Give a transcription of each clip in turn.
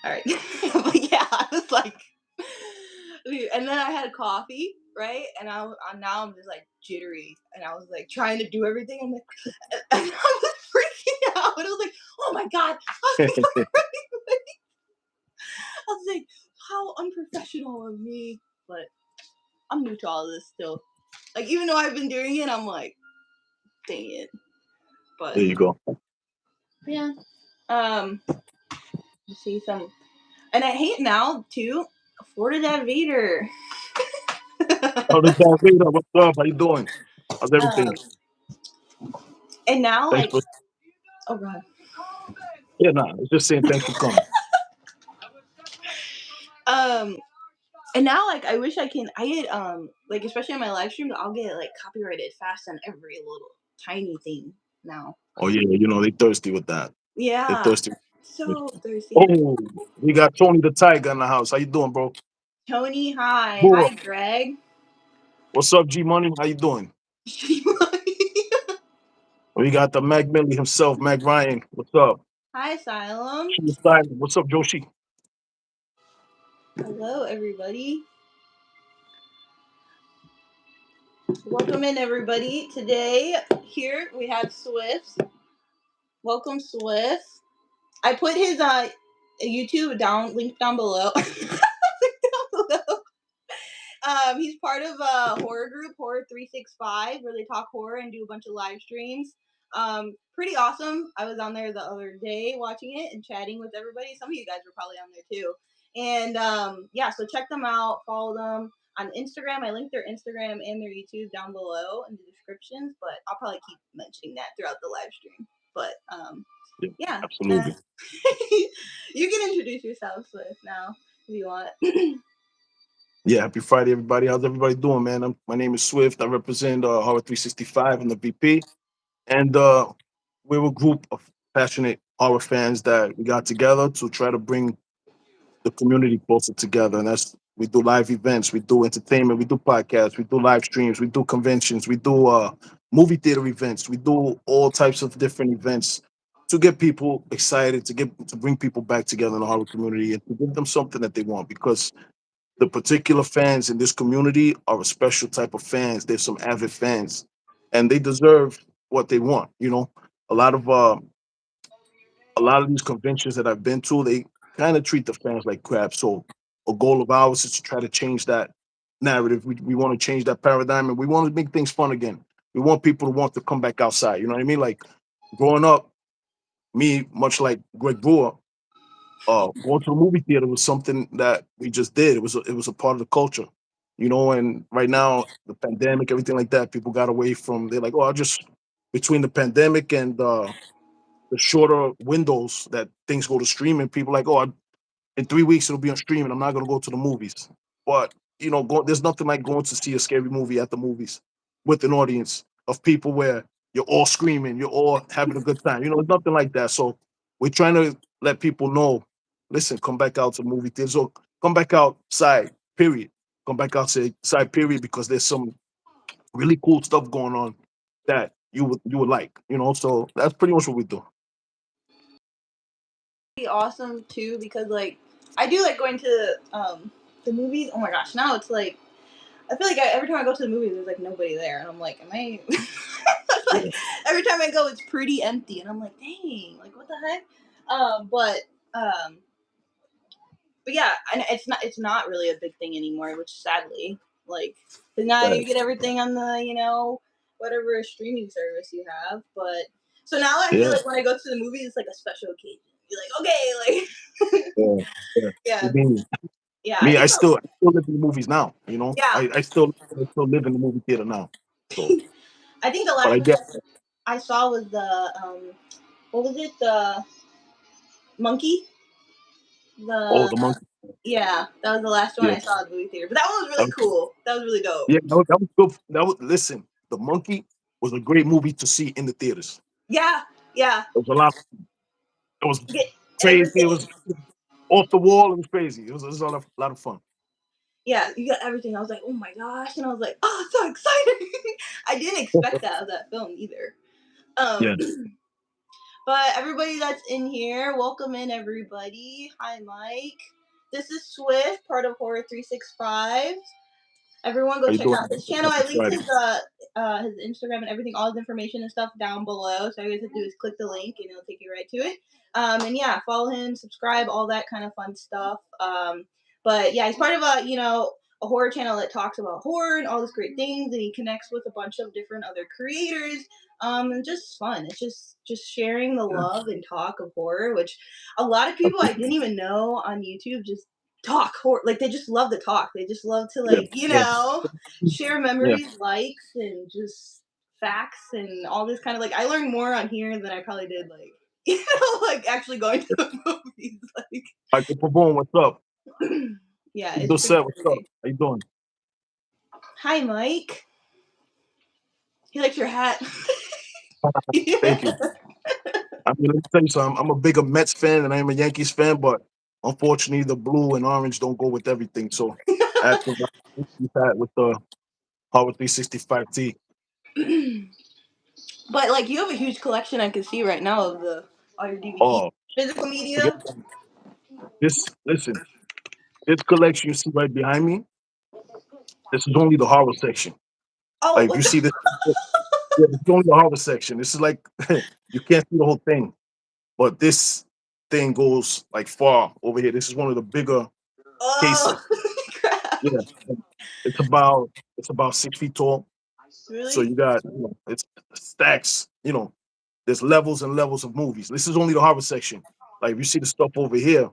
All right. But yeah, I was like, and then I had coffee, right? And now I'm just like jittery, and I was like trying to do everything. I'm like, and I was freaking out, and I was like, oh my god, I was like, how unprofessional of me. But I'm new to all this still. Like even though I've been doing it, I'm like, dang it. But There you go. yeah, you see some, and I hate now too. Florida Dad Vader. Oh, this guy Vader, what's up? How you doing? How's everything? um, and now Thanks like, for oh god. yeah, nah. It's just saying thanks for coming. Um, and now like I wish I can. I get like especially on my live stream, I'll get like copyrighted fast on every little tiny thing now. Oh yeah, they thirsty with that. They Yeah, thirsty. so thirsty. Oh, we got Tony the Tiger in the house. How you doing, bro? Tony, hi, Boy, hi, Greg. what's up, G Money? How you doing? We got the Mag Millie himself, Mag Ryan. What's up? Hi, Asylum. She Stein. What's up, Joshi? Hello, everybody. Welcome in, everybody. Today, here we have Swift. Welcome, Swift. I put his YouTube link down below. Link down below. He's part of a horror group, Horror 365, where they talk horror and do a bunch of live streams. Pretty awesome. I was on there the other day watching it and chatting with everybody. Some of you guys were probably on there too. And yeah, so check them out, follow them on Instagram. I linked their Instagram and their YouTube down below in the descriptions, but I'll probably keep mentioning that throughout the live stream. But Yeah, yeah, absolutely. you can introduce yourself, Swift, now if you want. Yeah, happy Friday, everybody. How's everybody doing, man? My name is Swift. I represent Horror 365 in the VP. And we're a group of passionate horror fans that we got together to try to bring the community closer together. And that's we do live events, we do entertainment, we do podcasts, we do live streams, we do conventions, we do movie theater events, we do all types of different events to get people excited, to bring people back together in the horror community and to give them something that they want because the particular fans in this community are a special type of fans. They're some avid fans, and they deserve what they want. A lot of uh, a lot of these conventions that I've been to, they kind of treat the fans like crap. So a goal of ours is to try to change that narrative. We want to change that paradigm, and we want to make things fun again. We want people to want to come back outside. You know what I mean? Like growing up, me, much like Greg Brewer, going to the movie theater was something that we just did. It was a part of the culture, And right now, the pandemic, everything like that, people got away from. They're like, oh, I just between the pandemic and the shorter windows that things go to streaming, people like, oh, in 3 weeks it'll be on streaming. I'm not gonna go to the movies. But there's nothing like going to see a scary movie at the movies with an audience of people where you're all screaming, you're all having a good time. It's nothing like that. So we're trying to let people know, listen, come back out to the movie theaters or come back outside, period. Come back outside, period, because there's some really cool stuff going on that you would like. So that's pretty much what we do. Awesome too because like I do like going to the movies. Oh my gosh, now it's like I feel like every time I go to the movies, there's like nobody there, and I'm like, am I? Like every time I go, it's pretty empty, and I'm like, dang, like what the heck? Um, but um, but yeah, and it's not really a big thing anymore, which sadly, like, 'cause now you Right. get everything on the whatever streaming service you have. But so now I feel Yeah. like when I go to the movies, it's like a special occasion. You're like, okay, like Yeah. Yeah. yeah, yeah. I Me, think I still live in the movies now. yeah, I still live in the movie theater now. So, I think the but last I one get I saw was the what was it, the monkey, oh the the monkey. yeah, that was the last one Yeah, I saw at the movie theater. But that one was that really was, cool. That was really dope. yeah, that was good. That was listen. The monkey was a great movie to see in the theaters. Yeah, yeah. It was a lot. It was Get crazy. It everything. was off the wall. It was crazy. It was a lot of fun. Yeah, you got everything. I was like, oh my gosh, and I was like, oh, so excited. I didn't expect that of that film either. Um, Yeah. But everybody that's in here, welcome in everybody. Hi, Mike. This is Swift, part of Horror 365. Everyone go How you check doing? out his channel. I Happy linked Friday. his Instagram and everything, all his information and stuff down below. So all you guys have to do is click the link and it'll take you right to it. And yeah, follow him, subscribe, all that kind of fun stuff. But yeah, he's part of a horror channel that talks about horror and all these great things, and he connects with a bunch of different other creators. And just fun. It's just sharing the Yeah, love and talk of horror, which a lot of people I didn't even know on YouTube just talk horror. Like they just love to talk. They just love to yeah, yeah, share yeah. memories, likes, and just facts and all this kind of like. I learned more on here than I probably did like like actually going to the movies. Like Like the Pavone, what's up? yeah, You it's just pretty said, what's up? crazy. How you doing? Hi, Mike. He likes your hat. Yeah. Thank you. I mean, let me tell you something. I'm a bigger Mets fan than I am a Yankees fan, but unfortunately, the blue and orange don't go with everything. So I had to rock that with the Power 365 T. But like you have a huge collection I can see right now of the all your DVDs, Oh, physical forget media. this. Listen, this collection you see right behind me, this is only the horror section. Oh, Like, if what you the? see this, yeah, this is only the horror section. This is like, you can't see the whole thing, but this thing goes like far over here. This is one of the bigger cases. Oh, crap! Yeah, it's about it's about 6 feet tall. So Really? you got it's stacks. There's levels and levels of movies. This is only the horror section. Like if you see the stuff over here,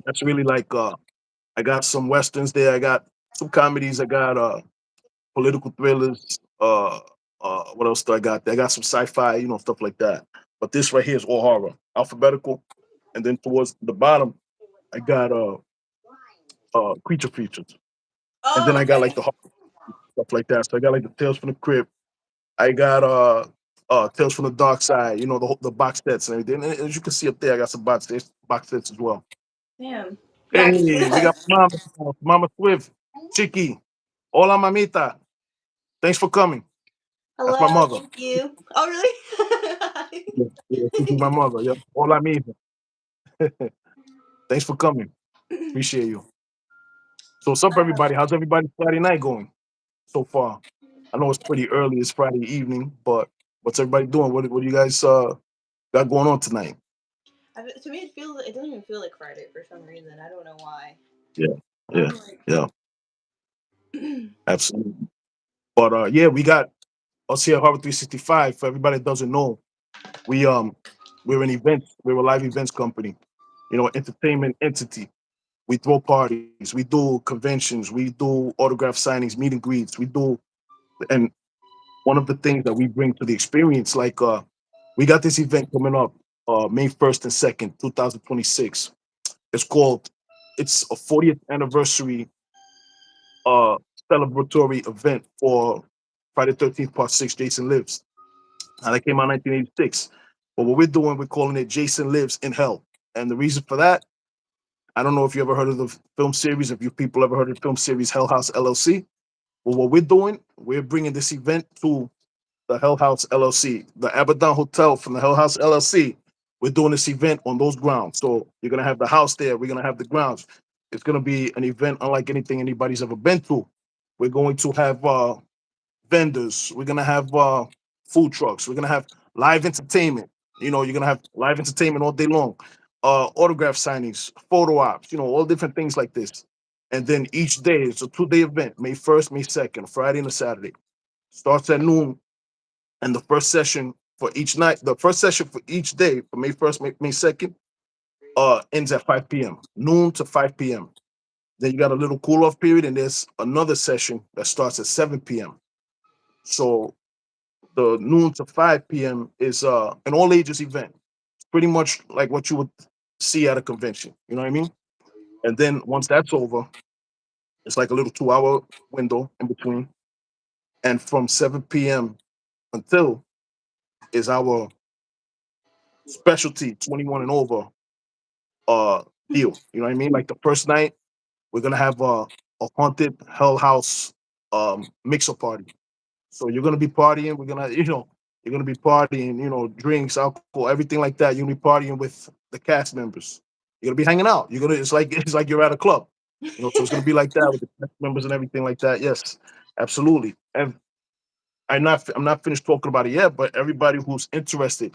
that's really like I got some westerns there. I got some comedies. I got political thrillers. What else do I got? I got some sci-fi, stuff like that. But this right here is all horror, alphabetical. And then towards the bottom, I got creature features. And then Oh, I got like okay. the horror stuff like that. So I got like the Tales from the Crypt. I got Tales from the Dark Side. The box sets and everything. And as you can see up there, I got some box sets as well. Damn. Yeah, I can see Hey, we that. got Mama Swift, Chicky, hola mamita. Thanks for coming. That's my Hello, mother. thank you. Oh, really? Yeah, yeah, this is my mother. Yeah, hola misa. Thanks for coming. Appreciate you. So, what's up, everybody? How's everybody Friday night going so far? I know it's pretty early. It's Friday evening, but what's everybody doing? What do you guys got going on tonight? To me, it doesn't even feel like Friday for some reason. I don't know why. Yeah, yeah, I'm like, yeah, absolutely. But yeah, we got us here at Harvard 365. For everybody that doesn't know, we we're an events, we're a live events company, entertainment entity. We throw parties, we do conventions, we do autograph signings, meet and greets, and one of the things that we bring to the experience, like we got this event coming up, May 1st and 2nd, 2026. It's called, it's a 40th anniversary uh celebratory event for Friday 13th Part 6, Jason Lives. Now that came out in 1986. But what we're doing, we're calling it Jason Lives in Hell. And the reason for that, I don't know if you ever heard of the film series, if you people ever heard of the film series Hell House LLC. Well, what we're doing, we're bringing this event to the Hell House LLC, the Abaddon Hotel from the Hell House LLC. We're doing this event on those grounds. So you're gonna have the house there. We're gonna have the grounds. It's gonna be an event unlike anything anybody's ever been to. We're going to have vendors. We're gonna have food trucks. We're gonna have live entertainment. You're gonna have live entertainment all day long. Autograph signings, photo ops. All different things like this. And then each day, it's a 2-day event. May 1st, May 2nd, Friday and a Saturday. Starts at noon, and the first session for each night, the first session for each day, for May 1st, May 2nd, ends at 5 p.m. Noon to 5 p.m. Then you got a little cool off period, and there's another session that starts at 7 p.m. So the noon to 5 p.m. is an all ages event. It's pretty much like what you would see at a convention. You know what I mean? And then once that's over, it's like a little 2 hour window in between. And from 7 p.m. until is our specialty 21 and over deal. You know what I mean? Like the first night, we're gonna have a haunted hell house mixer party. So you're gonna be partying. We're gonna, You're gonna be partying, drinks, alcohol, everything like that. You're gonna be partying with the cast members. You're gonna be hanging out. You're gonna it's like you're at a club. So it's gonna be like that with the cast members and everything like that. Yes, absolutely. And I'm not finished talking about it yet, but everybody who's interested,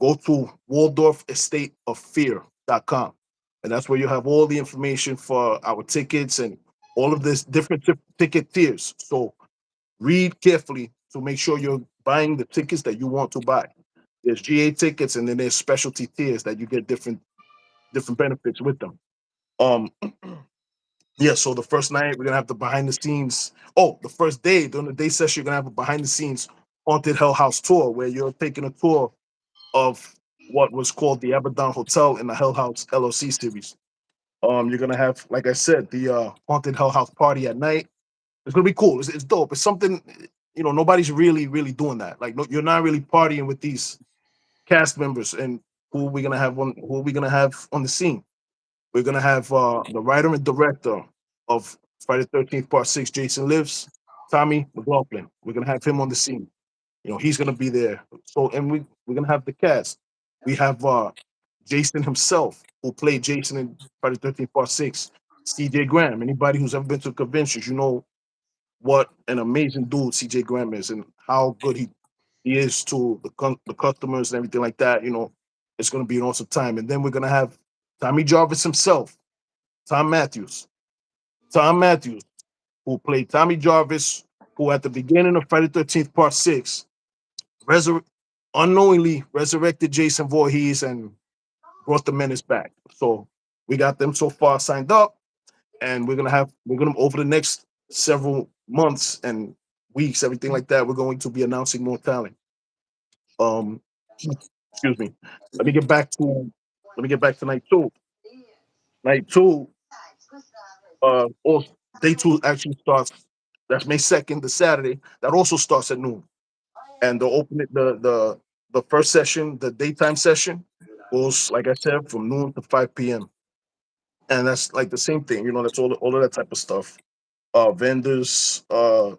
go to waldorfestateoffear.com. And that's where you have all the information for our tickets and all of this different ticket tiers. So read carefully to make sure you're buying the tickets that you want to buy. There's GA tickets and then there's specialty tiers that you get different benefits with them. Um yeah, so the first night we're gonna have the behind the scenes. Oh, the first day during the day session, you're gonna have a behind the scenes haunted hell house tour where you're taking a tour of what was called the Abaddon Hotel in the Hell House LLC series. You're gonna have, like I said, the haunted Hell House party at night. It's gonna be cool. It's dope. It's something nobody's really doing that. Like, no, you're not really partying with these cast members and who are we gonna have on the scene. We're gonna have the writer and director of Friday the 13th Part 6, Jason Lives, Tommy McLaughlin. We're gonna have him on the scene. He's gonna be there. So, and we're gonna have the cast. We have Jason himself, who played Jason in Friday the 13th Part 6. CJ Graham. Anybody who's ever been to conventions, you know what an amazing dude CJ Graham is and how good he is to the customers and everything like that. It's gonna be an awesome time. And then we're gonna have Tommy Jarvis himself, Tom Matthews. Tom Matthews, who played Tommy Jarvis, who at the beginning of Friday the 13th Part 6 resur- unknowingly resurrected Jason Voorhees and brought the menace back. So we got them so far signed up, and we're gonna over the next several months and weeks, everything like that. We're going to be announcing more talent. Um, excuse me. Let me get back to let me get back to night two. Night two, or day two actually starts. That's May 2nd, the Saturday. That also starts at noon. And the first session, the daytime session, goes like I said from noon to 5 p.m. And that's like the same thing. That's all of that type of stuff. Vendors, uh,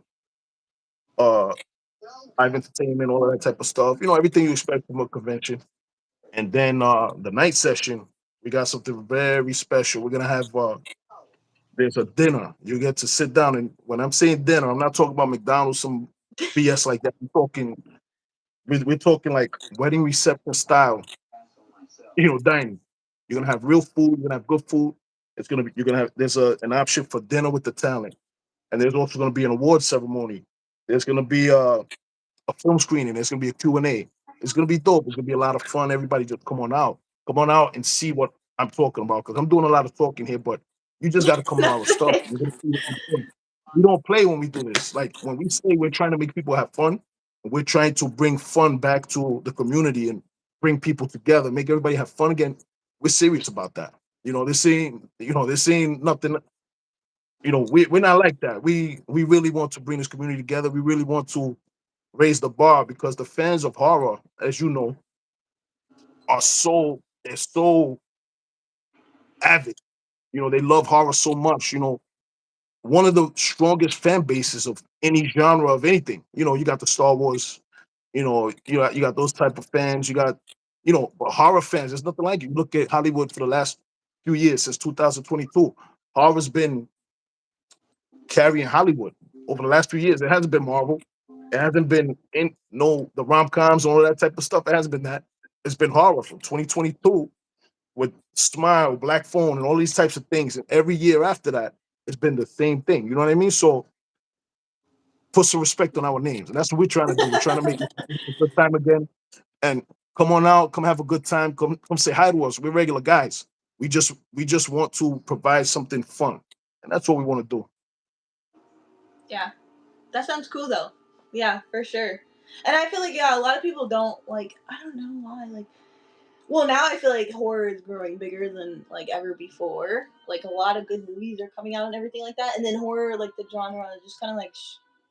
live entertainment, all of that type of stuff. Everything you expect from a convention. And then the night session, we got something very special. We're gonna have there's a dinner. You get to sit down, and when I'm saying dinner, I'm not talking about McDonald's, some BS like that. We're talking like wedding reception style, dining. You're gonna have real food. You're gonna have good food. You're gonna have there's an option for dinner with the talent, and there's also gonna be an award ceremony. There's gonna be a film screening. There's gonna be a Q&A. It's gonna be dope. It's gonna be a lot of fun. Everybody just come on out and see what I'm talking about because I'm doing a lot of talking here, but you just got to come to our That's stuff. okay. You're gonna see what I'm doing. We don't play when we do this. Like when we say we're trying to make people have fun, we're trying to bring fun back to the community and bring people together, make everybody have fun again. We're serious about that. This ain't nothing. We're not like that. We really want to bring this community together. We really want to raise the bar because the fans of horror, as you know, they're so avid. They love horror so much. One of the strongest fan bases of any genre of anything. You got the Star Wars. You got those type of fans. You got but horror fans. There's nothing like it. You look at Hollywood for the last few years since 2022. Horror's been carrying Hollywood over the last few years. It hasn't been Marvel. It hasn't been in no the rom coms and all that type of stuff. It hasn't been that. It's been horror from 2022 with Smile, Black Phone, and all these types of things. And every year after that, it's been the same thing. You know what I mean? So put some respect on our names, and that's what we're trying to do. We're trying to make a good time again. And come on out, come have a good time. Come say hi to us. We're regular guys. We just want to provide something fun, and that's what we want to do. Yeah, that sounds cool though. Yeah, for sure. And I feel like yeah, a lot of people don't like. I don't know why. Like, well, now I feel like horror is growing bigger than like ever before. Like a lot of good movies are coming out and everything like that. And then horror, like the genre, is just kind of like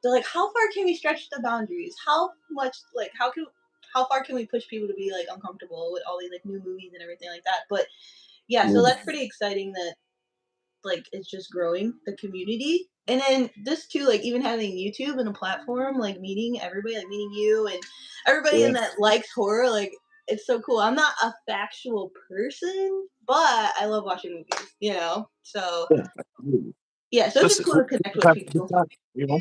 they're like, how far can we stretch the boundaries? How much like how far can we push people to be like uncomfortable with all these like new movies and everything like that? But yeah, so Mm. that's pretty exciting that like it's just growing the community. And then this too, like even having YouTube and a platform, like meeting everybody, like meeting you and everybody Yeah, in that likes horror, like it's so cool. I'm not a factual person, but I love watching movies, you know? So yeah, absolutely. yeah, so it's just Listen, cool who to connect doesn't with have a good people. time, you know?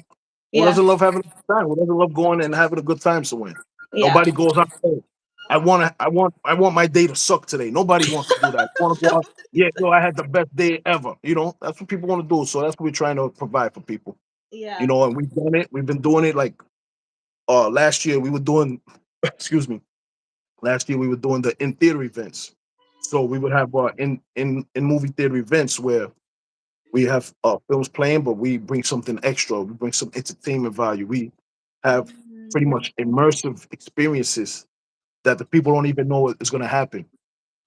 Who Yeah. doesn't love having a good time? Who doesn't love going and having a good time somewhere? Yeah. Nobody goes out. "Oh, I want my day to suck today." Nobody wants to do that. Want to go out? Yeah, yo, I had the best day ever. You know, that's what people want to do. So that's what we're trying to provide for people. You Yeah. know, and we've done it. We've been doing it like last year. We were doing, excuse me, last year we were doing the in theater events. So we would have in movie theater events where we have films playing, but we bring something extra. We bring some entertainment value. We have pretty much immersive experiences that the people don't even know is going to happen.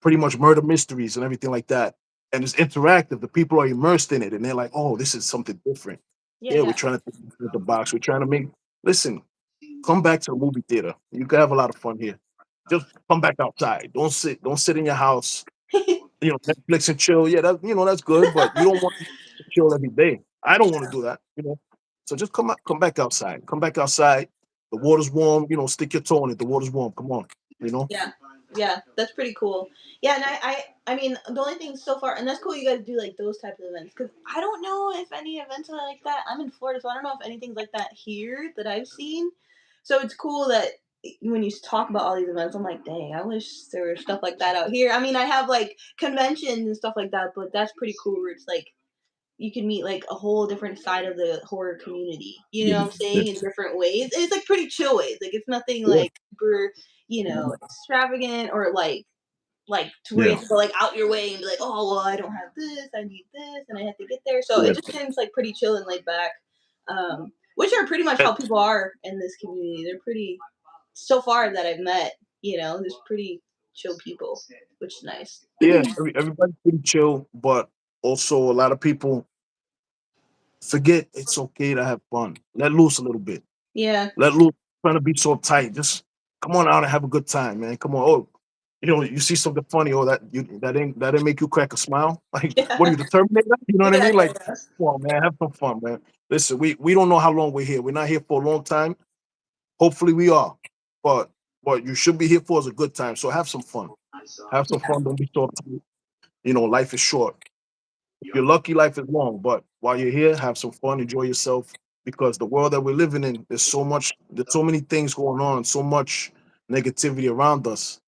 Pretty much murder mysteries and everything like that. And it's interactive. The people are immersed in it, and they're like, "Oh, this is something different." Yeah, Yeah, we're yeah. trying to think outside the box. We're trying to make. Listen, come back to the movie theater. You can have a lot of fun here. Just come back outside. Don't sit. Don't sit in your house. You know, Netflix and chill. Yeah, that that's good, but you don't want to chill every day. I don't want to do that. You know, so just come back outside. Come back outside. The water's warm. You know, stick your toe in it. The water's warm. Come on. You know. Yeah, yeah, that's pretty cool. Yeah, and I mean, the only thing so far, and that's cool. You guys do like those types of events because I don't know if any events are like that. I'm in Florida, so I don't know if anything's like that here that I've seen. So it's cool that when you talk about all these events, I'm like, dang, I wish there was stuff like that out here. I mean, I have like conventions and stuff like that, but that's pretty cool. Where it's like you can meet like a whole different side of the horror community. You know Yeah. what I'm saying? In different ways. And it's like pretty chill ways. Like it's nothing Yeah. like super, Yeah. extravagant or like to where you Yeah. have to go like out your way and be like, oh well, I don't have this, I need this, and I have to get there. So Yeah. it just seems like pretty chill and laid back. Which are pretty much And how people are in this community. They're pretty so far that I've met, there's pretty chill people, which is nice. yeah, everybody's pretty chill, but also a lot of people forget it's okay to have fun. Let loose a little bit. Yeah. Let loose. Trying to be so tight. Just come on out and have a good time, man. Come on. Oh, you see something funny, or that didn't make you crack a smile. Like, what are Yeah. you, the Terminator? You know what I Yeah, mean? Like, yeah, come on, man, have some fun, man. Listen, we don't know how long we're here. We're not here for a long time. Hopefully, we are, but what you should be here for is a good time. So have some fun. Have some yeah. fun. Don't be so uptight. You know, life is short. If you're lucky, life is long. But while you're here, have some fun, enjoy yourself. Because the world that we're living in, there's so many things going on, so much negativity around us.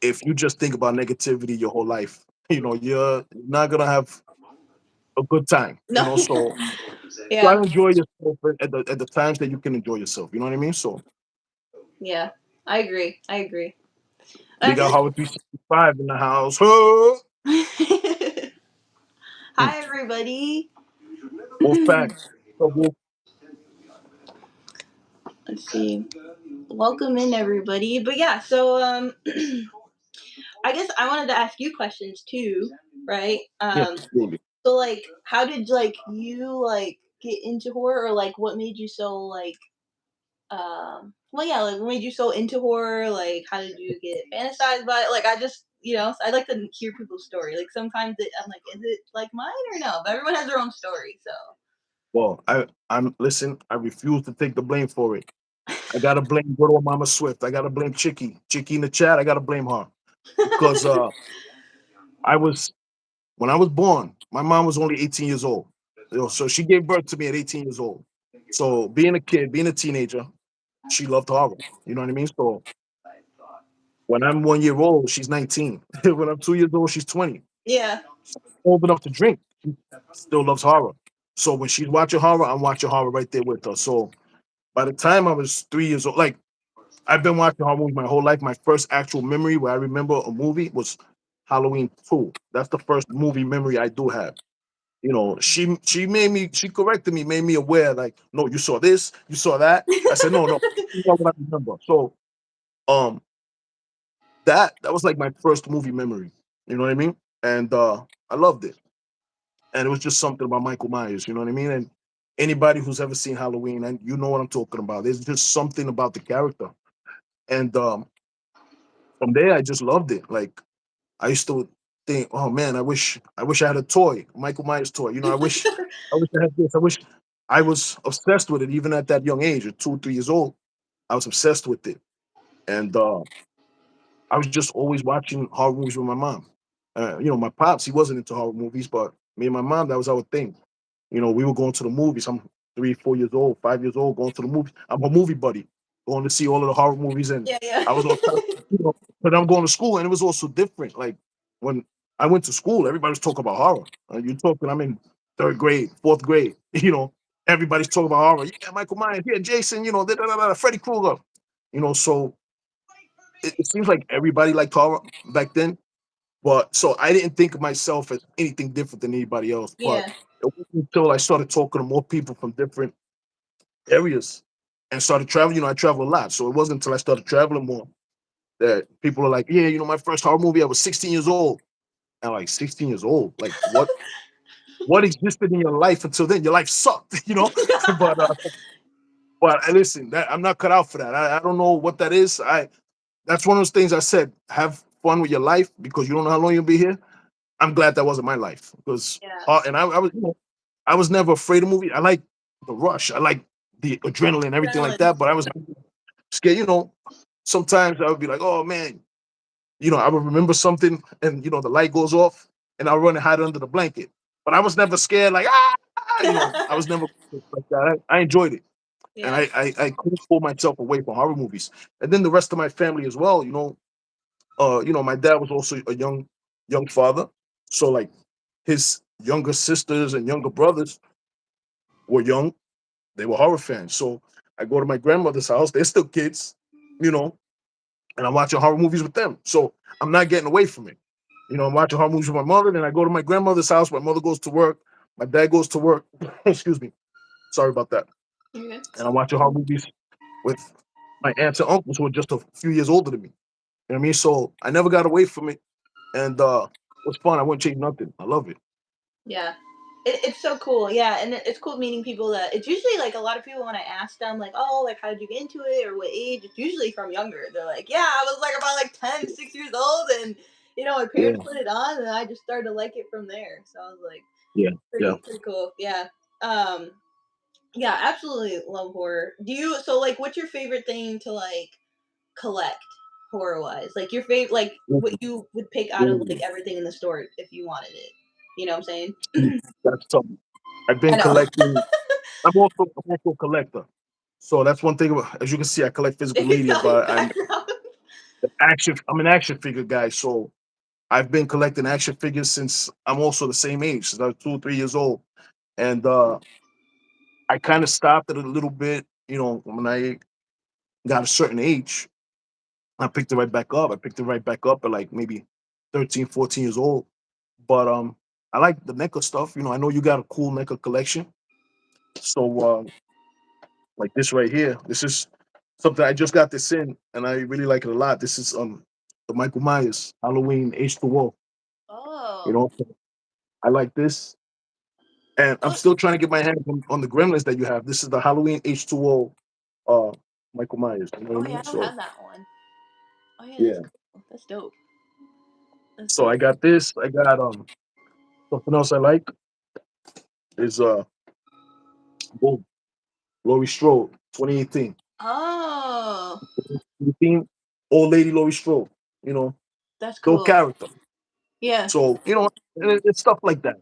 If you just think about negativity your whole life, you're not gonna have a good time. No. So try Yeah. to enjoy yourself at the times that you can enjoy yourself. You know what I mean? So Yeah. I agree. I agree. we I feel got Howard 365 in the house. Huh? like Hmm. hi everybody. Wolf pack. What's up, Wolf? Let's see. Welcome in everybody. But yeah, so I guess I wanted to ask you questions too, right? Yeah, absolutely. So like how did like you like get into horror or like what made you so like well yeah, like what made you so into horror? Like how did you get fantasized by it? Like I just I like to hear people's story. Like sometimes I'm like, is it like mine or no? But everyone has their own story, Well, I'm listen. I refuse to take the blame for it. I gotta blame good old Mama Swift. I gotta blame Chicky. Chicky in the chat. I gotta blame her because so I was when I was born. My mom was only 18 years old, so she gave birth to me at 18 years old. So being a kid, being a teenager, she loved horror. You know what I mean? So when I'm 1 year old, she's 19. When I'm 2 years old, she's 20. yeah. Old enough to drink, she still loves horror. So when she's watching horror, I'm watching horror right there with her. So by the time I was 3 years old, like I've been watching horror movies my whole life. My first actual memory where I remember a movie was Halloween 2. That's the first movie memory I do have. She corrected me, made me aware, like, no, you saw this, you saw that. I said, no, no, this is not what I remember. So um that was like my first movie memory. You know what I mean? And I loved it. And it was just something about Michael Myers, you know what I mean? And anybody who's ever seen Halloween, and you know what I'm talking about. There's just something about the character. And from there, I just loved it. Like I used to think, oh man, I wish I had a toy, Michael Myers toy. I wish I had this. I wish I was obsessed with it even at that young age, at 2, 3 years old. I was obsessed with it, and I was just always watching horror movies with my mom. My pops, he wasn't into horror movies, but me and my mom, that was our thing. We were going to the movies. I'm 3, 4 years old, 5 years old, going to the movies. I'm a movie buddy, going to see all of the horror movies, and Yeah, yeah. I was all, but I'm going to school, and it was also different. Like when I went to school, everybody was talking about horror. You're talking, I'm in third grade, fourth grade. Everybody's talking about horror. Yeah, Michael Myers. Yeah, Jason. Da, da, da, da, Freddy Krueger. So it seems like everybody liked horror back then. But so I didn't think of myself as anything different than anybody else. But Yeah. it wasn't until I started talking to more people from different areas and started traveling. I travel a lot. So it wasn't until I started traveling more that people are like, yeah, my first horror movie, I was 16 years old. And I'm like, 16 years old? Like what existed in your life until then? Your life sucked, but listen, I'm not cut out for that. I don't know what that is. That's one of those things I said. Have fun with your life because you don't know how long you'll be here. I'm glad that wasn't my life because, Yeah. and I was never afraid of movies. I like the rush. I like the adrenaline, everything like Adrenaline. that. But I was scared. Sometimes I would be like, oh man, I would remember something, and the light goes off, and I'll run and hide under the blanket. But I was never scared. Like I was never like that. I enjoyed it, and Yeah. I couldn't pull myself away from horror movies. And then the rest of my family as well. My dad was also a young father, so like his younger sisters and younger brothers were young. They were horror fans. So I go to my grandmother's house. They're still kids, you know, and I'm watching horror movies with them. So I'm not getting away from it. I'm watching horror movies with my mother. Then I go to my grandmother's house. My mother goes to work. My dad goes to work. Excuse me. Sorry about that. Okay. And I'm watching horror movies with my aunts and uncles who are just a few years older than me. You know what I mean? So I never got away from it. And it was fun. I wouldn't change nothing. I love it. Yeah. It's so cool. Yeah. And it's cool meeting people that it's usually like a lot of people when I ask them, like, oh, like, how did you get into it or what age? It's usually from younger. They're like, yeah, I was like about like 10, 6 years old. And, my Yeah, parents put it on and I just started to like it from there. So I was like, yeah, yeah. pretty cool. Yeah. Um, yeah, absolutely love horror. So like, what's your favorite thing to like collect horror wise? Like your favorite, like what Ooh, you would pick out of like ooh. everything in the store if you wanted it. You know what I'm saying? That's something. I've I been know. collecting. I'm also a collector. So that's one thing. As you can see, I collect physical You media, got your but background. I'm an action figure guy. So I've been collecting action figures since I'm also the same age, since I was 2 or 3 years old. And I kind of stopped it a little bit, when I got a certain age. I picked it right back up. I picked it right back up at like maybe 13, 14 years old. But I like the NECA stuff. I know you got a cool NECA collection. So like this right here, this is something I just got this in, and I really like it a lot. This is the Michael Myers Halloween H2O. You Oh. know, I like this, and I'm Oh, still trying to get my hands on the Gremlins that you have. This is the Halloween H2O uh Michael Myers. You know oh what I yeah, mean? I don't So have that one. Oh yeah, that's yeah. cool. That's dope. That's So dope. I got this. I got something else I like is boom, Laurie Strode, 2018. Oh, 2018, old lady Laurie Strode. You know, that's dope cool. character. Yeah. So it's stuff like that.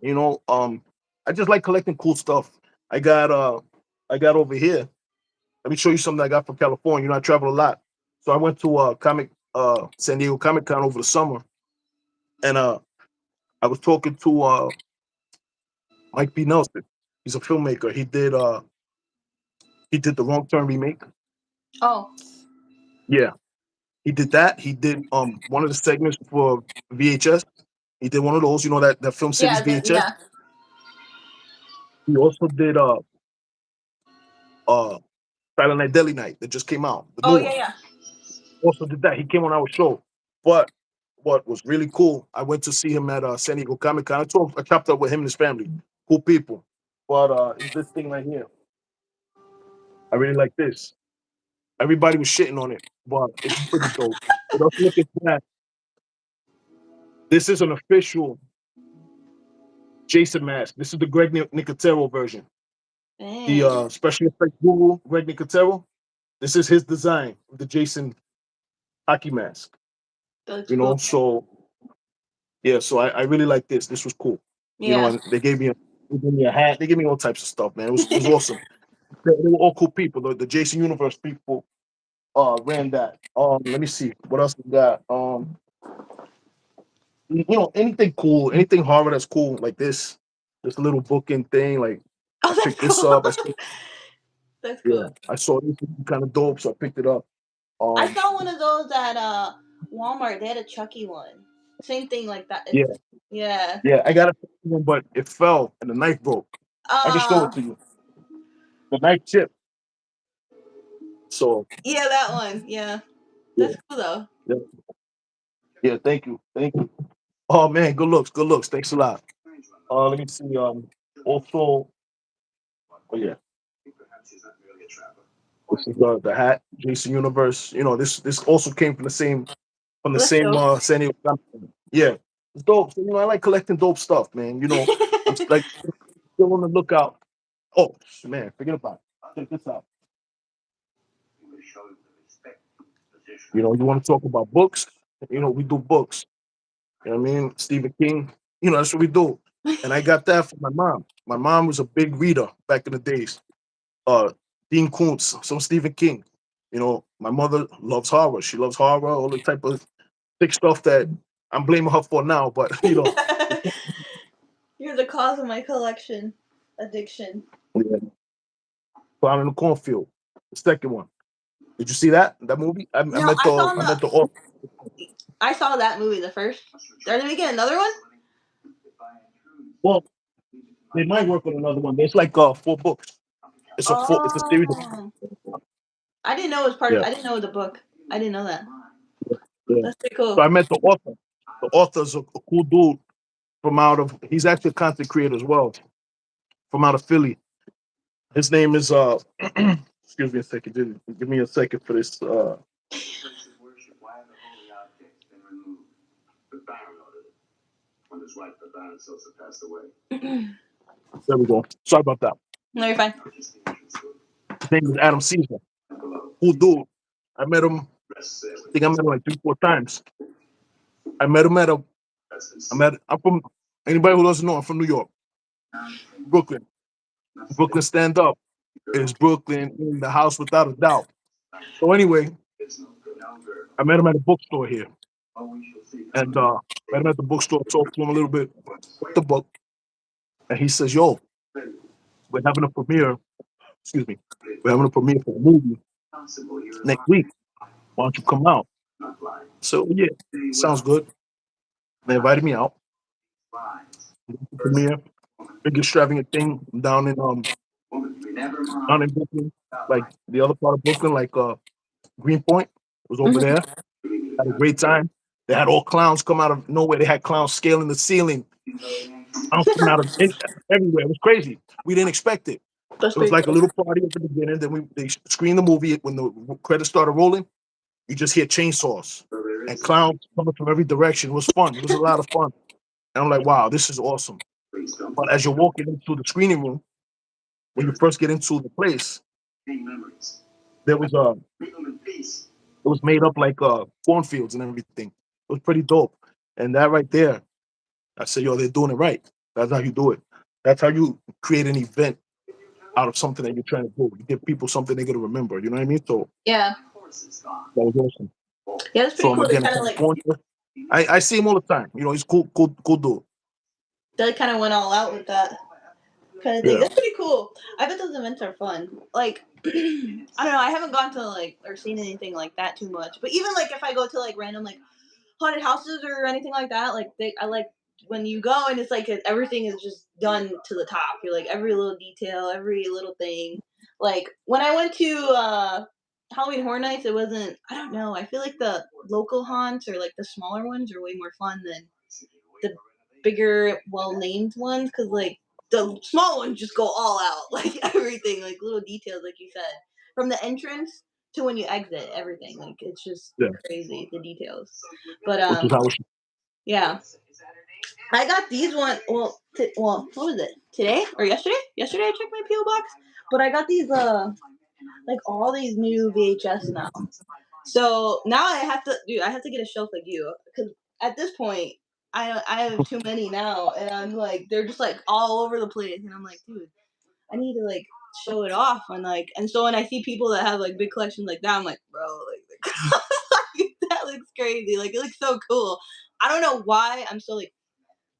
I just like collecting cool stuff. I got I got over here. Let me show you something I got from California. I travel a lot, so I went to San Diego Comic Con over the summer, and I was talking to Mike B. Nelson. He's a filmmaker. He did the Wrong Turn remake. Oh. Yeah, he did that. He did one of the segments for VHS. He did one of those. That film series Yeah. VHS. Yeah. He also did uh Silent Night Deadly Night that just came out, the Oh new yeah. one. Yeah. Also did that. He came on our show. But what was really cool, I went to see him at San Diego Comic Con. I chopped up with him and his family. Cool people. But it's this thing right here. I really like this. Everybody was shitting on it, but it's pretty dope. But also look at that. This is an official Jason mask. This is the Greg Nicotero version. The Dang, special effects guru, Greg Nicotero. This is his design of the Jason hockey mask. that's You cool. know, so yeah, so I really like this. This was cool. You know, Yeah. and they gave me a hat. They gave me all types of stuff, man. It was awesome. They were all cool people. The Jason Universe people ran that. Let me see what else we got. You know, anything cool, anything horror that's cool, like this little booking thing. Like I Oh, that's picked this cool. up. That's Yeah, cool. I saw this kind of dope, so I picked it up. I Um, saw one of those at Walmart. They had a Chucky one. Same thing like that. yeah, Yeah. yeah, I got a one, but it fell and the knife broke. I can show Uh it to you. The knife chipped. So yeah, that one. Yeah. yeah, That's cool though. yeah, yeah. Thank you, thank you. Oh man, good looks, good looks. Thanks a lot. Let me see. Also, oh yeah, this is the hat, Jason Universe. You know, this also came from the That's same dope. San Diego. Yeah, it's dope. So, you know, I like collecting dope stuff, man. You know, I'm like still on the lookout. Oh man, forget about it. Check this out. You know, you want to talk about books? You know, we do books. You know what I mean? Stephen King. You know, that's what we do. And I got that from my mom. My mom was a big reader back in the days. Uh, Dean Koontz, some Stephen King. You know, my mother loves horror. She loves horror, all the type of thick stuff that I'm blaming her for now. But you know, You're the cause of my collection addiction. yeah, Clown in the Cornfield, the second one. Did you see that movie? No, I saw I the met the author. I saw that movie the first. Are they making another one? Well, they might work on another one. There's like 4 books. It's a series Oh, of I didn't know it was part of. yeah. I didn't know it was a book. I didn't know that. Yeah. That's pretty So cool. I met the author. The author's a cool dude from out of. He's actually a content creator as well from out of Philly. His name is excuse me a second. Give me a second for this. No, There we go. Sorry about that. you're fine. His name is Adam Caesar. Cool dude. I met him. I think I met him like 3 4 times. I met him at a. I'm from. Anybody who doesn't know, I'm from New York, Brooklyn. Brooklyn stand up is Brooklyn in the house without a doubt. So anyway, I met him at a bookstore here, and met him at the bookstore. Talked to him a little bit about the book, and he says, "Yo, we're having a premiere. Excuse me, we're having a premiere for a movie next week. Why don't you come out?" So yeah, sounds good. They invited me out. Premiere, big extravagant thing down in Brooklyn, like the other part of Brooklyn, like Greenpoint was over Mhm. there. Had a great time. They had all clowns come out of nowhere. They had clowns scaling the ceiling, clowns coming out of everywhere. It was crazy. We didn't expect it. That's It was pretty like a cool. little party at the beginning. Then they screened the movie. When the credits started rolling, you just hear chainsaws and clowns coming from every direction. It was fun. It was a lot of fun. And I'm like, wow, this is awesome. But as you're walking into the screening room, when you first get into the place, there was it was made up like cornfields and everything. It was pretty dope. And that right there, I said, yo, they're doing it right. That's how you do it. That's how you create an event out of something that you're trying to do. You give people something they're gonna remember. You know what I mean? So Yeah. that was awesome. Yeah, that's So pretty I'm cool. They again in kind of like California. I see him all the time. You know, he's cool, cool dude. they kind of went all out with that kind of thing. Yeah. That's pretty cool. I bet those events are fun. Like, I don't know. I haven't gone to like or seen anything like that too much. But even like if I go to like random like haunted houses or anything like that, like I like when you go and it's like everything is just done to the top. You're like every little detail, every little thing. Like when I went to Halloween Horror Nights, it wasn't. I don't know. I feel like the local haunts or like the smaller ones are way more fun than the bigger, well named ones because like the small ones just go all out, like everything, like little details, like you said, from the entrance to when you exit, everything. Like it's just Yeah. crazy the details. But Which is how it should. Yeah, I got these one. Well, what was it? Today or yesterday? Yesterday I checked my PO box, but I got these like all these new VHS now. So now I have to, dude. I have to get a shelf like you because at this point I have too many now, and I'm like they're just like all over the place, and I'm like, dude, I need to like show it off and like and so when I see people that have like big collections like that, I'm like, bro, like that looks crazy. Like it looks so cool. I don't know why I'm so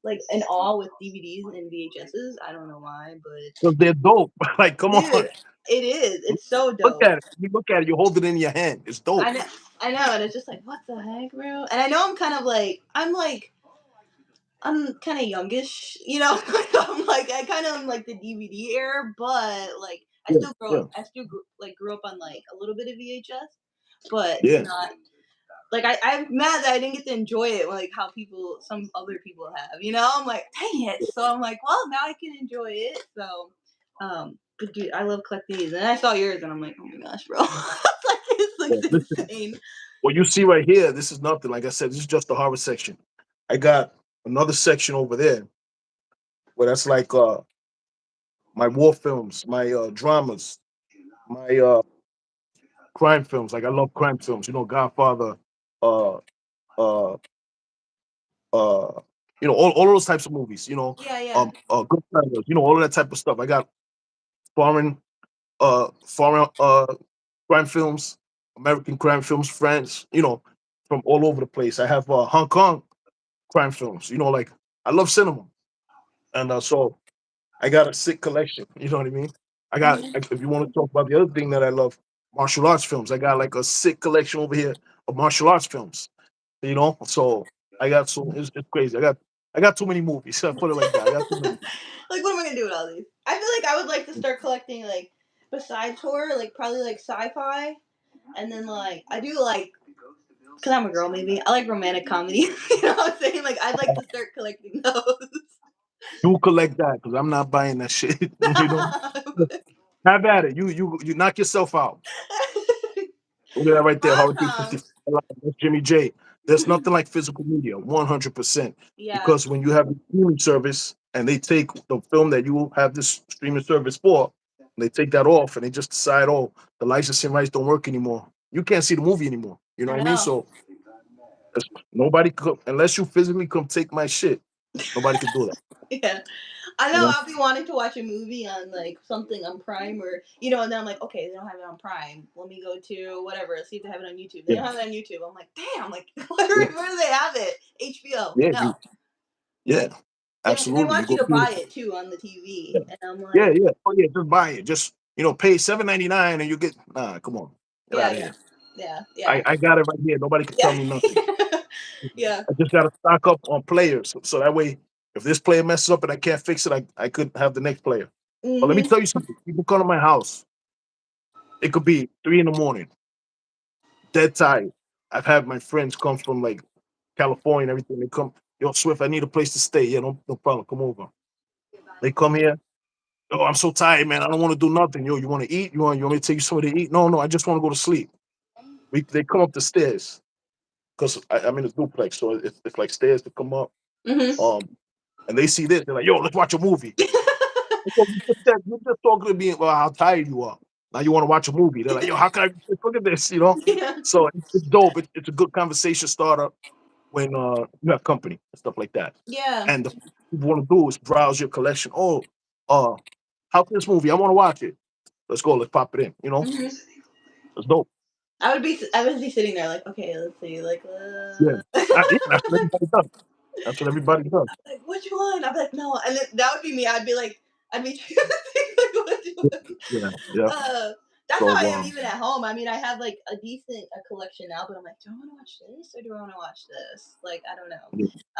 like in awe with DVDs and VHSs. I don't know why, but Because they're dope. Like, come on. dude, it is. It's so Look dope. at it. You look at it, you hold it in your hand. It's dope. I know, I know, and it's just like, what the heck, bro? And I know I'm kind of like, I'm kind of youngish, you know. I'm like, I kind of am like the DVD era, but like, Yeah, yeah, like grew up on like a little bit of VHS, but yeah. not like I'm mad that I didn't get to enjoy it like how some other people have, you know. I'm like, dang it. So I'm like, well, now I can enjoy it. So, but dude, I love collecting these, and I saw yours, and I'm like, oh my gosh, bro, like this Yeah. looks Listen, insane. what you see right here, this is nothing. Like I said, this is just the horror section. I got another section over there where that's like my war films, my dramas, my crime films. Like I love crime films. You know, Godfather, uh, uh, uh, all those types of movies. Yeah, yeah. Goodfellas. All of that type of stuff. I got foreign, foreign crime films, American crime films, France. From all over the place. I have Hong Kong crime films. Like I love cinema, and so I got a sick collection. You know what I mean? If you want to talk about the other thing that I love, martial arts films. I got like a sick collection over here of martial arts films. So I got so it's crazy. I got too many movies. I put it like that. I got too many. Like, what am I gonna do with all these? I feel like I would like to start collecting like besides horror, like probably like sci-fi, and then like I do like because I'm a girl, maybe I like romantic comedy. You know what I'm saying? Like I'd like to start collecting those. You collect that because I'm not buying that shit. Have at it. You knock yourself out. Look at that right there. Horror Awesome. 365. That's Jimmy J. There's nothing like physical media, 100%. Yeah. Because when you have a streaming service and they take the film that you have this streaming service for, and they take that off and they just decide, oh, the licensing rights don't work anymore. You can't see the movie anymore. You know I what I mean? know. So nobody could, unless you physically come take my shit, nobody could do that. Yeah. I You know know? I'll be wanting to watch a movie on like something on Prime or and then I'm like, okay, they don't have it on Prime. Let me go to whatever, see if they have it on YouTube. They Yeah, don't have it on YouTube. I'm like, damn, like yeah, where do they have it? HBO. yeah, No. yeah. They Absolutely. You want you go to through. buy it too on the TV. Yeah, And I'm yeah, like, yeah. Oh yeah, just buy it. Just pay $7.99 and you get. Nah, come on, get yeah, out of yeah. here. Yeah, I yeah. I got it right here. Nobody can tell Yeah. me nothing. Yeah. I just got to stock up on players, so that way, if this player messes up and I can't fix it, I could have the next player. But let me Mhm. tell you something. People come to my house. It could be 3 in the morning, dead tired. I've had my friends come from like California and everything. They come, yo, Swift, I need a place to stay. Yeah, no problem. Come over. They come here. Oh, I'm so tired, man. I don't want to do nothing. Yo, you want to eat? You want me to take you somewhere to eat? No, I just want to go to sleep. They come up the stairs because I'm in a duplex, so it's like stairs to come up. Mhm. Um, and they see this, they're like, "Yo, let's watch a movie." Because you just talking to me about how tired you are. Now you want to watch a movie. They're like, "Yo, how can I look at this?" Yeah. So it's dope. It's a good conversation starter when you have company and stuff like that. Yeah. And the first thing you want to do is browse your collection. Oh, uh, how's this movie? I want to watch it. Let's go. Let's pop it in. Mhm. It's dope. I would be sitting there like, okay, let's see, like, Yeah. Yeah, that's what everybody does. That's what everybody does. like which one? I'd be like, no, and then, that would be me. I'd be choosing like which Yeah, one. yeah, yeah. Uh, that's So how I am even at home. I mean, I have like a collection now, but I'm like, do I want to watch this or do I want to watch this? Like, I don't know.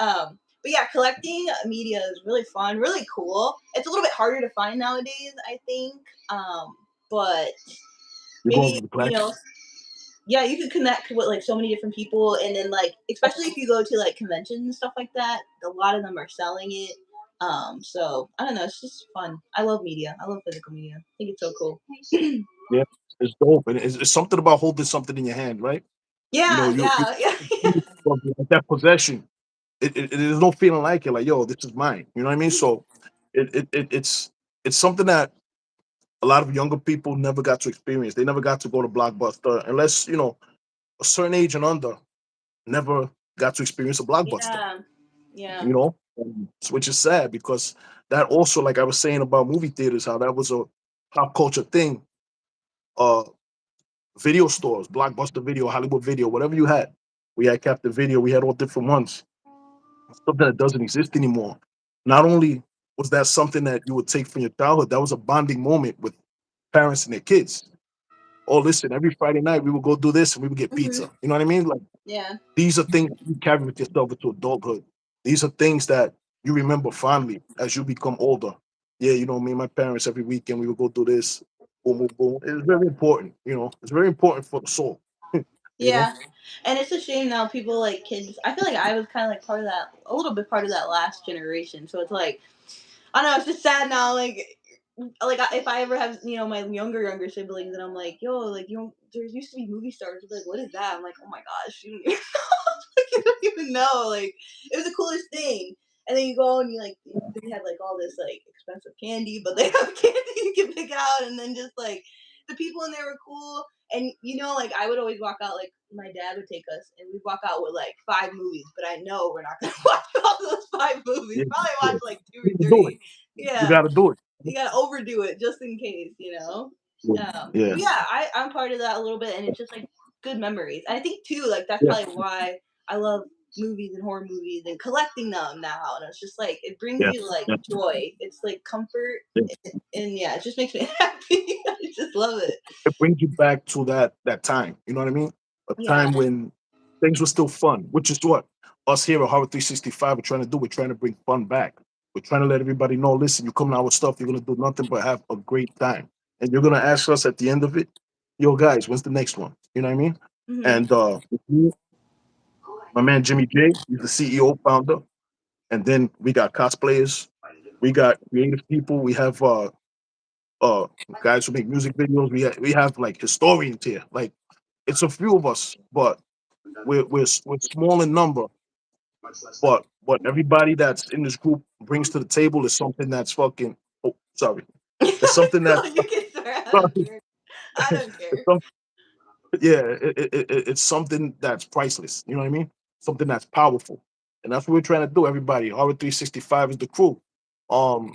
yeah, But yeah, collecting media is really fun, really cool. It's a little bit harder to find nowadays, I think. But you're going maybe to the class. yeah, you can connect with like so many different people, and then like especially if you go to like conventions and stuff like that, a lot of them are selling it. So I don't know, it's just fun. I love media. I love physical media. I think it's so cool. Yeah, it's dope, and it's something about holding something in your hand, right? Yeah, You yeah, yeah. that possession. there's no feeling like it. Like, yo, this is mine. You know what I mean? So it's something that a lot of younger people never got to experience. They never got to go to Blockbuster unless a certain age and under never got to experience a Blockbuster. Yeah. Yeah. You know, which is sad because that also, like I was saying about movie theaters, how that was a pop culture thing. Uh, Video stores, Blockbuster Video, Hollywood Video, whatever you had. We had Captain Video. We had all different ones. Something that doesn't exist anymore. Not only was that something that you would take from your childhood, that was a bonding moment with parents and their kids. Oh, listen, every Friday night we would go do this and we would get Hmm. pizza. You know what I mean? Like Yeah. these are things you carry with yourself into adulthood. These are things that you remember fondly as you become older. Yeah, me and my parents every weekend we would go do this. Boom, boom, boom. It's very important. It's very important for the soul. you know, Yeah. And it's a shame now people like kids. I feel like I was kind of like part of that, a little bit part of that last generation. So it's like, I don't know, it's just sad now. If I ever have my younger siblings and I'm like, yo, like there used to be movie stars. They're like, what is that? I'm like, oh my gosh, you don't even you don't even know. Like it was the coolest thing. And then you go and they had like all this like expensive candy, but they have candy you can pick out, and then just like the people in there were cool. And like I would always walk out, like my dad would take us and we'd walk out with like 5 movies, but I know we're not gonna watch all those 5 movies. yeah, Probably yeah. watch like two or You can do it. three. You Yeah, got to do it. you gotta overdo it just in case. Yeah, yeah, But yeah, I'm part of that a little bit, and it's just like good memories. And I think too, like that's yeah, probably why I love movies and horror movies and collecting them now. And it's just like it brings yeah, you like yeah. joy. It's like comfort, Yeah. and yeah, it just makes me happy. I just love it. It brings you back to that time. You know what I mean? A Yeah. time when things were still fun, which is what us here at Horror 365 are trying to do. We're trying to bring fun back. We're trying to let everybody know, listen, you coming out with stuff, you're gonna do nothing but have a great time. And you're gonna ask us at the end of it, yo guys, when's the next one? You know what I mean? Hmm. And with me, my man Jimmy J, he's the CEO founder. And then we got cosplayers, we got creative people, we have uh guys who make music videos, we have like historians here. Like it's a few of us, but we're small in number. But what everybody that's in this group brings to the table is something that's fucking. Oh, sorry. It's something that's. Cool. You can swear. I don't care. I don't it's care. some, yeah, it's something that's priceless. You know what I mean? Something that's powerful, and that's what we're trying to do. Everybody, Horror 365 is the crew. Um,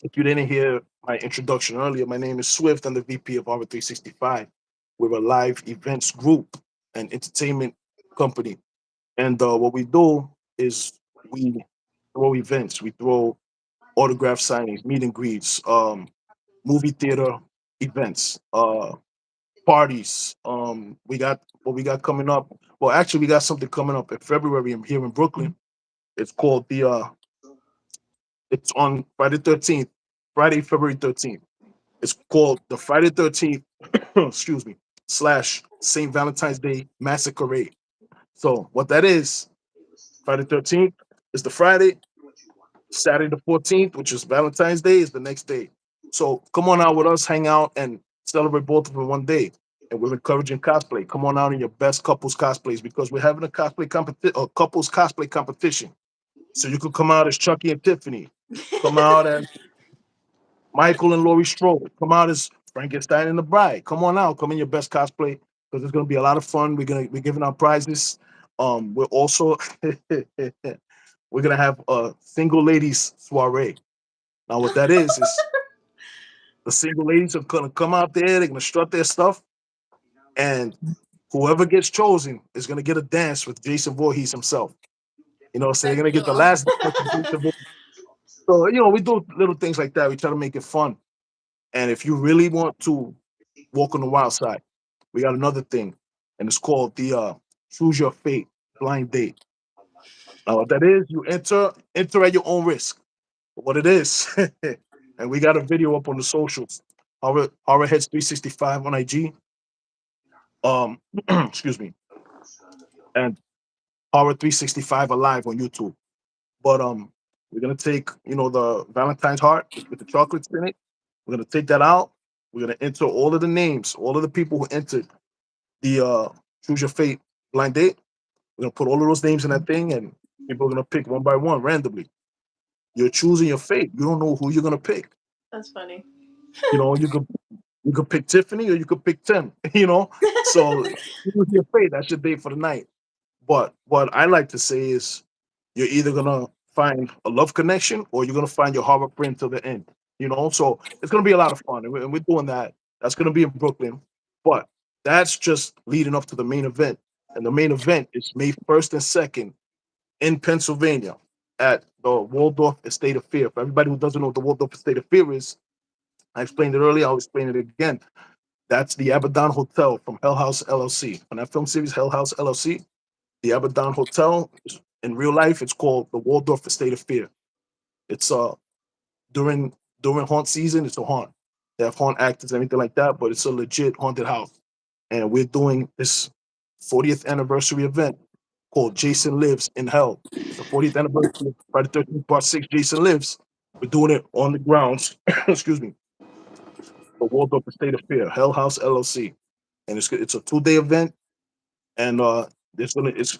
if you didn't hear my introduction earlier, my name is Swift. I'm the VP of Horror 365. We're a live events group and entertainment company. And what we do is we throw events, we throw autograph signings, meet and greets, movie theater events, parties. We got coming up. Well, actually, we got something coming up in February here in Brooklyn. It's called the. It's on Friday 13th, Friday February 13th. It's called the Friday 13th. excuse me. Slash Saint Valentine's Day Massacre. So what that is, Friday 13th is the Friday. Saturday the 14th, which is Valentine's Day, is the next day. So come on out with us, hang out, and celebrate both of them one day. And we're encouraging cosplay. Come on out in your best couples cosplays because we're having a couples cosplay competition. So you could come out as Chucky and Tiffany, come out as Michael and Laurie Strode, come out as Frankenstein and the Bride. Come on out, come in your best cosplay because it's gonna be a lot of fun. We're giving out prizes. We're also we're gonna have a single ladies soiree. Now, what that is the single ladies are gonna come out there. They're gonna strut their stuff, and whoever gets chosen is gonna get a dance with Jason Voorhees himself. So they're That's gonna get the cool. last dance with Jason Voorhees. So we do little things like that. We try to make it fun. And if you really want to walk on the wild side, we got another thing, and it's called the Choose Your Fate blind date. Now, what that is, you enter at your own risk. What it is, and we got a video up on the socials. Horror Heads 365 on IG. Excuse me, and Horror 365 Alive on YouTube. But we're gonna take the Valentine's heart with the chocolates in it. We're gonna take that out. We're gonna enter all of the names, all of the people who entered the Choose Your Fate blind date. We're gonna put all of those names in that thing, and People are gonna pick one by one randomly. You're choosing your fate. You don't know who you're gonna pick. That's funny. You know, you could pick Tiffany or you could pick Tim. You know, so choose your fate. That's your date for the night. But what I like to say is, you're either gonna find a love connection or you're gonna find your horror friend till the end. You know, so it's gonna be a lot of fun, and we're doing that. That's gonna be in Brooklyn, but that's just leading up to the main event, and the main event is May 1st and 2nd in Pennsylvania at the Waldorf Estate of Fear. For everybody who doesn't know what the Waldorf Estate of Fear is, I explained it earlier. I'll explain it again. That's the Abaddon Hotel from Hell House LLC. On that film series, Hell House LLC, the Abaddon Hotel, in real life, it's called the Waldorf Estate of Fear. It's during during haunt season, it's a haunt. They have haunt actors and everything like that, but it's a legit haunted house. And we're doing this 40th anniversary event called Jason Lives in Hell. It's the 40th anniversary of Friday 13th Part 6, Jason Lives. We're doing it on the grounds, excuse me, the Waldorf Estate of Fear, Hell House LLC. And it's a 2 day event, and it's gonna it's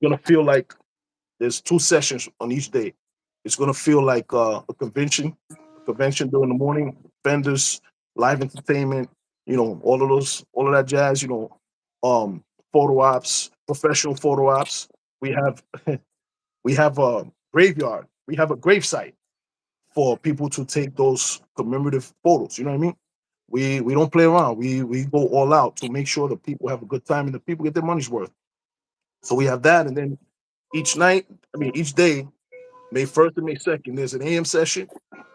gonna feel like there's 2 sessions on each day. It's gonna feel like a convention during the morning, vendors, live entertainment, all of that jazz. Photo ops, professional photo ops. We have we have a graveyard. We have a gravesite for people to take those commemorative photos. You know what I mean? We don't play around. We go all out to make sure that people have a good time and the people get their money's worth. So we have that, and then each day, May 1st and May 2nd, there's an AM session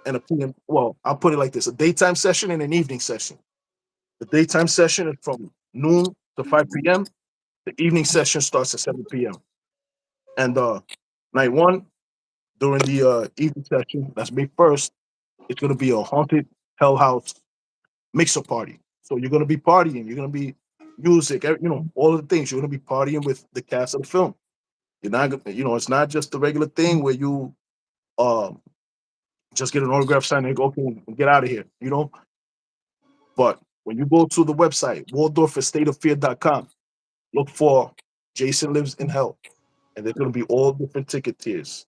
and a PM. Well, I'll put it like this: a daytime session and an evening session. The daytime session is from noon to 5 p.m. The evening session starts at 7 p.m. And night one, during the evening session, that's May 1st, it's going to be a haunted hell house mix up party. So you're going to be partying. You're going to be music, all of the things. You're going to be partying with the cast of the film. You're not, it's not just the regular thing where you um, just get an autograph sign and go, okay, get out of here, But when you go to the website, waldorfestateoffear.com, look for Jason Lives in Hell, and there's going to be all different ticket tiers.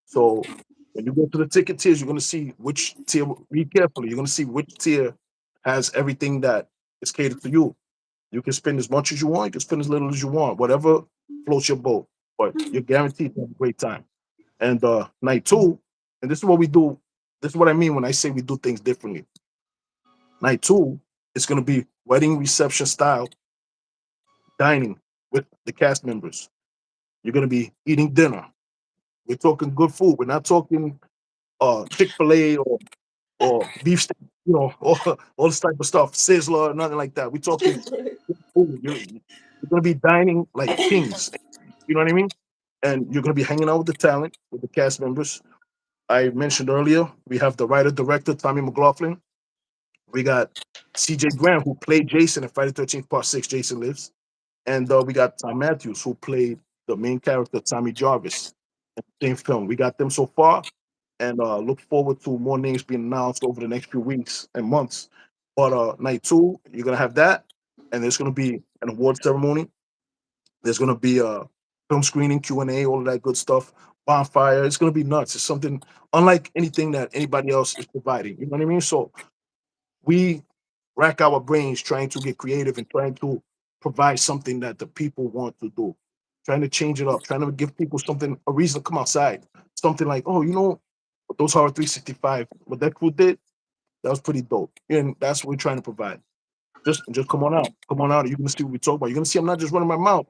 So when you go to the ticket tiers, you're going to see which tier, read carefully, you're going to see which tier has everything that is catered to you. You can spend as much as you want, you can spend as little as you want, whatever floats your boat, but you're guaranteed to have a great time. And night two, and this is what we do. This is what I mean when I say we do things differently. Night two is going to be wedding reception style dining with the cast members. You're going to be eating dinner. We're talking good food. We're not talking Chick-fil-A or beef steak, all this type of stuff, Sizzler, nothing like that. We're talking good food. You're going to be dining like kings. You know what I mean? And you're going to be hanging out with the talent, with the cast members. I mentioned earlier, we have the writer director, Tommy McLaughlin. We got CJ Graham, who played Jason in Friday 13th Part 6, Jason Lives. And we got Tom Matthews, who played the main character, Tommy Jarvis, in the same film. We got them so far, and look forward to more names being announced over the next few weeks and months. But night two, you're going to have that, and there's going to be an award ceremony. There's going to be a film screening, Q&A, all of that good stuff, bonfire. It's going to be nuts. It's something unlike anything that anybody else is providing. You know what I mean? So we rack our brains trying to get creative and trying to provide something that the people want to do, trying to change it up, trying to give people something, a reason to come outside. Something like, oh, those Horror 365, what that crew did, that was pretty dope. And that's what we're trying to provide. Just come on out. Come on out. You're gonna see what we talk about. You're gonna see I'm not just running my mouth.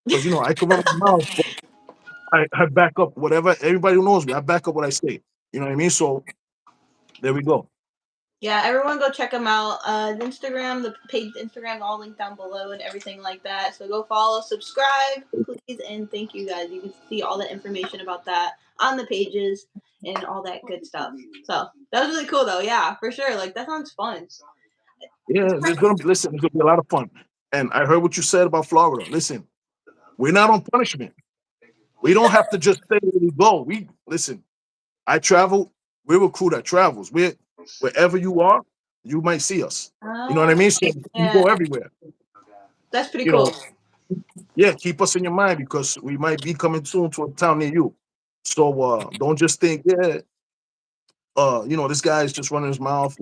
Because I can run my mouth, but I back up whatever everybody who knows me, I back up what I say. You know what I mean? So there we go. Yeah, everyone go check them out. Instagram, the page Instagram, all linked down below and everything like that. So go follow, subscribe, please, and thank you guys. You can see all the information about that on the pages and all that good stuff. So that was really cool, though. Yeah, for sure. Like that sounds fun. Yeah, there's gonna be a lot of fun. And I heard what you said about Florida. Listen, we're not on punishment. We don't have to just stay where we go. We listen. I travel. We're a crew that travels. We're wherever you are, you might see us. You know what I mean? So we Yeah, go everywhere. that's pretty You cool. know, Yeah, keep us in your mind because we might be coming soon to a town near you. So don't just think, yeah, this guy is just running his mouth.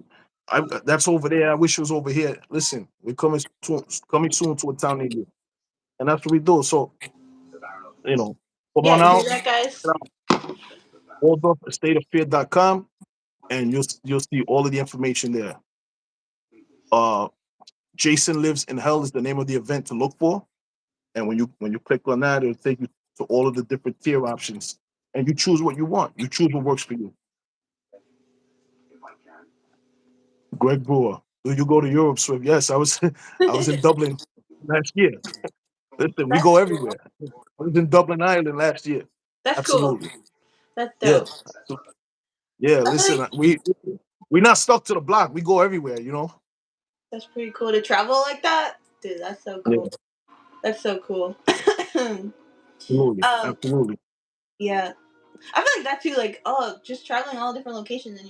That's over there. I wish it was over here. Listen, we're coming soon to a town near you, and that's what we do. So come Yeah, on you hear out, that, guys? waldorf.stateoffear.com, and you'll see all of the information there. Uh, Jason Lives in Hell is the name of the event to look for, and when you click on that, it'll take you to all of the different tier options, and you choose what you want. You choose what works for you. Greg Brewer, do you go to Europe, Swift? Yes, I was. I was in Dublin last year. Listen, we go That's cool. everywhere. I was in Dublin, Ireland last year. That's cool. Absolutely, That's yeah, dope. yeah. I feel Listen, like we're not stuck to the block. We go everywhere. You know. that's pretty cool to travel like that, dude. That's so Yeah, cool. That's so cool. absolutely, um, absolutely. yeah, I feel like that too. Like, oh, just traveling all different locations,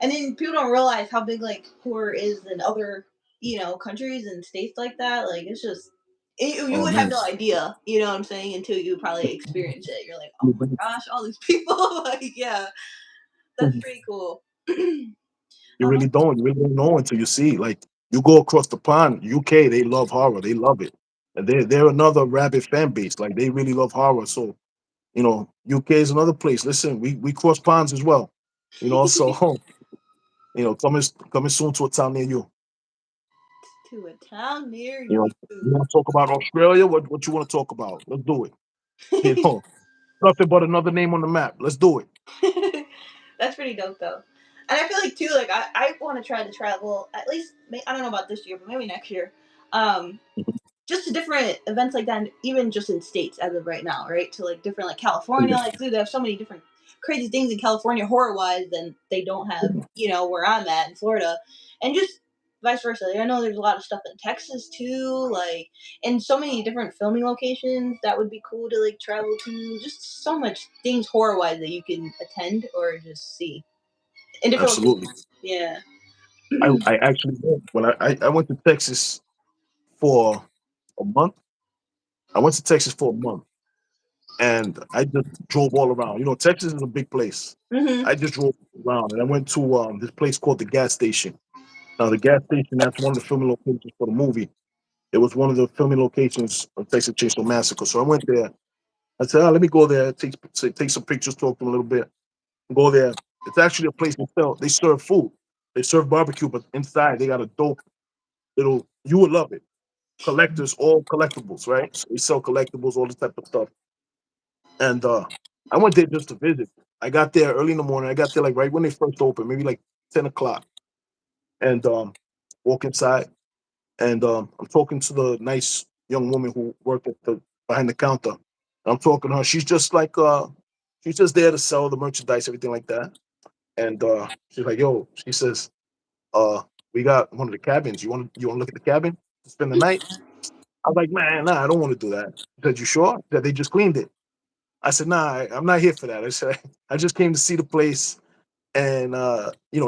and then people don't realize how big like horror is in other, countries and states like that. Like, it's just you Oh would have man, no idea. You know what I'm saying? Until you probably experience it. You're like, oh you my gosh, all these people. Like, yeah, that's pretty cool. really don't. You really don't know until you see. Like you go across the pond, UK, they love horror. They love it, and they're another rabid fan base. Like they really love horror. So UK is another place. Listen, we cross ponds as well. So coming soon to a town near you. To a town near You know, you. you want to talk about Australia? What you want to talk about? Let's do it. You know, nothing but another name on the map. Let's do it. That's pretty dope though. And I feel like too, like I want to try to travel at least. I don't know about this year, but maybe next year. Um, just to different events like that, and even just in states as of right now, right? To like different like California, like dude, they have so many different crazy things in California horror wise than they don't have, where I'm at in Florida, and just vice versa. Like, I know there's a lot of stuff in Texas too, like and so many different filming locations that would be cool to like travel to. Just so much things horror wise that you can attend or just see in different Absolutely. locations. Yeah. I actually went when I went to Texas for a month. I went to Texas for a month, and I just drove all around. Texas is a big place. Mhm. I just drove around, and I went to this place called the gas station. Now, the gas station, that's one of the filming locations for the movie. It was one of the filming locations of Texas Chainsaw Massacre. So I went there. I said, let me go there, take some pictures, talk to them a little bit, go there. It's actually a place they serve food. They serve barbecue, but inside they got a dope little, you would love it. Collectors, all collectibles, right? So they sell collectibles, all this type of stuff. And I went there just to visit. I got there early in the morning. I got there like right when they first opened, maybe like 10 o'clock. And walk inside. And I'm talking to the nice young woman who worked behind the counter. And I'm talking to her. She's just there to sell the merchandise, everything like that. And she's like, "Yo," she says, uh, "We got one of the cabins. You want to look at the cabin to spend the night?" I was like, "Man, nah, I don't want to do that." She said, "You sure?" That they just cleaned it. I said, "Nah, I'm not here for that." I said, "I just came to see the place and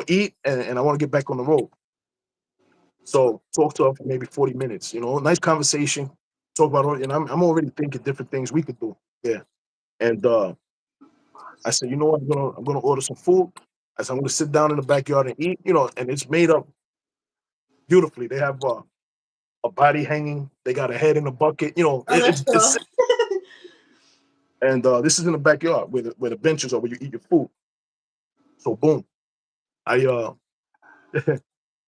eat, and I want to get back on the road." So talk to her for maybe 40 minutes, nice conversation. Talk about and I'm already thinking different things we could do. Yeah. And I said, you know what, I'm gonna order some food. I said, I'm gonna sit down in the backyard and eat, and it's made up beautifully. They have a body hanging, they got a head in a bucket, Oh, that's it's cool. sick. And this is in the backyard where the benches are where you eat your food. So boom. I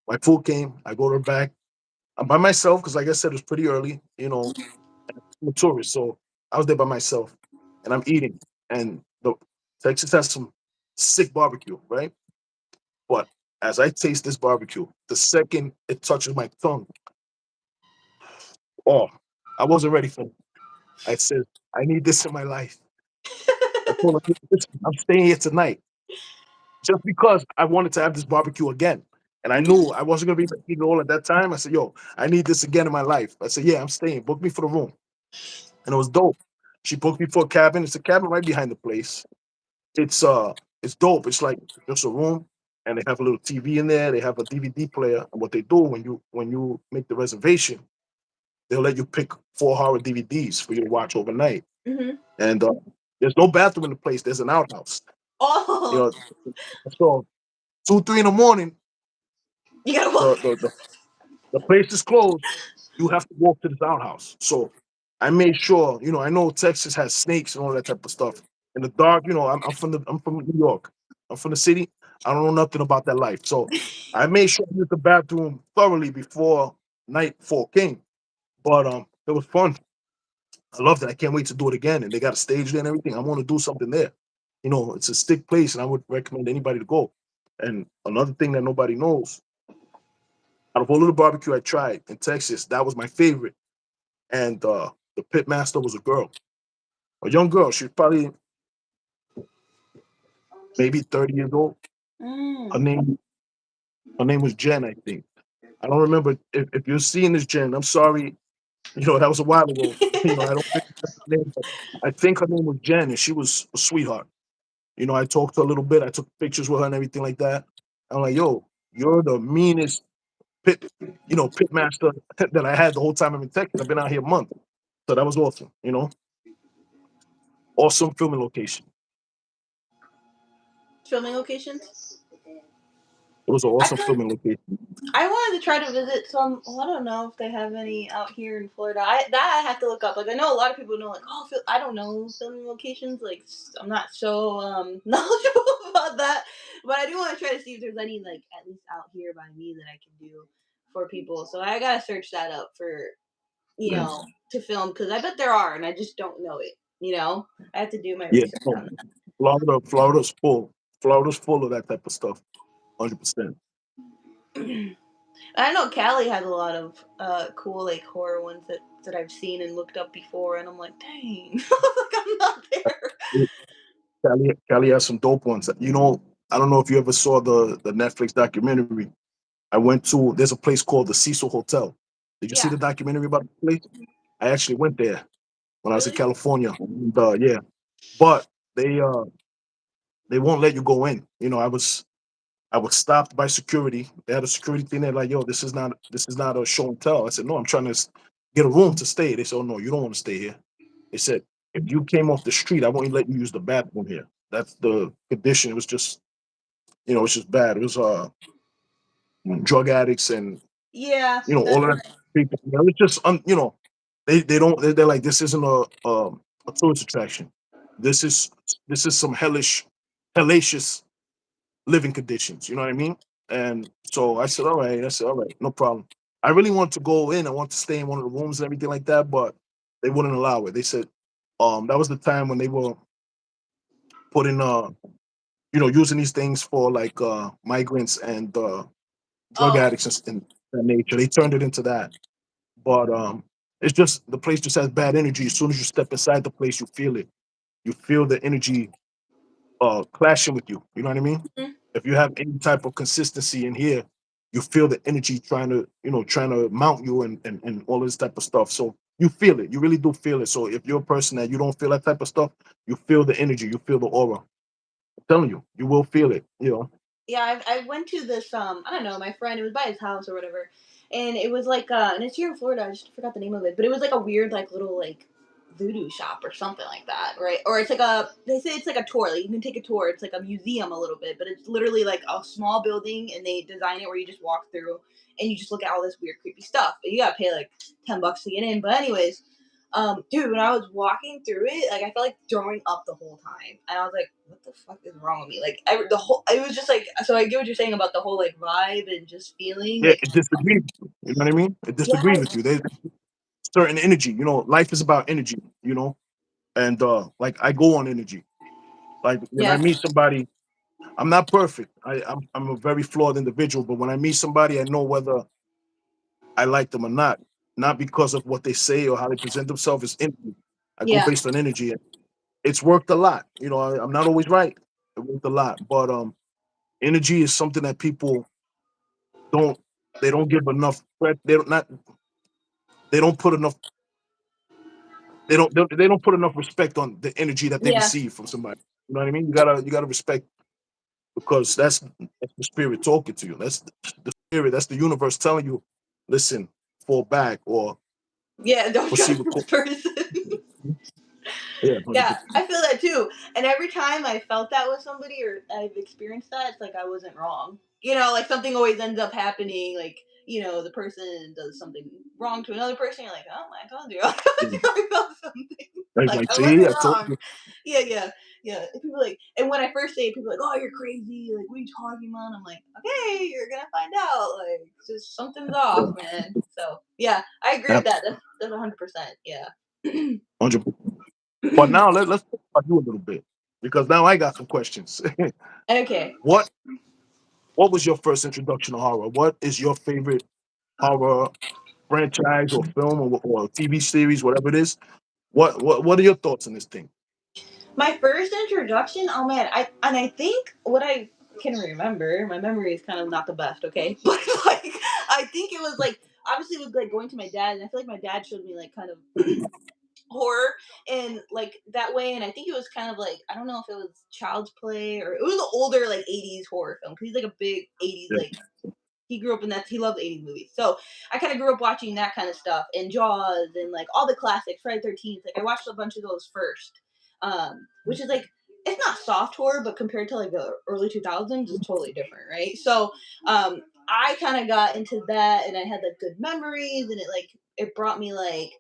my food came, I go to the back. I'm by myself because like I said, it's pretty early, I'm a tourist, so I was there by myself, and I'm eating. And the Texas has some sick barbecue, right? But as I taste this barbecue, the second it touches my tongue, oh, I wasn't ready for it. I said, I need this in my life. I told her, "Listen, I'm staying here tonight just because I wanted to have this barbecue again. And I knew I wasn't gonna be able to eat it all at that time. I said, yo, I need this again in my life. I said, yeah, I'm staying. Book me for the room. And it was dope. She booked me for a cabin. It's a cabin right behind the place. It's dope. It's like just a room, and they have a little TV in there. They have a DVD player. And what they do when you make the reservation, they'll let you pick 4 horror DVDs for you to watch overnight. Mhm. And there's no bathroom in the place. There's an outhouse. You Oh, know, so 2, 3 in the morning, you gotta the walk. the the, the place is closed. You have to walk to this outhouse. So I made sure, I know Texas has snakes and all that type of stuff. In the dark, I'm from New York. I'm from the city. I don't know nothing about that life. So I made sure I used the bathroom thoroughly before nightfall came. But it was fun. I loved it. I can't wait to do it again. And they got a stage there and everything. I want to do something there. It's a stick place, and I would recommend anybody to go. And another thing that nobody knows, out of all of the barbecue I tried in Texas, that was my favorite. And the pit master was a young girl. She was probably maybe 30 years old. Her Mm. name, her name was Jen, I think. I don't remember if you're seeing this, Jen. I'm sorry. That was a while ago. I don't think that's her name, but I think her name was Jen, and she was a sweetheart. I talked to her a little bit. I took pictures with her and everything like that. I'm like, yo, you're the meanest pit, pit master that I had the whole time I'm in Texas. I've been out here a month. So that was awesome. Awesome filming location. Filming locations. It was an I awesome feel like filming location. I wanted to try to visit some. Well, I don't know if they have any out here in Florida. I have to look up. Like I know a lot of people know. Like I don't know filming locations. Like I'm not so knowledgeable about that. But I do want to try to see if there's any like at least out here by me that I can do for people. So I gotta search that up for Yeah, to film because I bet there are and I just don't know it. I have to do my yeah. research No, on Florida's full. Florida's full of that type of stuff. 100%. that. I know Cali has a lot of cool like horror ones that I've seen and looked up before, and I'm like, dang, like I'm not there. Cali has some dope ones. I don't know if you ever saw the Netflix documentary. I went to There's a place called the Cecil Hotel. Did you see Yeah, the documentary about the place? I actually went there when I was in really? California. And, yeah, but they uh they won't let you go in. I was stopped by security. They had a security thing. They're like, "Yo, this is not a show and tell." I said, "No, I'm trying to get a room to stay." They said, "Oh no, you don't want to stay here." They said, "If you came off the street, I won't let you use the bathroom here." That's the condition. It was just, it's just bad. It was drug addicts and Yeah, all that's of that people. It's just they don't they're like, this isn't a tourist attraction. This is some hellacious living conditions. You know what I mean? And so I said, all right. I said, all right, no problem. I really want to go in. I want to stay in one of the rooms and everything like that, but they wouldn't allow it. They said, that was the time when they were putting using these things for like migrants and drug oh addicts and that nature. They turned it into that. But it's just the place just has bad energy. As soon as you step inside the place, you feel it. You feel the energy clashing with you. You know what I mean? mhm. If you have any type of consistency in here, you feel the energy trying to mount you and all this type of stuff. So you feel it. You really do feel it. So if you're a person that you don't feel that type of stuff, you feel the energy. You feel the aura. I'm telling you, you will feel it. Yeah, I went to this I don't know, my friend, it was by his house or whatever, and it was like and it's here in Florida. I just forgot the name of it, but it was like a weird like little like voodoo shop or something like that, right? Or it's like they say it's like a tour, like you can take a tour. It's like a museum a little bit, but it's literally like a small building, and they design it where you just walk through and you just look at all this weird creepy stuff, but you gotta pay like $10 to get in. But anyways, dude, when I was walking through it, like I felt like throwing up the whole time, and I was like, "What the fuck is wrong with me?" Like the whole, it was just like, so I get what you're saying about the whole like vibe and just feeling Yeah, like, it disagrees with you. You know what I mean? It yeah, disagrees with you. There's certain energy. Life is about energy. And like I go on energy. Like when I yeah, meet somebody, I'm not perfect. I'm a very flawed individual, but when I meet somebody, I know whether I like them or not. Not because of what they say or how they present themselves. It's energy. I go yeah, based on energy. And it's worked a lot. I'm not always right. It worked a lot, but energy is something that people don't they don't give enough credit. They don't put enough they don't put enough respect on the energy that they yeah, receive from somebody. You know what I mean? You gotta respect, because that's the spirit talking to you. That's the spirit. That's the universe telling you, listen, fall back, or Yeah, don't proceed trust with this caution. person. Yeah, Yeah, 100%. I feel that too. And every time I felt that with somebody or I've experienced that, it's like I wasn't wrong. Like something always ends up happening. Like, the person does something wrong to another person. You're like, oh, I told you. I told you I felt something. Like, Like, I see, wasn't I told wrong. you. Yeah, yeah, yeah. And people like, and when I first say it, people are like, oh, you're crazy. Like, what are you talking about? I'm like, okay, you're going to find out. Like, just something's off, Yeah, man. So, yeah, I agree with that. absolutely. That's 100%. Yeah. 100%. But now let's talk about you a little bit because now I got some questions. Okay. what What was your first introduction to horror? What is your favorite horror franchise or film or TV series, whatever it is? What are your thoughts on this thing? My first introduction, oh man, I think what I can remember, my memory is kind of not the best, okay? But like I think it was like obviously with like going to my dad, and I feel like my dad showed me like kind of horror and like that way, and I think it was kind of like I don't know if it was Child's Play or it was an older like 80s horror film because he's like a big 80s Yeah, like he grew up in that he loved 80s movies. So I kind of grew up watching that kind of stuff and Jaws and like all the classics, Friday 13th. Like I watched a bunch of those first. Which is like it's not soft horror, but compared to like the early 2000s, it's totally different, right? So I kind of got into that and I had like good memories and it brought me like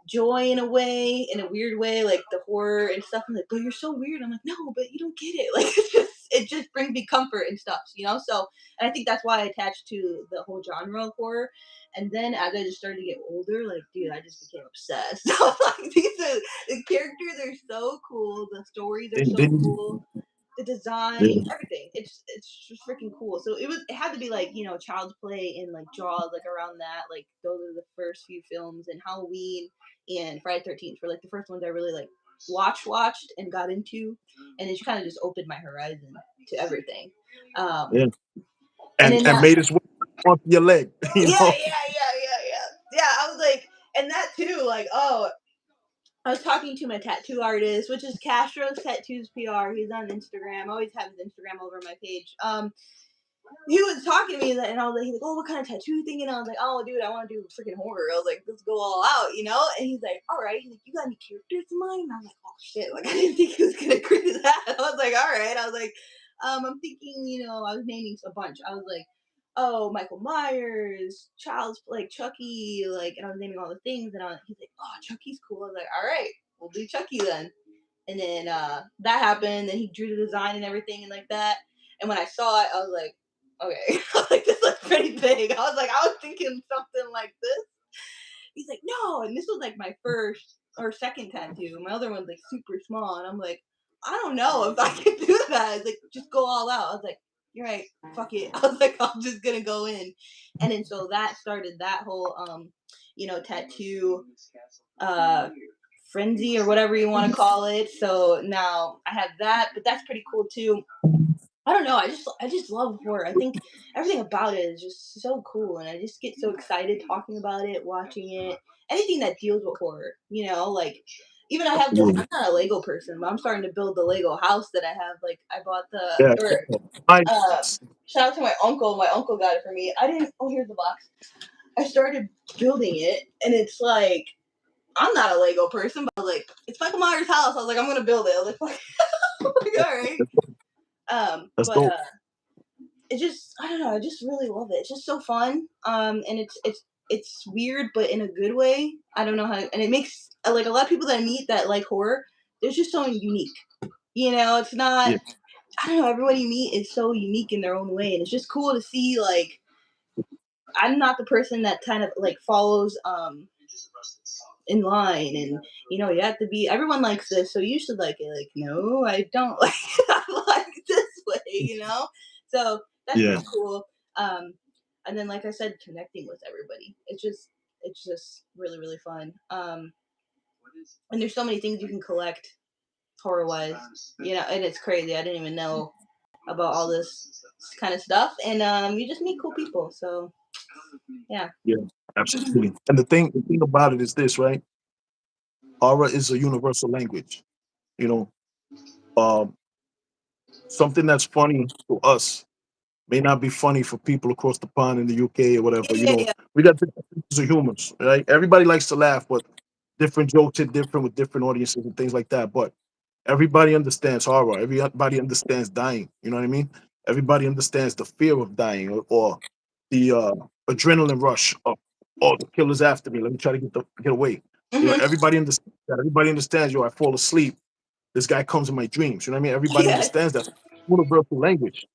joy in a way, in a weird way, like the horror and stuff. I'm like, but you're so weird. I'm like, no, but you don't get it. Like it just brings me comfort and stuff. So and I think that's why I attached to the whole genre of horror. And then as I just started to get older, like dude, I just became obsessed. So like the characters are so cool, the stories are and so then cool, the design, yeah, everything. It's just freaking cool. So it had to be like Child's Play and like Jaws, like around that. Like those are the first few films, and Halloween and Friday 13th were like the first ones I really like watched and got into, and it kind of just opened my horizon to everything. yeah, And then and that, made its way onto your leg. yeah, You know, yeah. I was like, and that too, like, oh, I was talking to my tattoo artist, which is Castro's Tattoos PR. He's on Instagram. I always have his Instagram over my page. He was talking to me and I was like, he's like, oh, what kind of tattoo thing? And I was like, oh, dude, I want to do freaking horror. I was like, let's go all out. And he's like, all right. He's like, you got any characters in mind? And I was like, oh shit, like I didn't think he was gonna agree to that. I was like, all right. I was like, I'm thinking, I was naming a bunch. I was like, oh, Michael Myers, Child's like Chucky, like, and I was naming all the things, and he's like, oh, Chucky's cool. I was like, all right, we'll do Chucky then. And then that happened, and he drew the design and everything and like that. And when I saw it, I was like, okay, like this looks pretty big. I was thinking something like this. He's like, no, and this was like my first or second tattoo. My other one's like super small, and I'm like, I don't know if I can do that. I was like, just go all out. I was like, you're right, fuck it. I was like, I'm just gonna go in, and then so that started that whole tattoo uh frenzy or whatever you want to call it. So now I have that, but that's pretty cool too. I don't know. I just love horror. I think everything about it is just so cool, and I just get so excited talking about it, watching it. Anything that deals with horror, like even I have this. absolutely. I'm not a Lego person, but I'm starting to build the Lego house that I have. Like I bought Yeah, or mine. uh, shout out to my uncle. My uncle got it for me. I didn't. Oh, here's the box. I started building it, and it's like I'm not a Lego person, but I was like, it's Michael Myers' house. I was like, I'm gonna build it. I was like, all right. That's But dope. it just I don't know, I just really love it. It's just so fun. And it's weird but in a good way. I don't know how and it makes like a lot of people that I meet that like horror, they're just so unique. It's not Yeah, I don't know, everyone you meet is so unique in their own way and it's just cool to see like I'm not the person that kind of like follows in line and you have to be everyone likes this so you should like it like no I don't like it. I like it this way. So that's yeah, pretty cool. um and then like I said connecting with everybody it's just really really fun. And there's so many things you can collect horror wise, and it's crazy. I didn't even know about all this kind of stuff and you just meet cool people, so yeah. yeah, absolutely. And the thing about it is this, right? Horror is a universal language. You know, um, something that's funny to us may not be funny for people across the pond in the UK or whatever. Yeah, yeah, We got different senses of humors, right? Everybody likes to laugh, but different jokes hit different with different audiences and things like that. But everybody understands horror. Everybody understands dying. You know what I mean? Everybody understands the fear of dying or the adrenaline rush of, oh, the killer's after me. Let me try to get away. yeah. Everybody understands that. Everybody understands, I fall asleep. This guy comes in my dreams. You know what I mean? Everybody Yes. understands that. Universal language.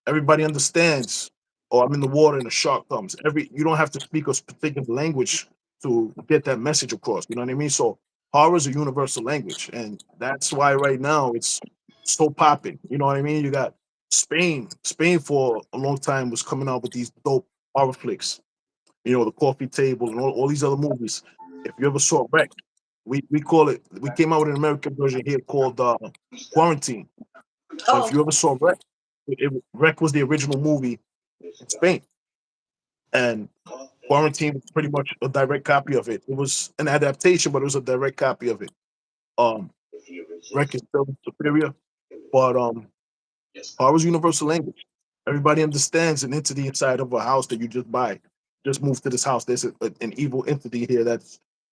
Everybody understands. Oh, I'm in the water and a shark comes. You don't have to speak a particular language to get that message across. You know what I mean? So horror is a universal language, and that's why right now it's so popping. You know what I mean? You got Spain. Spain for a long time was coming out with these dope horror flicks. The Coffee Table and all these other movies. If you ever saw Wreck, we call it. We came out with an American version here called Quarantine. But if Oh, you ever saw Wreck, Wreck was the original movie in Spain, and Quarantine was pretty much a direct copy of it. It was an adaptation, but it was a direct copy of it. Um, Wreck is still superior, but horror is universal language. Everybody understands an entity inside of a house that you just buy. Just move to this house. There's an evil entity here that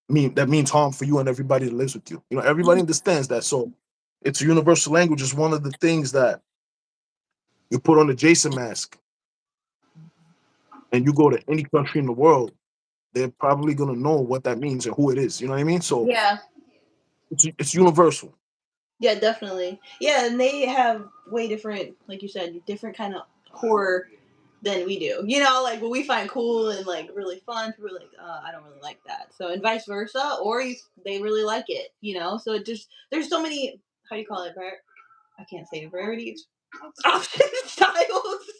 means harm for you and everybody that lives with you. Everybody understands that. So it's a universal language. It's one of the things that you put on the Jason mask and you go to any country in the world, they're probably gonna know what that means and who it is. You know what I mean? So yeah. it's universal. Yeah, definitely. Yeah, and they have way different, like you said, different kind of horror than we do. Like what we find cool and like really fun, people are like, I don't really like that. So and vice versa, or they really like it. So it just there's so many. How do you call it? I can't say rarities, options, styles,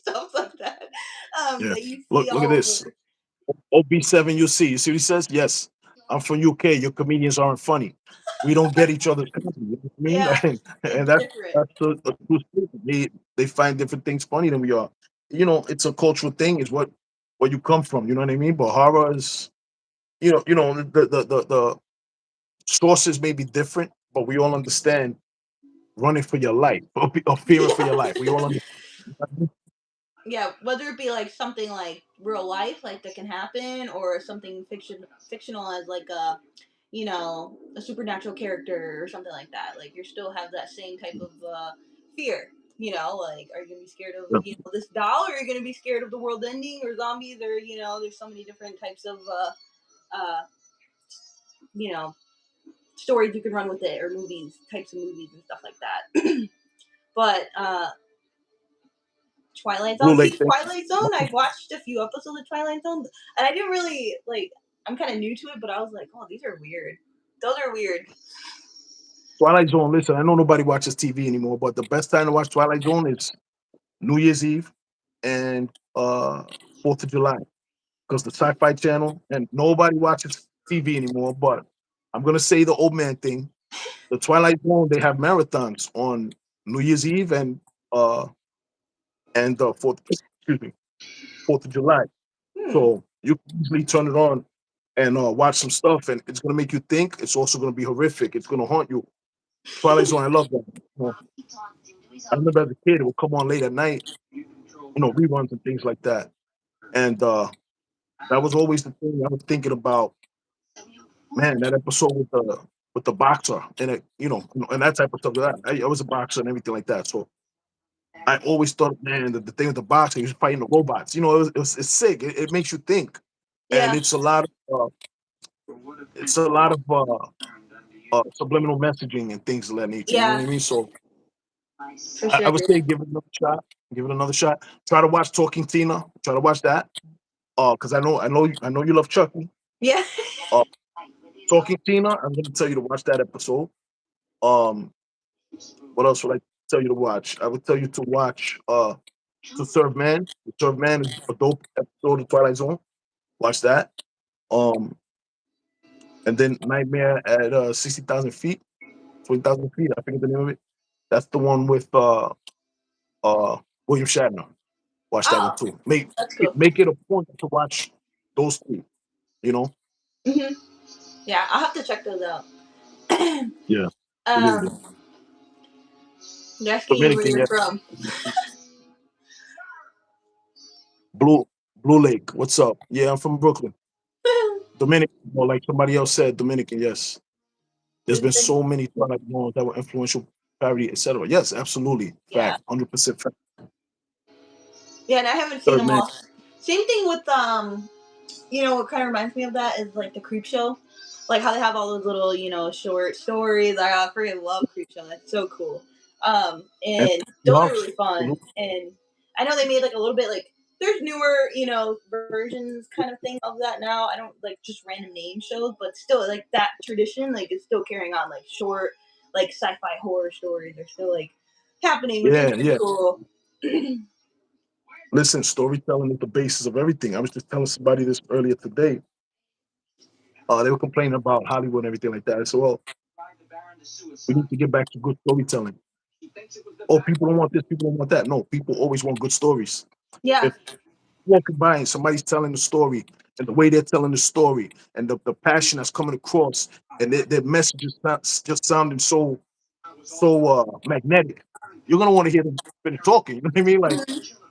stuff like that. Yeah. That you see Look at all this. over. OB7 you see. You see what he says? Yes. I'm from UK. Your comedians aren't funny. We don't get each other's comedy. You know Yeah, what I mean? And it's that's different. that's a true statement. They find different things funny than we are. It's a cultural thing. It's where you come from. You know what I mean? But horror is, the sources may be different, but we all understand running for your life or fearing for your life. We all understand. Yeah, whether it be like something like real life, like that can happen, or something fictional as like a supernatural character or something like that. Like you still have that same type of fear. Like are you gonna be scared of this doll, or are you gonna be scared of the world ending or zombies, or there's so many different types of uh, you know stories you can run with it, or types of movies and stuff like that. But Twilight Blue Zone. See, Lake thing. Twilight Zone. I watched a few episodes of Twilight Zone, and I didn't really like. I'm kind of new to it, but I was like, oh, these are weird. Those are weird. Twilight Zone. Listen, I know nobody watches TV anymore, but the best time to watch Twilight Zone is New Year's Eve and 4th of July because the Sci-Fi Channel and nobody watches TV anymore. But I'm gonna say the old man thing. The Twilight Zone, they have marathons on New Year's Eve uh and 4th of July. Hmm. So you can easily turn it on and watch some stuff, and it's gonna make you think. It's also gonna be horrific. It's gonna haunt you. Twilight Zone, I love that. I remember as a kid, it would come on late at night, reruns and things like that. And that was always the thing I was thinking about. Man, that episode with the boxer and and that type of stuff. I was a boxer and everything like that. So I always thought, man, the thing with the boxer, he was fighting the robots. It's sick. It makes you think, and Yeah, it's a lot of subliminal messaging and things of that nature. You know what yeah, I mean? So for I sure. would say give it another shot. Give it another shot. Try to watch Talking Tina. Try to watch that. Because I know you love Chucky. Yeah, Uh, Talking Tina. I'm going to tell you to watch that episode. Um, what else would I tell you to watch? I would tell you to watch To Serve Man. To Serve Man is a dope episode of Twilight Zone. Watch that. Um, and then Nightmare at 60,000 feet, 20,000 feet. I forget the name of it. That's the one with uh William Shatner. Watch that one oh, too. Make that's cool. make it a point to watch those three. You know. Hmm. Yeah, I'll have to check those out. Yeah. Absolutely. um, they're asking you where Dominican, you're yeah. from. Blue Blue Lake. What's up? Yeah, I'm from Brooklyn. Dominican, or like somebody else said, Dominican. Yes, there's There's been been, so many Twilight Zones that were influential, parody, etc. Yes, absolutely, yeah, fact, 100% fact. yeah, and I haven't seen Third them man. all. Same thing with you know what kind of reminds me of that is like the Creep Show, like how they have all those little short stories. I freaking love Creep Show. That's so cool. And And those are House. really fun. And I know they made like a little bit like there's newer versions kind of thing of that now. I don't like just random name shows, but still like that tradition like is still carrying on like short like sci-fi horror stories are still like happening, which is Yeah, really yeah. cool. Listen, storytelling is the basis of everything. I was just telling somebody this earlier today. They were complaining about Hollywood and everything like that. I said, well, we need to get back to good storytelling. Oh, people don't want this, people don't want that. No, people always want good stories. Yeah, If walking by and somebody's telling the story and the way they're telling the story and the passion that's coming across and their message is not just sounding so magnetic, you're gonna want to hear them finish talking. You know what I mean? Like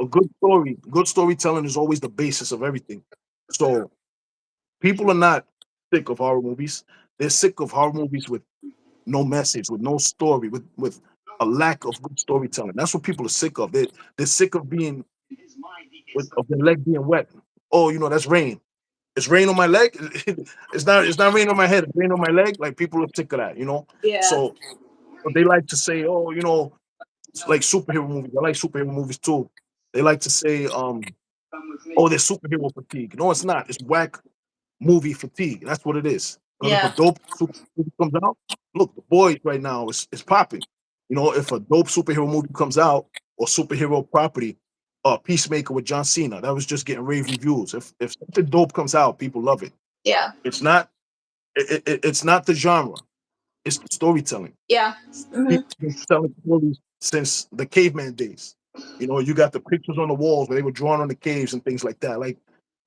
a good storytelling is always the basis of everything. So people are not sick of horror movies. They're sick of horror movies with no message, with no story, with a lack of good storytelling. That's what people are sick of. They're sick of being of their leg being wet. Oh, that's rain. It's rain on my leg. It's not rain on my head. It's rain on my leg. Like people are sick of that. yeah, So but they like to say, oh, it's like superhero movies. I like superhero movies too. They like to say, oh, they're superhero fatigue. No, it's not. It's whack movie fatigue. That's what it is. Because if a yeah, dope super movie comes out, look, the boys right now is popping. If a dope superhero movie comes out or superhero property, Peacemaker with John Cena, that was just getting rave reviews. If something dope comes out, people love it. yeah, It's not it's not the genre. It's the storytelling. yeah. Hmm. People have been telling stories since the caveman days. You got the pictures on the walls where they were drawn on the caves and things like that. Like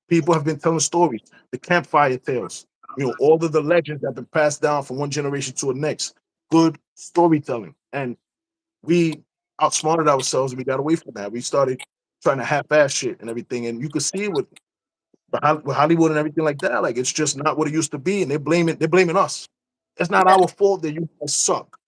people have been telling stories, the campfire tales, all of the legends that have been passed down from one generation to the next. Good storytelling. And we outsmarted ourselves and we got away from that. We started trying to half-ass shit and everything. And you could see it with Hollywood and everything like that. Like it's just not what it used to be. And they're blaming us. It's not our fault that you guys suck.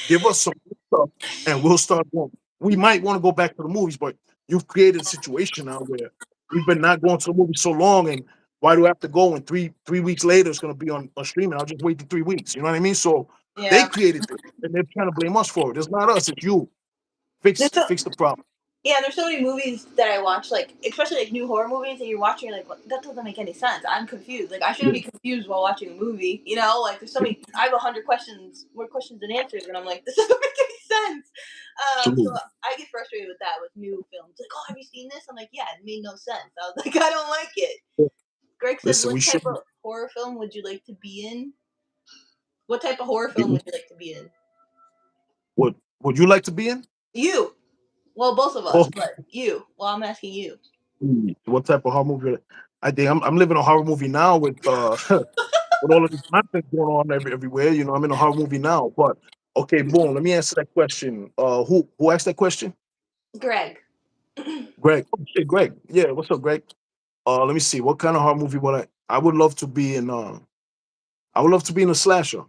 Give us some good stuff and we'll start going. We might want to go back to the movies, but you've created a situation now where we've been not going to the movies so long, and why do I have to go? And three weeks later it's going to be on streaming. I'll just wait the 3 weeks. You know what I mean? So they Yeah. created this, and they're trying to blame us for it. It's not us. It's you. There's Fix so fix the problem. yeah, there's so many movies that I watch, like especially like new horror movies that you're watching, you're like, what? That doesn't make any sense. I'm confused. Like I shouldn't Yeah, be confused while watching a movie. Like there's so yeah, many. I have 100 questions, more questions than answers, and I'm like, this doesn't make any sense. So absolutely. I get frustrated with that with new films. Like, oh, have you seen this? I'm like, yeah, it made no sense. I was like, I don't like it. Greg says, Listen, what we type should. of horror film would you like to be in? What type of horror film You, would you like to be in? would you like to be in? You. Well, both of us, Oh, but you. Well, I'm asking you. what type of horror movie? I think I'm living a horror movie now with with all of this nonsense going on everywhere. I'm in a horror movie now. But okay, boom. Let me answer that question. Who asked that question? Greg. Greg. Oh, shit, Greg. Yeah, what's up, Greg? Let me see. What kind of horror movie would I would love to be in? I would love to be in a slasher.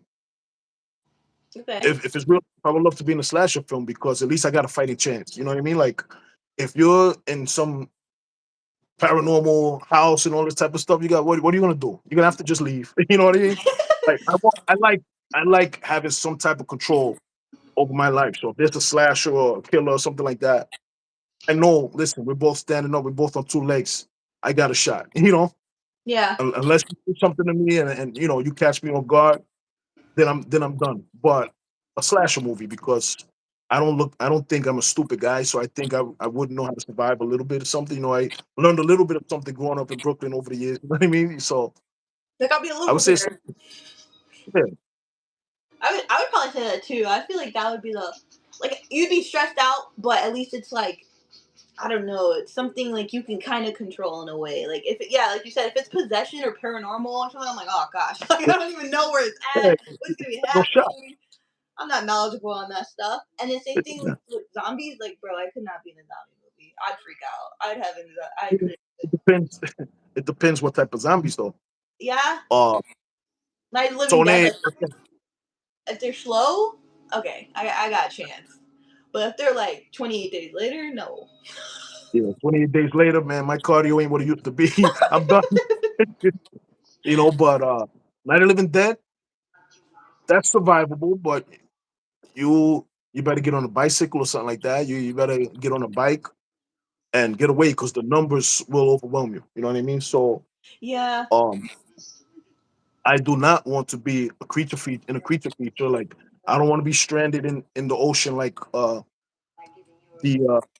Okay. If it's real, I would love to be in a slasher film because at least I got a fighting chance. You know what I mean? Like if you're in some paranormal house and all this type of stuff, you got what are you gonna do? You're gonna have to just leave. You know what I mean? Like I like having some type of control over my life. So if there's a slasher or a killer or something like that, I know, listen, we're both standing up, we're both on two legs. I got a shot. Yeah. Unless you do something to me and you catch me off guard, then I'm done. But a slasher movie because I don't think I'm a stupid guy, so I think I would know how to survive a little bit of something. I learned a little bit of something growing up in Brooklyn over the years. You know what I mean? So Like I'll be a I would local say, here. yeah, I would probably say that too. I feel like that would be the like you'd be stressed out, but at least it's like I don't know, it's something like you can kind of control in a way. Like if yeah, like you said, if it's possession or paranormal or something, I'm like, oh gosh, like I don't even know where it's yeah, at, what's gonna be no shot. happening. I'm not knowledgeable on that stuff. And the same thing Yeah. with zombies. Like, bro, I could not be in a zombie me. I'd freak out. I'd have anxiety. I It couldn't. depends. It depends what type of zombies though. Yeah, Uh, Night of the Living so Dead. they Like if they're slow, okay, I got a chance. But if they're like 28 days later, no. yeah, 28 days later, man, my cardio ain't what it used to be. I'm done. But Night of the Living Dead, that's survivable, but you better get on a bicycle or something like that. You better get on a bike and get away because the numbers will overwhelm you. You know what I mean? So Yeah, um I do not want to be in a creature feature. Like I don't want to be stranded in the ocean like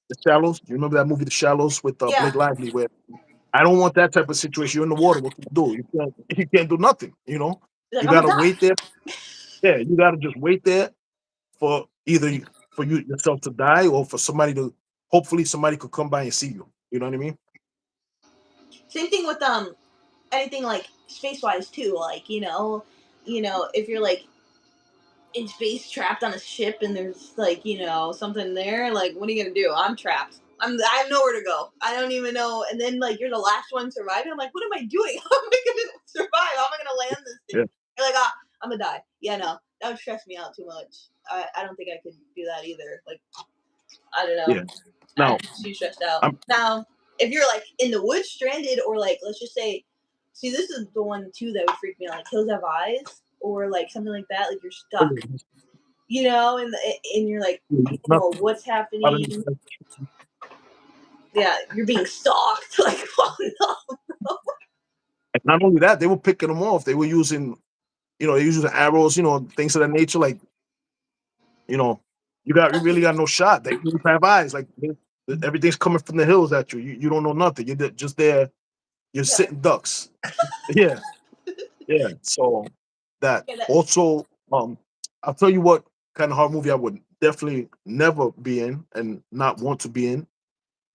the Shallows. You remember that movie, The Shallows, with yeah. Blake Lively, where I don't want that type of situation. You're in the water. What can you do? You can't do nothing. Like You I'm gonna gotta die. wait there. Yeah, you gotta just wait there for for you yourself to die or for somebody to hopefully somebody could come by and see you. You know what I mean? Same thing with anything like space wise too. Like if you're like in space trapped on a ship and there's like something there, like what are you gonna do? I'm trapped. I have nowhere to go. I don't even know. And then like you're the last one surviving. I'm like, what am I doing? How am I gonna survive? How am I gonna land this thing? Yeah, You're like, I'm gonna die. Yeah, no, that would stress me out too much. I don't think I could do that either. Like, I don't know. yeah. I'd Now be too stressed out. I'm Now, if you're like in the woods stranded, or like let's just say, see, this is the one too that would freak me out. Like Hills Have Eyes, or like something like that. Like you're stuck, and you're like, I don't know nothing. what's I don't happening. Yeah, you're being stalked. Like, oh no. And not only that, they were picking them off. They were using, they using arrows, things of that nature. Like, you know, you really got no shot. They really have eyes. Like everything's coming from the hills at you. You don't know nothing. You're just there. You're Yeah, sitting ducks. Yeah, yeah. So that yeah, that, also, I'll tell you what kind of horror movie I would definitely never be in and not want to be in.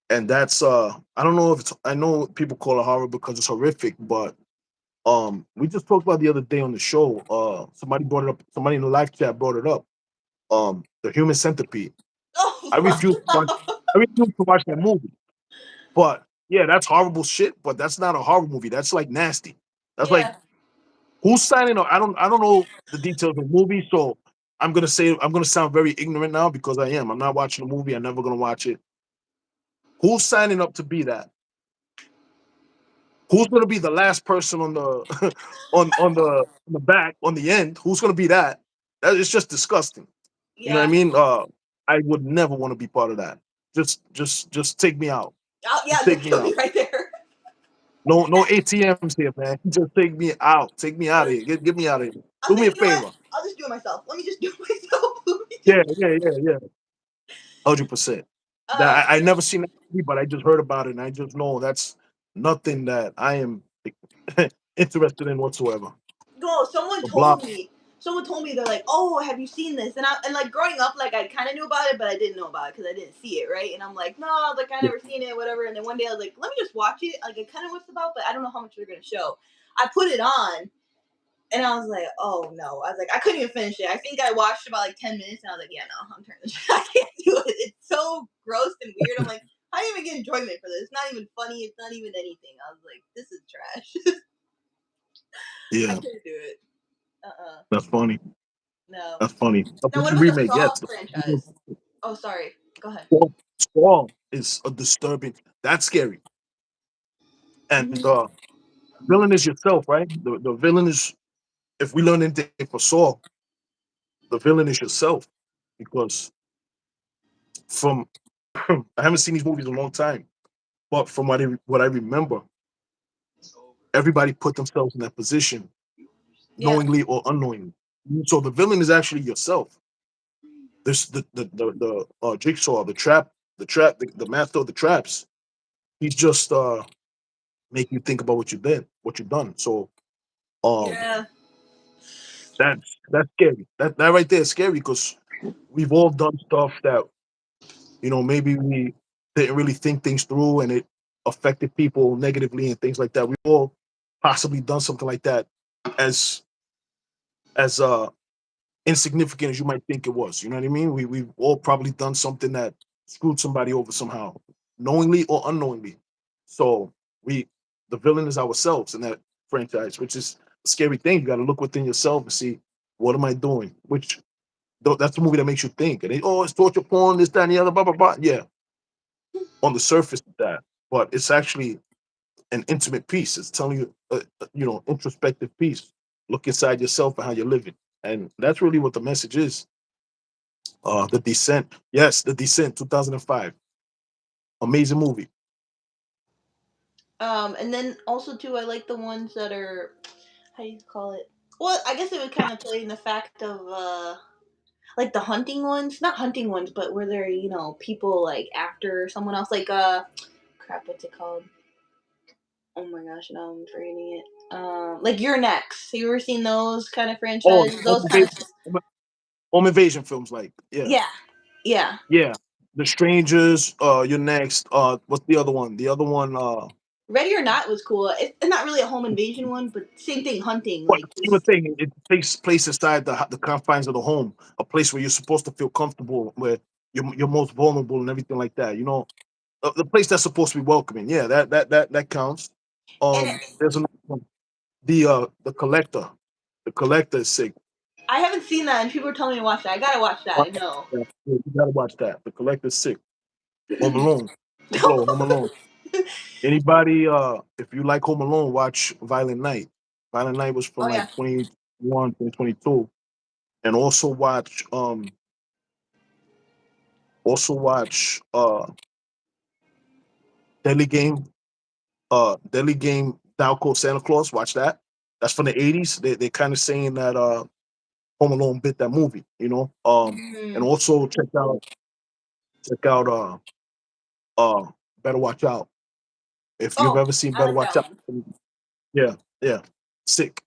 And that's I don't know if I know people call it horror because it's horrific, but we just talked about the other day on the show. Somebody brought it up. Somebody in the live chat brought it up. The Human Centipede. I refuse. To watch, oh, I refuse to watch that movie. But yeah, that's horrible shit. But that's not a horror movie. That's like nasty. That's like yeah. who's signing up. I don't know the details of the movie, so I'm gonna sound very ignorant now because I am. I'm not watching the movie. I'm never gonna watch it. Who's signing up to be that? Who's gonna be the last person on the on the back on the end? Who's gonna be that? That is just disgusting. You know what I Yeah. mean? I would never want to be part of that. Just take me out. Oh, yeah, Just take just me kill me out. right there. No ATMs here, man. Just take me out. Take me out of here. Get me out of here. I Do was me like, a you know what? favor. I'll just do it myself. Let me just do it myself. Let me just, Yeah. 100%. uh, That I never seen that movie, but I just heard about it, and I just know that's nothing that I am interested in whatsoever. no, someone The block. told me. Someone told me they're like, "Oh, have you seen this?" And like growing up, like I kind of knew about it, but I didn't know about it because I didn't see it, right? And I'm like, no, like I Yeah, never seen it, whatever. And then one day I was like, let me just watch it. Like I kind of what's about, but I don't know how much they're gonna show. I put it on, and I was like, oh no. I was like, I couldn't even finish it. I think I watched about like 10 minutes, and I was like, yeah, no, I'm turning this. I can't do it. It's so gross and weird. I'm like, how do you even get enjoyment for this? It's not even funny. It's not even anything. I was like, this is trash. I yeah, couldn't do it. that's funny. No. That's funny. A Now, what movie about the remake, Saw yes. franchise? Oh, sorry. Go ahead. Squall is a disturbing. That's scary. And Hmm. villain is yourself, right? The villain is. If we learn anything for Saw, the villain is yourself because from I haven't seen these movies in a long time, but from what I remember, everybody put themselves in that position, Yeah. knowingly or unknowingly. So the villain is actually yourself. This the jigsaw, the master of the traps. He's just make you think about what you've done. So um Yeah. that's scary. That right there is scary because we've all done stuff that maybe we didn't really think things through and it affected people negatively and things like that. We've all possibly done something like that as as insignificant as you might think it was. You know what I mean? We've all probably done something that screwed somebody over somehow. knowingly or unknowingly. So we, the villain is ourselves in that franchise, which is a scary thing. You got to look within yourself and see what am I doing. Which that's the movie that makes you think. And oh, it's torture porn, this, that, and the other, blah blah blah. Yeah, on the surface of that, but it's actually an intimate piece. It's telling you, introspective piece. Look inside yourself and how you're living, and that's really what the message is. The Descent, yes, The Descent, 2005, amazing movie. And then also too, I like the ones that are, how do you call it? Well, I guess it would kind of play in the fact of like the hunting ones, not hunting ones, but where they're people like after someone else, like crap, what's it called? Oh my gosh, now I'm forgetting it. Like You're Next. Have you ever seen those kind of Oh, franchises? Those kind of, home invasion films, like yeah, yeah, yeah. yeah. The Strangers, You're Next. What's the other one? The other one, Ready or Not was cool. It's not really a home invasion one, but same thing, hunting. what Like same just thing. It takes place inside the confines of the home, a place where you're supposed to feel comfortable, where you're most vulnerable and everything like that. The place that's supposed to be welcoming. Yeah, that counts. and There's another one. The Collector. The Collector is sick. I haven't seen that, and people are telling me to watch that. I gotta watch that. I know. Yeah, you gotta watch that. The Collector is sick. Home Alone. Hello, Home Alone. Anybody, if you like Home Alone, watch Violent Night. Violent Night was from Oh yeah. like 21, 2022. And also watch Deadly Game, Deadly Game Down Cold Santa Claus. Watch that. That's from the 80s. They're kind of saying that Home. Bit that movie. And Mm. also check out uh Better Watch Out. If you've Oh, ever seen I Better like Watch that Out, one. yeah, yeah, sick.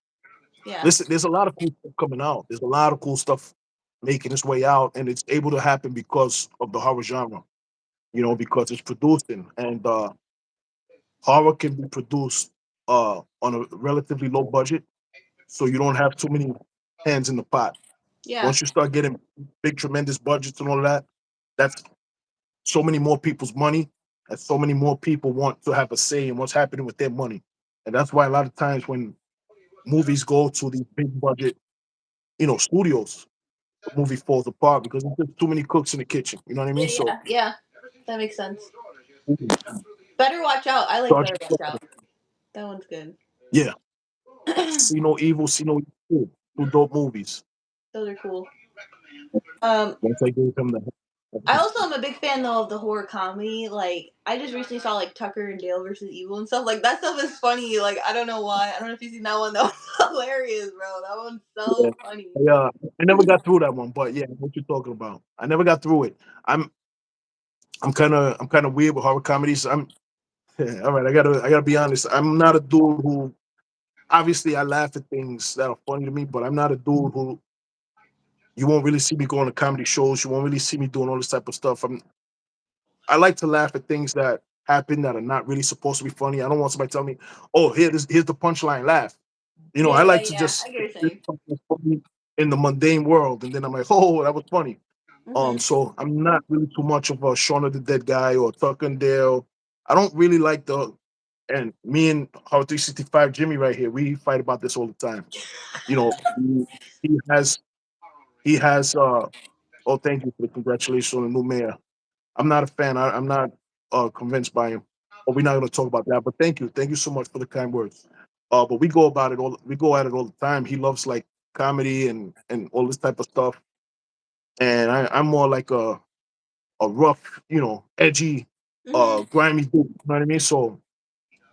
Yeah. Listen, there's a lot of cool stuff coming out. There's a lot of cool stuff making its way out, and it's able to happen because of the horror genre. Because it's producing, and horror can be produced on a relatively low budget, so you don't have too many hands in the pot. Yeah. Once you start getting big, tremendous budgets and all of that, that's so many more people's money, and so many more people want to have a say in what's happening with their money. And that's why a lot of times when movies go to these big budget, studios, the movie falls apart because there's just too many cooks in the kitchen. You know what I mean? Yeah, So, yeah, yeah. That makes sense. mhm. Better Watch Out. I like So Better Watch Out. That one's good. yeah, see no evil, see no evil. Two dope movies. Those are cool. Um, Once I gave him the, I also am a big fan though of the horror comedy. Like I just recently saw like Tucker and Dale versus Evil and stuff. Like that stuff is funny. Like I don't know why. I don't know if you've seen that one. That was hilarious, bro. That one's yeah, so funny. I never got through that one, but yeah, what you're talking about. I never got through it. I'm I'm kind of weird with horror comedies. All right. I gotta be honest. I'm not a dude who obviously I laugh at things that are funny to me, but I'm not a dude who you won't really see me going to comedy shows. You won't really see me doing all this type of stuff. I like to laugh at things that happen that are not really supposed to be funny. I don't want somebody telling me, "Oh, here's the punchline, laugh." Yeah, I yeah, like to yeah. just I get what you're here's saying. something that's funny in the mundane world, and then I'm like, "Oh, that was funny." Hmm. So I'm not really too much of a Shaun of the Dead guy or Tuck and Dale. I don't really like the and me and our 365 Jimmy right here, we fight about this all the time. He has he has oh, thank you for the congratulations on the new mayor. I'm not a fan. I'm not convinced by him. But we're not gonna talk about that. But thank you. Thank you so much for the kind words. But we go at it all the time. He loves like comedy and all this type of stuff. And I'm more like a rough, edgy, Hmm. grimy dude. You know what I mean? So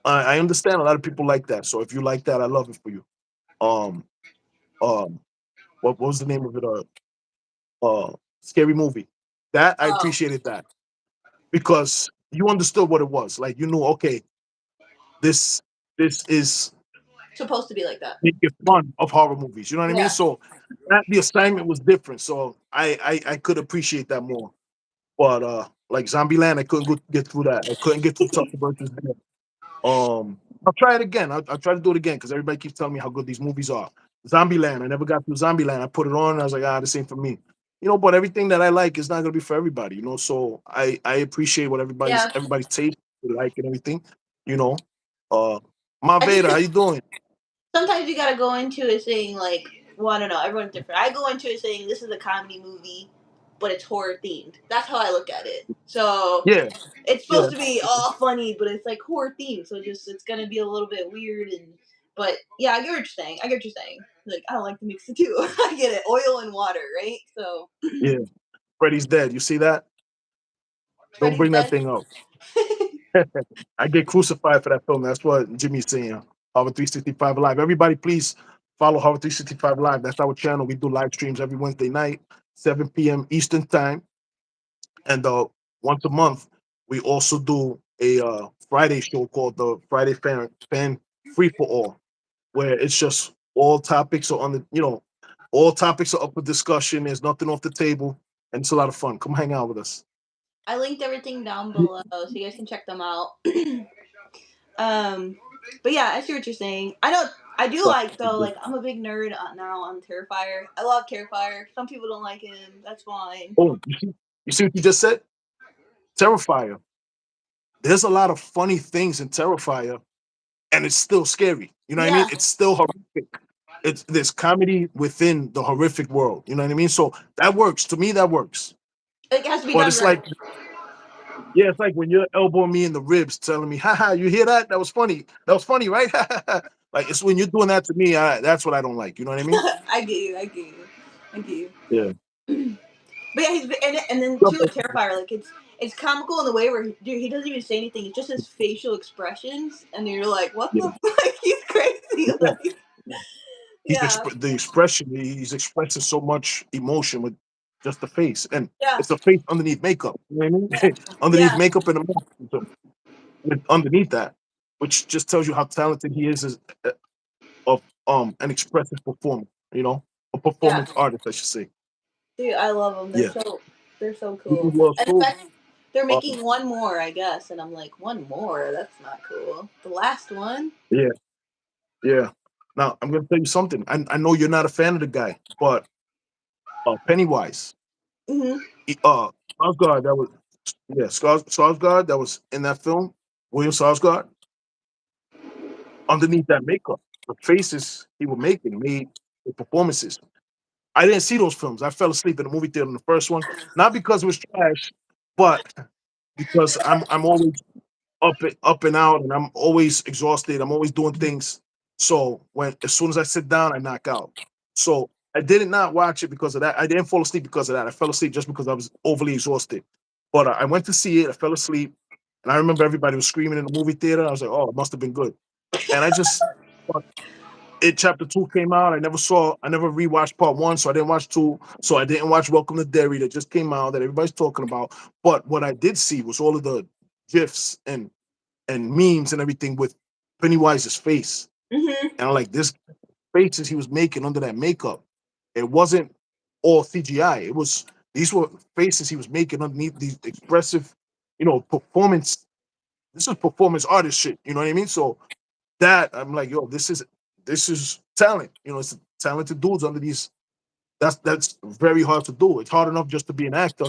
I understand a lot of people like that. So if you like that, I love it for you. Um, um, what was the name of it? Scary movie. That I Oh, appreciated that because you understood what it was. Like you knew, okay, this this is supposed to be like that. making fun of horror movies. You know what I mean? Yeah. So the assignment was different. So I could appreciate that more. But like Zombieland, I couldn't get through that. I couldn't get through Tucker versus Dale. I'll try it again. I'll try to do it again because everybody keeps telling me how good these movies are. Zombieland, I never got through Zombieland. I put it on and I was like, this ain't for me. But everything that I like is not gonna be for everybody. So I appreciate what Yeah, everybody's taste they like and everything. You know, uh, Ma I just Vera, how you doing? sometimes you gotta go into it saying like, well, I don't know, everyone's different. I go into it saying this is a comedy movie, but it's horror themed. That's how I look at it. So Yeah, it's yeah, supposed to be all funny, but it's like horror themed, so just it's gonna be a little bit weird and. But yeah, I get what you're saying. I get what you're saying. Like I don't like to mix the two. I get it. Oil and water, right? So yeah. Freddy's dead. You see that? Don't Freddy's bring that dead. thing up. I get crucified for that film. That's what Jimmy's saying. Horror 365 Live. Everybody, please follow Horror 365 Live. That's our channel. We do live streams every Wednesday night, 7 p.m. Eastern Time. And once a month, we also do a Friday show called the Friday Fan Free for All, where it's just all topics are all topics are up for discussion. There's nothing off the table, and it's a lot of fun. Come hang out with us. I linked everything down below so you guys can check them out. um, but yeah, I see what you're saying. I know I do like though. Like I'm a big nerd now on Terrifier. I love Terrifier. Some people don't like him. That's fine. Oh, you see what you just said? Terrifier. There's a lot of funny things in Terrifier, and it's still scary. You know what I mean? Yeah, It's still horrific. There's comedy within the horrific world. You know what I mean? So that works. To me, that works. it has to be But done it's right. like, yeah, it's like when you're elbowing me in the ribs, telling me, "Haha, you hear that? That was funny. That was funny, right?" Like it's when you're doing that to me. That's what I don't like. You know what I mean? I get you. I get you. I get you. Yeah. But yeah, and then too with Terrifier, like it's comical in the way where dude, he doesn't even say anything. It's just his facial expressions, and you're like, what Yeah. the fuck? He's crazy. Yeah. Like, yeah, The expression. He's expressing so much emotion with just the face, and yeah, it's the face underneath makeup. You know what I mean? Underneath yeah, makeup and a mask. So underneath that, which just tells you how talented he is as of an expressive performer. You know, a yeah. performance artist, I should say. Dude, I love them. Yeah. They're so He cool. was And the so fact they're uh, making one more, I guess, and I'm like, one more? That's not cool. The last one? yeah, yeah. Now I'm gonna tell you something. I know you're not a fan of the guy, but Pennywise, Mm-hmm. he, Skarsgård, that was Skarsgård that was in that film. William Skarsgård, underneath that makeup, the faces he was making made the performances. I didn't see those films. I fell asleep in the movie theater in the first one, not because it was trash, but because I'm always up and out, and I'm always exhausted. I'm always doing things. So when as soon as I sit down, I knock out. So I did not watch it because of that. I didn't fall asleep because of that. I fell asleep just because I was overly exhausted. But I went to see it. I fell asleep, and I remember everybody was screaming in the movie theater. I was like, "Oh, it must have been good." And I just it chapter two came out. I never rewatched part one, so I didn't watch two. So I didn't watch Welcome to Derry that just came out that everybody's talking about. But what I did see was all of the gifs and memes and everything with Pennywise's face. Mm-hmm. And I'm like, this faces he was making under that makeup, it wasn't all CGI. It was these were faces he was making underneath these expressive, performance. This is performance artist shit. You know what I mean? So that I'm like, yo, this is talent. It's talented dudes under these. That's very hard to do. It's hard enough just to be an actor,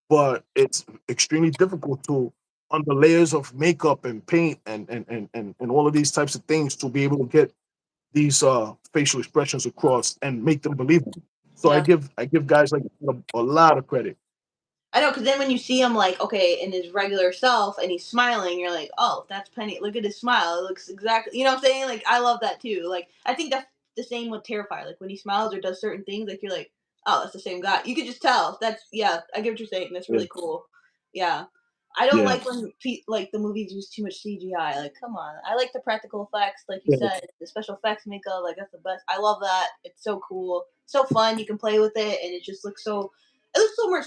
but it's extremely difficult to under layers of makeup and paint and all of these types of things to be able to get these facial expressions across and make them believable. So I Yeah. give guys like a lot of credit. I know, because then when you see him, like, okay, in his regular self and he's smiling, you're like, oh, that's Penny. Look at his smile. It looks exactly, you know what I'm saying? Like, I love that too. Like, I think that's the same with Terrifier. Like, when he smiles or does certain things, like, you're like, oh, that's the same guy. You could just tell. That's, yeah, I get what you're saying. That's Yeah, really cool. Yeah. I don't yeah, like when, like, the movies use too much CGI. Like, come on. I like the practical effects, like you yeah, said, the special effects makeup. Like, that's the best. I love that. It's so cool. So fun. You can play with it, and it just looks so, it looks so much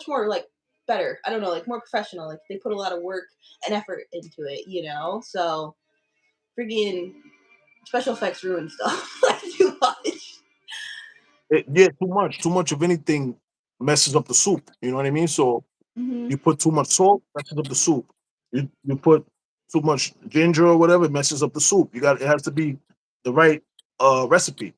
more like better. I don't know, like more professional. Like they put a lot of work and effort into it, you know. So freaking special effects ruin stuff like too much. yeah. Too much of anything messes up the soup. You know what I mean? So Hmm. you put too much salt, messes up the soup. You put too much ginger or whatever, it messes up the soup. It has to be the right recipe.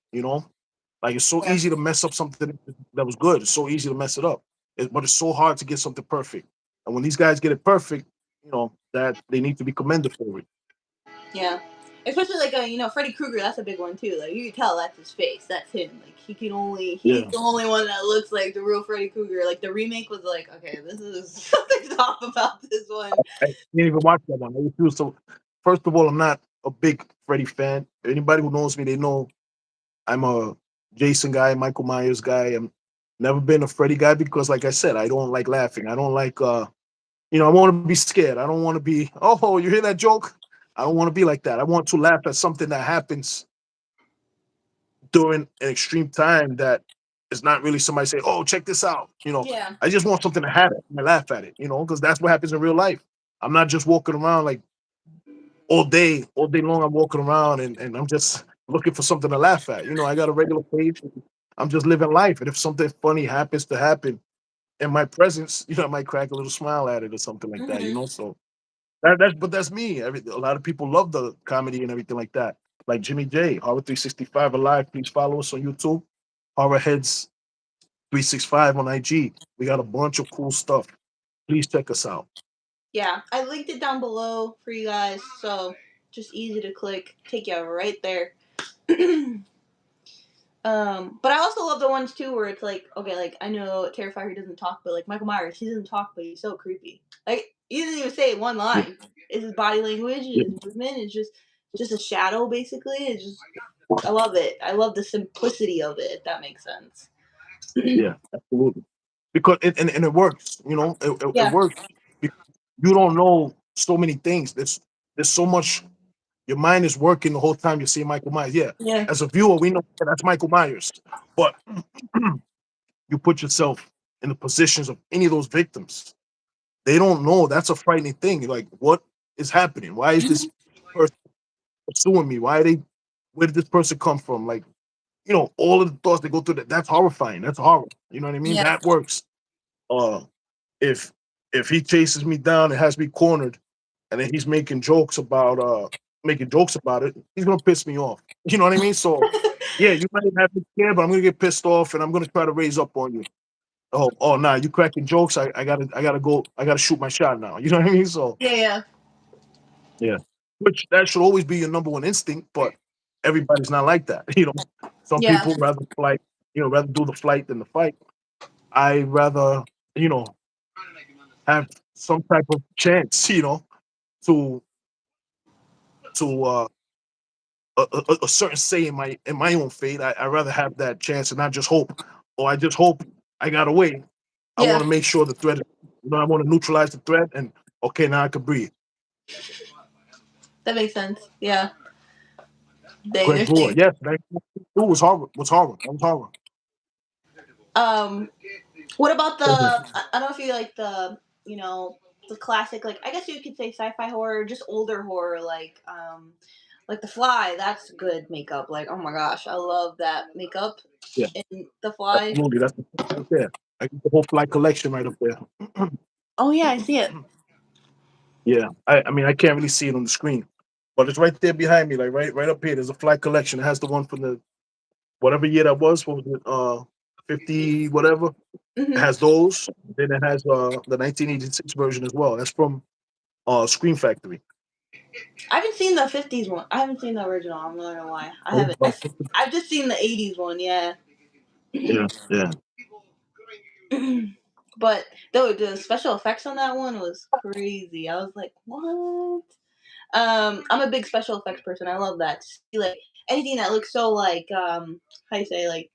Like it's so Yeah. easy to mess up something that was good. It's so easy to mess it up, but it's so hard to get something perfect. And when these guys get it perfect, that they need to be commended for it. Yeah. Especially like Freddy Krueger. That's a big one too. Like you can tell that's his face. That's him. Like he's Yeah, the only one that looks like the real Freddy Krueger. Like the remake was like, okay, this is something's off about this one. I didn't even watch that one. I refuse. So, first of all, I'm not a big Freddy fan. Anybody who knows me, they know I'm a Jason guy, Michael Myers guy. I'm never been a Freddy guy because, like I said, I don't like laughing. I don't like, I want to be scared. I don't want to be, oh, you hear that joke? I don't want to be like that. I want to laugh at something that happens during an extreme time that is not really somebody say, oh, check this out. Yeah. I just want something to happen. I laugh at it, because that's what happens in real life. I'm not just walking around like all day long. I'm walking around and I'm just looking for something to laugh at. I got a regular page. I'm just living life. And if something funny happens to happen in my presence, I might crack a little smile at it or something like that. Hmm. So but that's me. A lot of people love the comedy and everything like that. Like Jimmy J, Horror 365 Alive. Please follow us on YouTube. Horror Heads 365 on IG. We got a bunch of cool stuff. Please check us out. Yeah. I linked it down below for you guys, so just easy to click, take you right there. But I also love the ones too where it's like, okay, like I know Terrifier he doesn't talk, but like Michael Myers, he doesn't talk, but he's so creepy. Like he doesn't even say one Yeah, line. It's his body language, yeah, his movement. It's just a shadow, basically. It's just I love it. I love the simplicity of it. If that makes sense. yeah, absolutely. Because and it works. It Yeah. works. Because you don't know so many things. There's so much. Your mind is working the whole time you see Michael Myers. Yeah, Yeah. as a viewer, we know that's Michael Myers. But you put yourself in the positions of any of those victims. They don't know. That's a frightening thing. Like, what is happening? Why is this person pursuing me? Why are they? Where did this person come from? Like, all of the thoughts that go through that's horrifying. That's horror. You know what I mean? Yeah. That works. Uh, if if he chases me down and has me cornered, and then he's making jokes about it, he's gonna piss me off. You know what I mean? So yeah, you might have me scared, but I'm gonna get pissed off, and I'm gonna try to raise up on you. Oh, nah, you cracking jokes. I gotta go. I gotta shoot my shot now. You know what I mean? So Yeah. Yeah. yeah, which that should always be your number one instinct, but everybody's not like that. Some Yeah. people rather flight, rather do the flight than the fight. I rather, you know, have some type of chance, to to a certain say in my own fate. I rather have that chance and not just hope. Or I just hope I got away. I want Yeah. to make sure the threat. I want to neutralize the threat, and okay, now I can breathe. That makes sense. Yeah. Dang, Greg they're Brewer, saying. yes, that was horror. Was horror. That was horror. Um, what about the? I don't know if you like the classic, like I guess you could say sci-fi horror, just older horror, like The Fly. That's good makeup. Like oh my gosh, I love that makeup Yeah, in The Fly. absolutely. That's right there. I got the whole flight collection right up there. Oh yeah, I see it. Yeah, I mean I can't really see it on the screen, but it's right there behind me, like right up here. There's a flight collection. It has the one from the whatever year that was. What was it? 50 whatever. It Hmm. has those. Then it has the 1986 version as well. That's from Scream Factory. I haven't seen the '50s one. I haven't seen the original. I'm not gonna lie. I Oh, haven't. I've just seen the '80s one. Yeah. yeah, yeah. But the special effects on that one was crazy. I was like, what? I'm a big special effects person. I love that. To see like anything that looks so like how you say like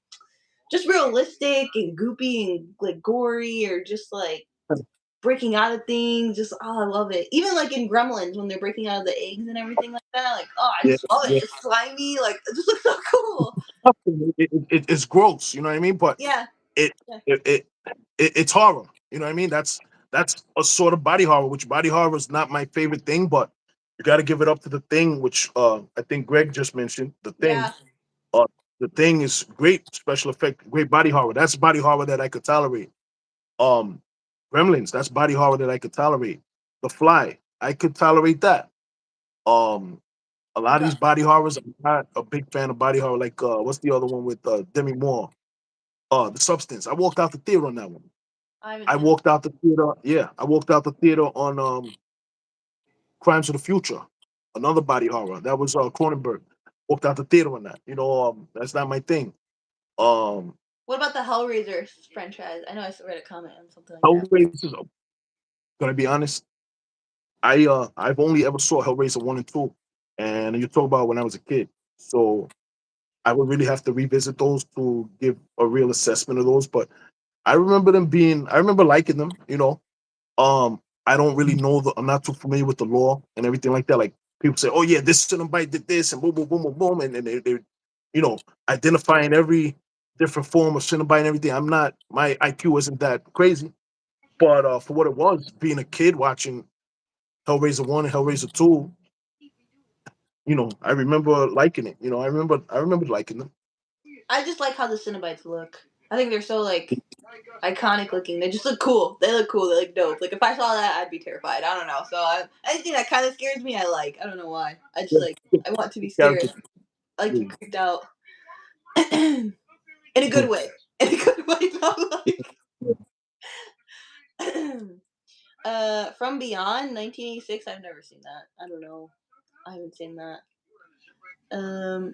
just realistic and goopy and like gory or just like breaking out of things. Just oh, I love it. Even like in Gremlins when they're breaking out of the eggs and everything like that. Like oh, I Yeah, just love it. yeah. It's slimy. Like it just looks so cool. It's gross, you know what I mean? But Yeah. it, Yeah. it, it, it's horror, you know what I mean? That's a sort of body horror, which body horror is not my favorite thing, but you got to give it up to the thing, which I think Greg just mentioned. The thing, Yeah. uh, the thing is great special effect, great body horror. That's body horror that I could tolerate. Um, Gremlins, that's body horror that I could tolerate. The Fly, I could tolerate that. Um, A lot of Okay. these body horrors, I'm not a big fan of body horror. Like what's the other one with Demi Moore? The Substance. I walked out the theater on that one. I haven't I seen that. walked out the theater. Yeah, I walked out the theater on Crimes of the Future, another body horror. That was Cronenberg. Walked out the theater on that. That's not my thing. Um, What about the Hellraiser franchise? I know I read a comment on something like that. Hellraiser. Gonna be honest, I've only ever saw Hellraiser 1 and 2, and you talk about when I was a kid. So I would really have to revisit those to give a real assessment of those. But I remember them being. I remember liking them. I don't really know I'm not too familiar with the law and everything like that. Like people say, oh yeah, this Cinnabite did this and boom, boom, boom, boom, boom, and they you know, identifying every different form of Cinnabite and everything. I'm not. My IQ isn't that crazy, but for what it was, being a kid watching Hellraiser 1 and Hellraiser 2, I remember liking it. I remember liking them. I just like how the Cenobites look. I think they're so like iconic looking. They just look cool. They look cool. They look dope. Like if I saw that, I'd be terrified. I don't know. So anything that kind of scares me, I like. I don't know why. I just like. I want to be The scared. characters. I like to be creeped out in a good way. In a good way. Not like. From Beyond 1986. I've never seen that. I don't know. I haven't seen that. Um,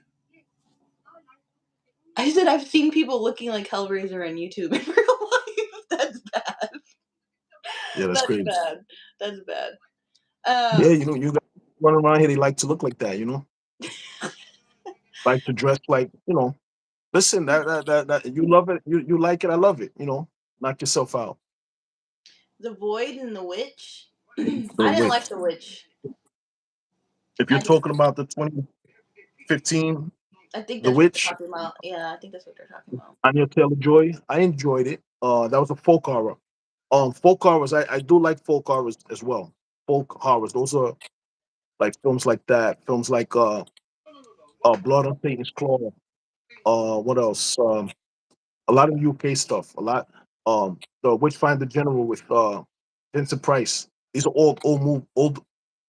I said I've seen people looking like Hellraiser on YouTube in real life. That's bad. Yeah, that's That's crazy. bad. That's bad. Yeah, Um, you guys run around here. They like to look like that. Like to dress like. Listen, that you love it. You like it. I love it. Knock yourself out. the Void and the Witch. The I didn't like Witch. the Witch. If you're I didn't. talking about the 2015, I think The that's what they're Witch, talking about. Yeah, I think that's what they're talking about. Anya Taylor Joy, I enjoyed it. That was a folk horror. Folk horrors, I do like folk horrors as well. Folk horrors, those are like films like that. Films like Blood on Satan's Claw. What else? A lot of UK stuff. A lot. The Witchfinder General with Vincent Price. These are old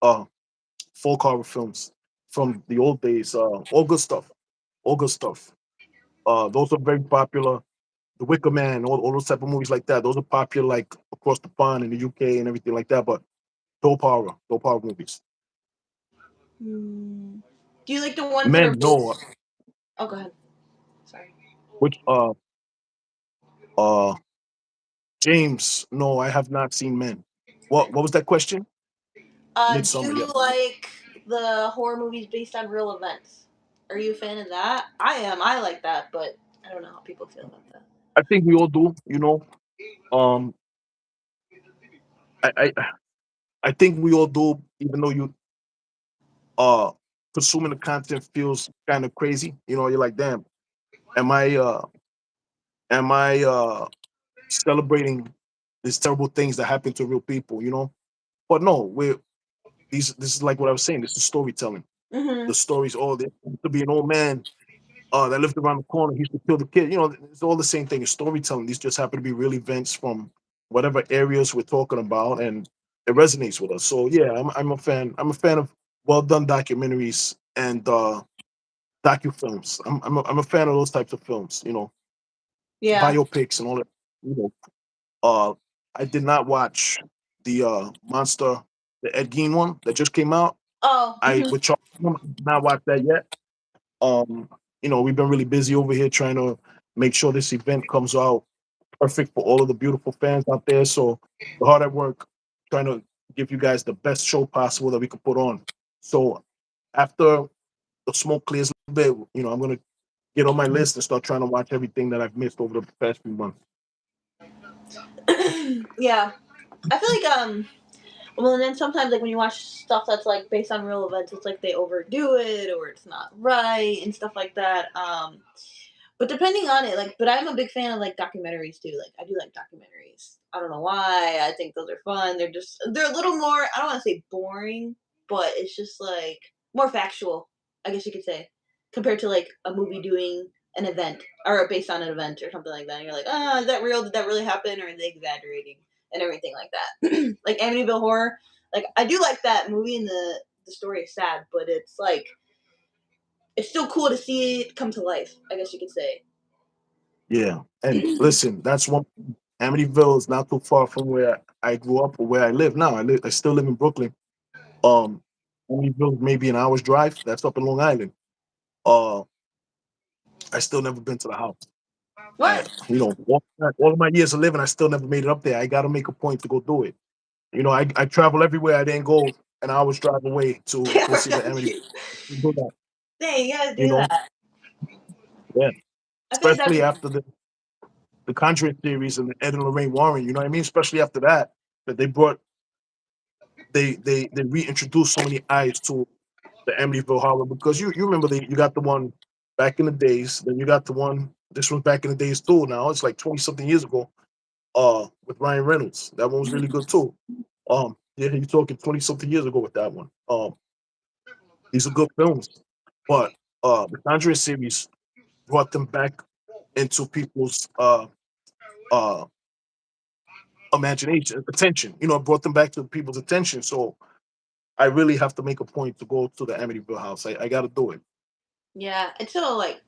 uh folk horror films from the old days. All good stuff. All good stuff. Those are very popular. The Wicker Man, all those type of movies like that. Those are popular like across the pond in the UK and everything like that. But dope horror movies. Hmm. Do you like the ones that are Men, no. based? Oh, go ahead. Sorry. Which uh James, no, I have not seen Men. What was that question? Do Midsummer, yeah. you like the horror movies based on real events? Are you a fan of that? I am. I like that, but I don't know how people feel about that. I think we all do. Um I I, I think we all do, even though you uh consuming the content feels kind of crazy. You're like, damn, am I uh am I celebrating these terrible things that happen to real people? But no, this is like what I was saying, this is storytelling. The Mm-hmm. stories, oh, there used to be an old man that lived around the corner, he used to kill the kid. It's all the same thing. It's storytelling. These just happen to be real events from whatever areas we're talking about, and it resonates with us. So yeah, I'm a fan. I'm a fan of well done documentaries and docu-films. I'm a fan of those types of films, Yeah. biopics and all that. You know, uh, I did not watch the Monster, the Ed Gein one that just came out. Oh. I with Charles, I did not watch that yet. Um, we've been really busy over here trying to make sure this event comes out perfect for all of the beautiful fans out there. So we're hard at work trying to give you guys the best show possible that we could put on. So after the smoke clears a little bit, I'm gonna get on my list and start trying to watch everything that I've missed over the past few months. Yeah. I feel like well, and then sometimes like when you watch stuff that's like based on real events, it's like they overdo it or it's not right and stuff like that. But depending on it, like, but I'm a big fan of like documentaries too. Like, I do like documentaries. I don't know why. I think those are fun. They're a little more. I don't want to say boring, but it's just like more factual. I guess you could say compared to like a movie doing an event or based on an event or something like that. And you're like, ah, is that real? Did that really happen, or are they exaggerating and everything like that? Like Amityville Horror. Like I do like that movie, and the story is sad, but it's like it's still cool to see it come to life, I guess you could say. Yeah. And listen, that's one. Amityville is not too far from where I grew up or where I live now. I still live in Brooklyn. Um, Amityville maybe an hour's drive. That's up in Long Island. Uh, I still never been to the house. What? All of my years of living, I still never made it up there. I got to make a point to go do it. I travel everywhere. I didn't go an hour's drive away to go see the Amityville. Do that, Dang, you gotta you do know, that. yeah. I feel like that'd Especially be after the Conjuring series and the Ed and Lorraine Warren. You know what I mean? Especially after that they brought they reintroduced so many eyes to the Amityville Horror because you remember you got the one back in the days, then you got the one this one's back in the days too. Now it's like 20 something years ago. With Ryan Reynolds, that one was really good too. Yeah, you're talking 20 something years ago with that one. These are good films, but the Conjuring series brought them back into people's uh imagination, attention. It brought them back to people's attention. So I really have to make a point to go to the Amityville house. I got to do it. yeah. It's so like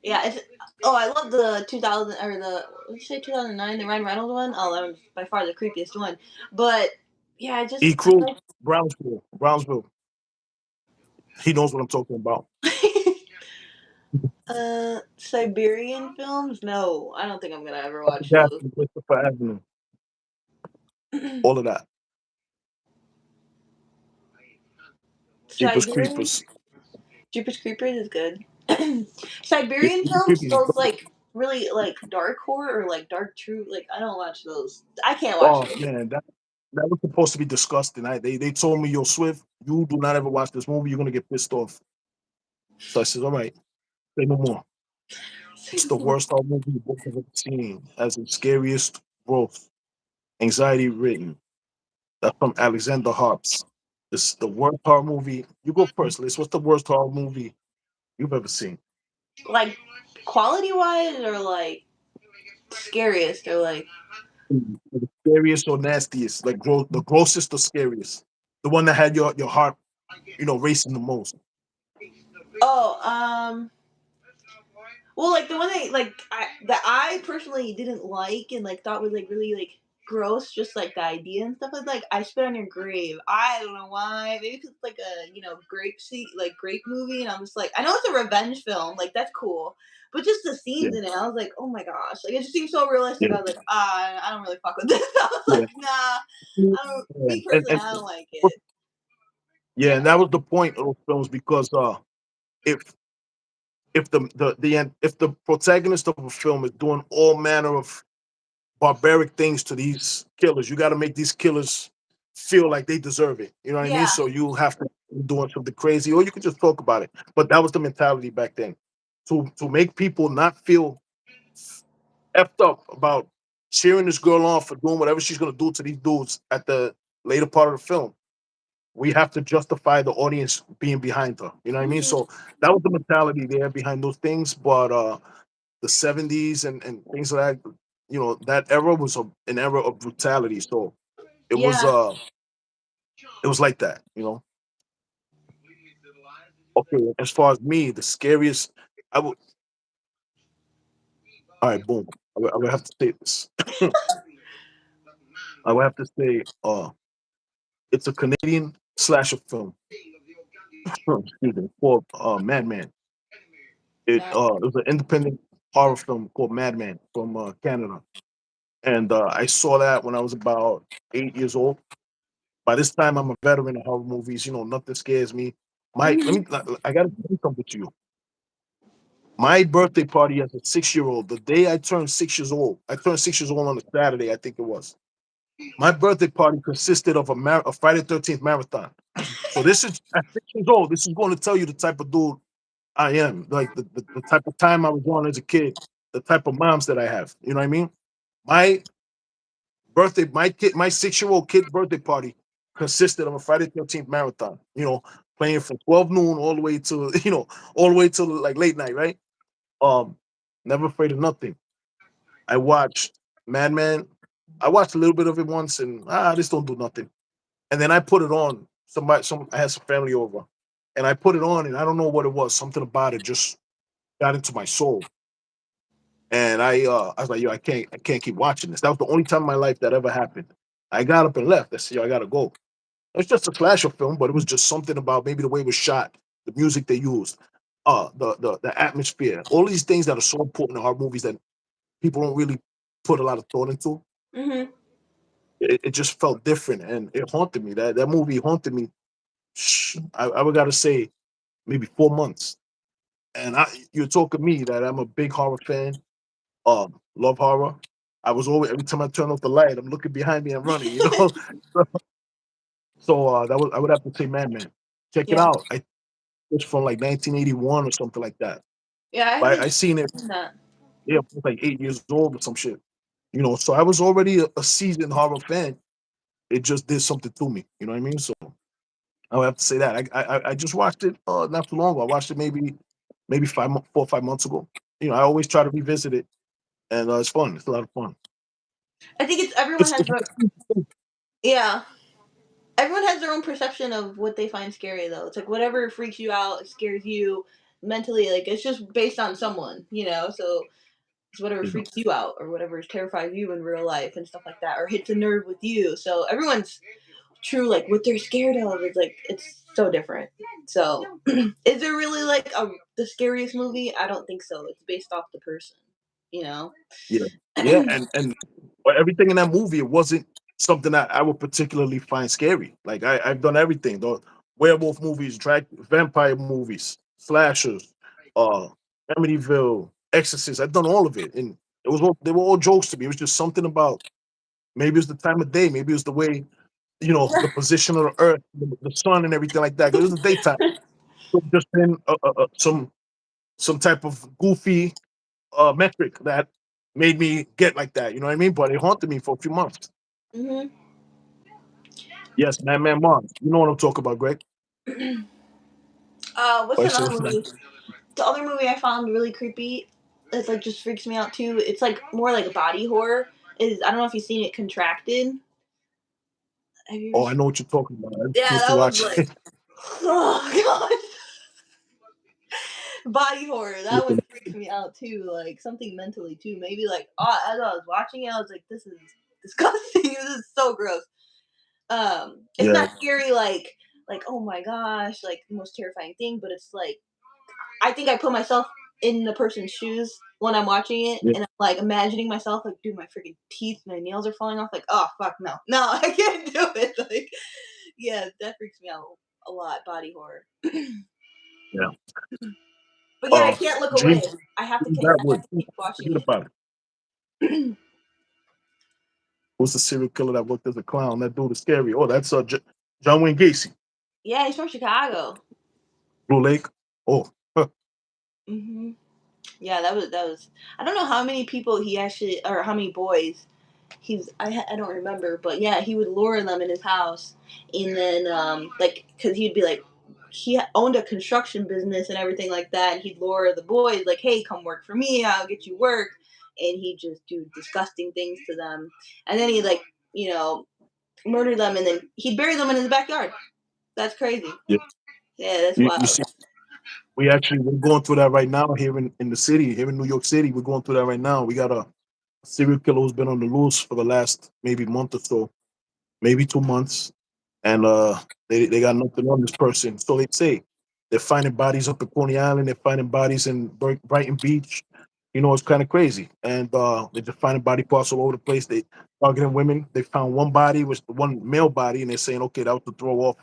yeah. It's oh I love the 2000 or the what did you say 2009 the Ryan Reynolds one. Oh, that was by far the creepiest one. But yeah, E. I Crew, like Brownsville. He knows what I'm talking about. Siberian films. No, I don't think I'm gonna ever watch those. Daphne, Christopher Avenue, all of that. Jeepers Siberian Creepers. Jeepers Creepers is good. Siberian Jeepers films, Creepers. those like really like dark horror or like dark true. Like I don't watch those. I can't watch Oh those. man, that was supposed to be disgusting. They told me, yo, Swift, you do not ever watch this movie. You're gonna get pissed off. So I said, all right, say no more. It's the worst horror movie you've ever seen. As the scariest growth, anxiety written. That's from Alexander Harps. This is the worst horror movie. You go first, Liz. What's the worst horror movie you've ever seen? Like quality wise or like scariest or like The scariest or nastiest, like the grossest or scariest. The one that had your heart, racing the most. oh well like the one that I personally didn't like and like thought was like really like gross just like the idea and stuff like I spit on your grave. I don't know why. Maybe 'cause it's like a grape seed like grape movie and I'm just like I know it's a revenge film like that's cool. But just the Yeah, scenes in it, I was like, oh my gosh, like it just seems so realistic. yeah, I was like, I don't really fuck with this. I was yeah. like, nah, I don't. Yeah. Me personally, I don't like it. Yeah, and that was the point of those films because if if the protagonist of a film is doing all manner of barbaric things to these killers, you got to make these killers feel like they deserve it. You know what I mean? Yeah. So you have to be doing something crazy, or you could just talk about it. But that was the mentality back then, to make people not feel effed up about cheering this girl on for doing whatever she's gonna do to these dudes at the later part of the film. We have to justify the audience being behind her. You know what I mean? Mhm. So that was the mentality there behind those things. But the 70s and things like that, that era was an era of brutality. So it was Yeah. uh it was like that. Okay, as far as me, the scariest I would all right, boom. I would have to say this. I would have to say it's a Canadian slasher film. Excuse me, called Madman. It was an independent horror film called Madman from Canada. And I saw that when I was about 8 years old. By this time, I'm a veteran of horror movies. Nothing scares me. Mhm. I got to tell something to you. My birthday party as a 6 year old, the day I turned 6 years old, I turned 6 years old on a Saturday, I think it was. My birthday party consisted of a Friday 13th marathon. So this is at 6 years old. This is going to tell you the type of dude I am, like the type of time I was on as a kid, the type of moms that I have. You know what I mean? My my 6 year old kid's birthday party consisted of a Friday 13th marathon. Playing from 12 noon all the way to all the way till like late night, right? Um, Never afraid of nothing. I watched Madman. I watched a little bit of it once, and this don't do nothing. And then I put it on. I had some family over. and I put it on, and I don't know what it was. Something about it just got into my soul, and I was like, yo, I can't keep watching this. That was the only time in my life that ever happened. I got up and left. I said, yo, I gotta go. It's just a slasher film, but it was just something about maybe the way it was shot, the music they used, the atmosphere, all these things that are so important in horror movies that people don't really put a lot of thought into. Mhm. It just felt different, and it haunted me. That movie haunted me. I would gotta say maybe 4 months. And you're talking me that I'm a big horror fan. Love horror. I was always every time I turn off the light, I'm looking behind me and running. You know, so that was I would have to say, man, check it Yeah. out. I it's from like 1981 or something like that. Yeah, I But haven't I seen it. seen that. Yeah, I was like 8 years old or some shit. You know, so I was already a seasoned horror fan. It just did something to me. You know what I mean? So I would have to say that. I just watched it not too long ago. I watched it maybe 4 or 5 months ago. You know, I always try to revisit it, and it's fun. It's a lot of fun. I think it's everyone It's, has it's their, yeah. Everyone has their own perception of what they find scary though. It's like whatever freaks you out, scares you mentally, like it's just based on someone, you know. So it's whatever you know, freaks you out or whatever terrifies you in real life and stuff like that, or hits a nerve with you. So everyone's true, like what they're scared of is like it's so different. So is there really like the scariest movie? I don't think so. It's based off the person, you know. yeah, yeah, and but everything in that movie, it wasn't something that I would particularly find scary. Like I've done everything: the werewolf movies, vampire movies, slashers, uh, Amityville, Exorcist. I've done all of it, and they were all jokes to me. It was just something about maybe it was the time of day, maybe it was the way the position of the earth, the sun, and everything like that. 'Cause it was the daytime. Could have just been some type of goofy metric that made me get like that. You know what I mean? But it haunted me for a few months. hmm Yes, Man, Mom. You know what I'm talking about, Greg? What's But so another movie? The other movie I found really creepy. It's like just freaks me out too. It's like more like body horror. Is I don't know if you've seen it. Contracted. Have you ever oh, I seen? know what you're talking about. I Yeah, need to that was watch like, it. oh god, body horror. That Listen, one freaks me out too. Like something mentally too. Maybe like as I was watching it, I was like, this is disgusting. This is so gross. It's yeah, not scary like oh my gosh, like the most terrifying thing, but it's like I think I put myself in the person's shoes when I'm watching it, yeah, and I'm like imagining myself like, dude, my freaking teeth, my nails are falling off. Like, oh fuck, no, no, I can't do it. Like, yeah, that freaks me out a lot. Body horror, yeah. but yeah, I can't look away. James I have Atwood. to keep watching Forget about it. it. Who's the serial killer that worked as a clown? That dude is scary. Oh, that's John Wayne Gacy. Yeah, he's from Chicago. Blue Lake. Oh, hmm Yeah, that was. I don't know how many people he actually, or how many boys I don't remember, but yeah, he would lure them in his house, and then like because he'd be like he owned a construction business and everything like that, and he'd lure the boys like, hey, come work for me, I'll get you work, and he'd just do disgusting things to them, and then he like you know murder them, and then he'd bury them in his backyard. That's crazy. yeah. Yeah, that's You wild. see, we're going through that right now here in the city, here in New York City. We're going through that right now. We got a serial killer who's been on the loose for the last maybe month or so, maybe 2 months, and they got nothing on this person. So they say they're finding bodies up at Coney Island. They're finding bodies in Brighton Beach. You know, it's kind of crazy, and they're just finding body parts all over the place. They targeting women. They found one body, was one male body, and they're saying, okay, that was to throw off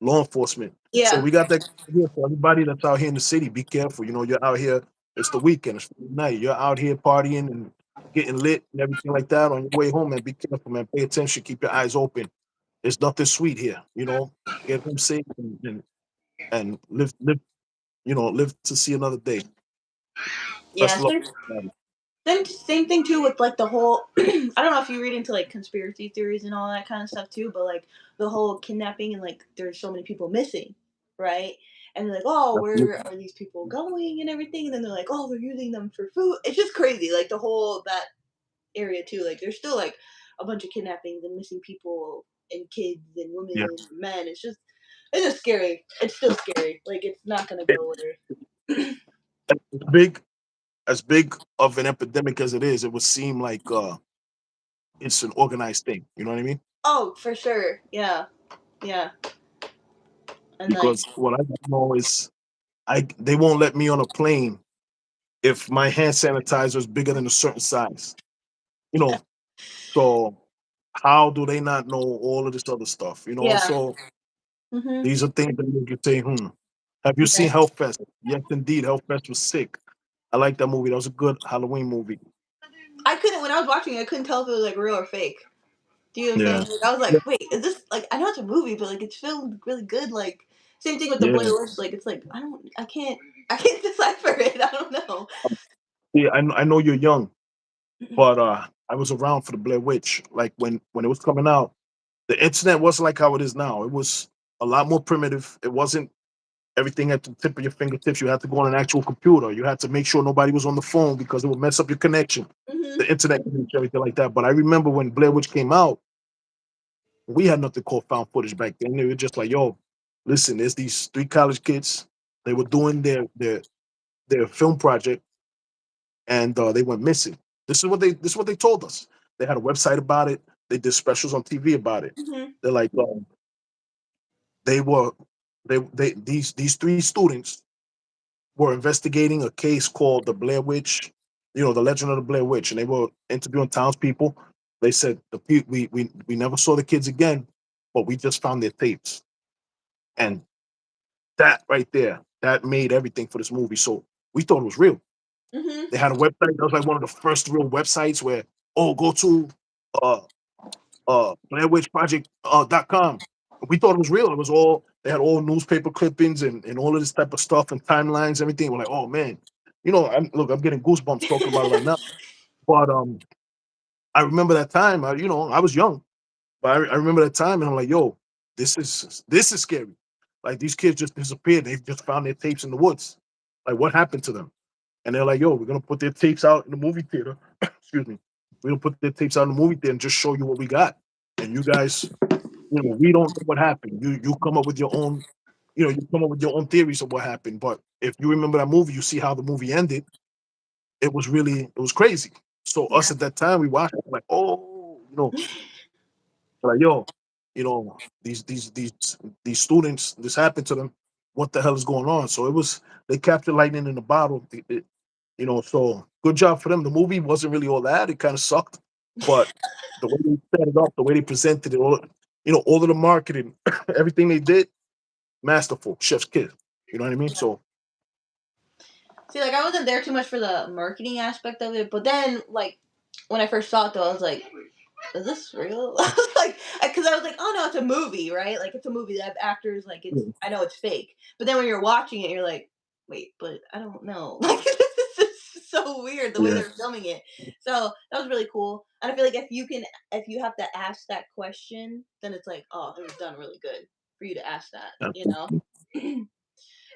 law enforcement. So Yeah, we got that here for everybody that's out here in the city. Be careful. You know, you're out here. It's the weekend. It's Friday night. You're out here partying and getting lit and everything like that on your way home, man. Be careful, man. Pay attention. Keep your eyes open. There's nothing sweet here. You know, get home safe and live to see another day. yeah. Best of luck. Then same thing too with like the whole I don't know if you read into like conspiracy theories and all that kind of stuff too, but like the whole kidnapping and like there's so many people missing, right? And they're like, oh, where are these people going and everything? And then they're like, oh, they're using them for food. It's just crazy, like the whole that area too. Like there's still like a bunch of kidnappings and missing people and kids and women Yeah, and men. It's just It's just scary. It's still scary. Like it's not gonna It, go away. as big as big of an epidemic as it is, it would seem like it's an organized thing. You know what I mean? Oh, for sure. Yeah, yeah. And like, Because what I know is I they won't let me on a plane if my hand sanitizer is bigger than a certain size. You know, so how do they not know all of this other stuff? You know, yeah. so Mhm. these are things that make you say, hmm. Have you Yeah. seen Hellfest? Yes, indeed. Hellfest was sick. I like that movie. That was a good Halloween movie. I couldn't when I was watching it. I couldn't tell if it was like real or fake. Do you know what I'm Yeah. saying? Like, I was Yeah. like, wait, is this like? I know it's a movie, but like it's filmed really good. Like same thing with the Yeah. Blair Witch. Like it's like I can't decipher it. I don't know. Yeah, I know you're young, but I was around for the Blair Witch. Like when it was coming out, the internet wasn't like how it is now. It was a lot more primitive. It wasn't everything at the tip of your fingertips. You had to go on an actual computer. You had to make sure nobody was on the phone because it would mess up your connection. Mhm. The internet and everything like that. But I remember when Blair Witch came out, we had nothing called found footage back then. They were just like, yo, listen, there's these three college kids. They were doing their film project and they went missing. This is what they told us. They had a website about it. They did specials on TV about it. Mhm. They're like, they were they these three students were investigating a case called the Blair Witch, the legend of the Blair Witch, and they were interviewing townspeople. They said we never saw the kids again, but we just found their tapes, and that right there, that made everything for this movie. So we thought it was real. Mhm. They had a website that was like one of the first real websites where go to uh Blair Witch Project .com. We thought it was real. It was all they had all newspaper clippings and all of this type of stuff and timelines, everything. We're like, oh man, I'm getting goosebumps talking about it right now. But I remember that time. I was young, but I remember that time, and I'm like, yo, this is scary. Like these kids just disappeared. They just found their tapes in the woods. Like what happened to them? And they're like, yo, we're gonna put their tapes out in the movie theater. Excuse me. We're gonna put their tapes out in the movie theater and just show you what we got. And you guys, we don't know what happened. You come up with your own, you come up with your own theories of what happened. But if you remember that movie, you see how the movie ended. It was crazy. So us Yeah. at that time, we watched it like, oh, like yo, these students, this happened to them. What the hell is going on? So they captured lightning in the bottle. So good job for them. The movie wasn't really all that. It kind of sucked, but the way they set it up, the way they presented it, all of the marketing, everything they did, masterful. Chef's kiss. You know what I mean? So See, like I wasn't there too much for the marketing aspect of it, but then like when I first saw it though, I was like, is this real? I was like, because I was like, oh no, it's a movie, right? Like it's a movie. They have actors. Like it's, yeah, I know it's fake. But then when you're watching it, you're like, wait, but I don't know. Like this is so weird the way yeah, they're filming it. So that was really cool. And I feel like if you have to ask that question, then it's like, oh, it was done really good for you to ask that. You know. absolutely.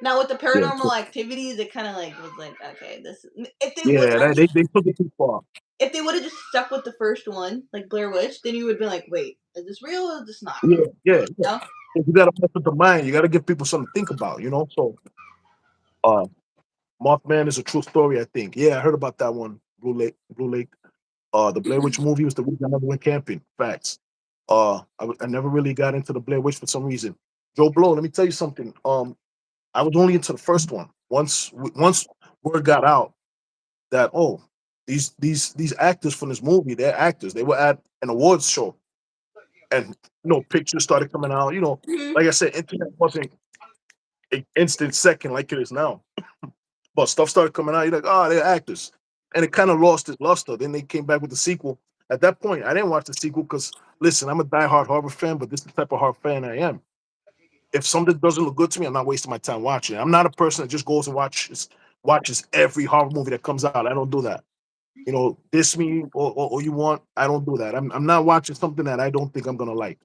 Now with the Yeah, so, paranormal activities, it kind of like was like, okay, this if they would yeah. have They took it too far. if they would have just stuck with the first one, like Blair Witch, then you would be like, wait, is this real or is this not Yeah, real? yeah, You yeah. know? You got to mess with the mind. You got to give people something to think about. So, uh, Mothman is a true story. I think. Yeah, I heard about that one. Blue Lake. Blue Lake. The Blair Witch movie was the reason I never went camping. Facts. I never really got into the Blair Witch for some reason. Joe Blow, let me tell you something. I was only into the first one. Once word got out that these actors from this movie, they're actors. They were at an awards show, and pictures started coming out. Mhm. Like I said, internet wasn't an instant second like it is now. But stuff started coming out. You're like, oh, they're actors, and it kind of lost its luster. Then they came back with the sequel. At that point, I didn't watch the sequel because listen, I'm a diehard horror fan, but this is the type of horror fan I am. If something doesn't look good to me, I'm not wasting my time watching it. I'm not a person that just goes and watches every horror movie that comes out. I don't do that. Diss me or you want, I don't do that. I'm not watching something that I don't think I'm gonna like.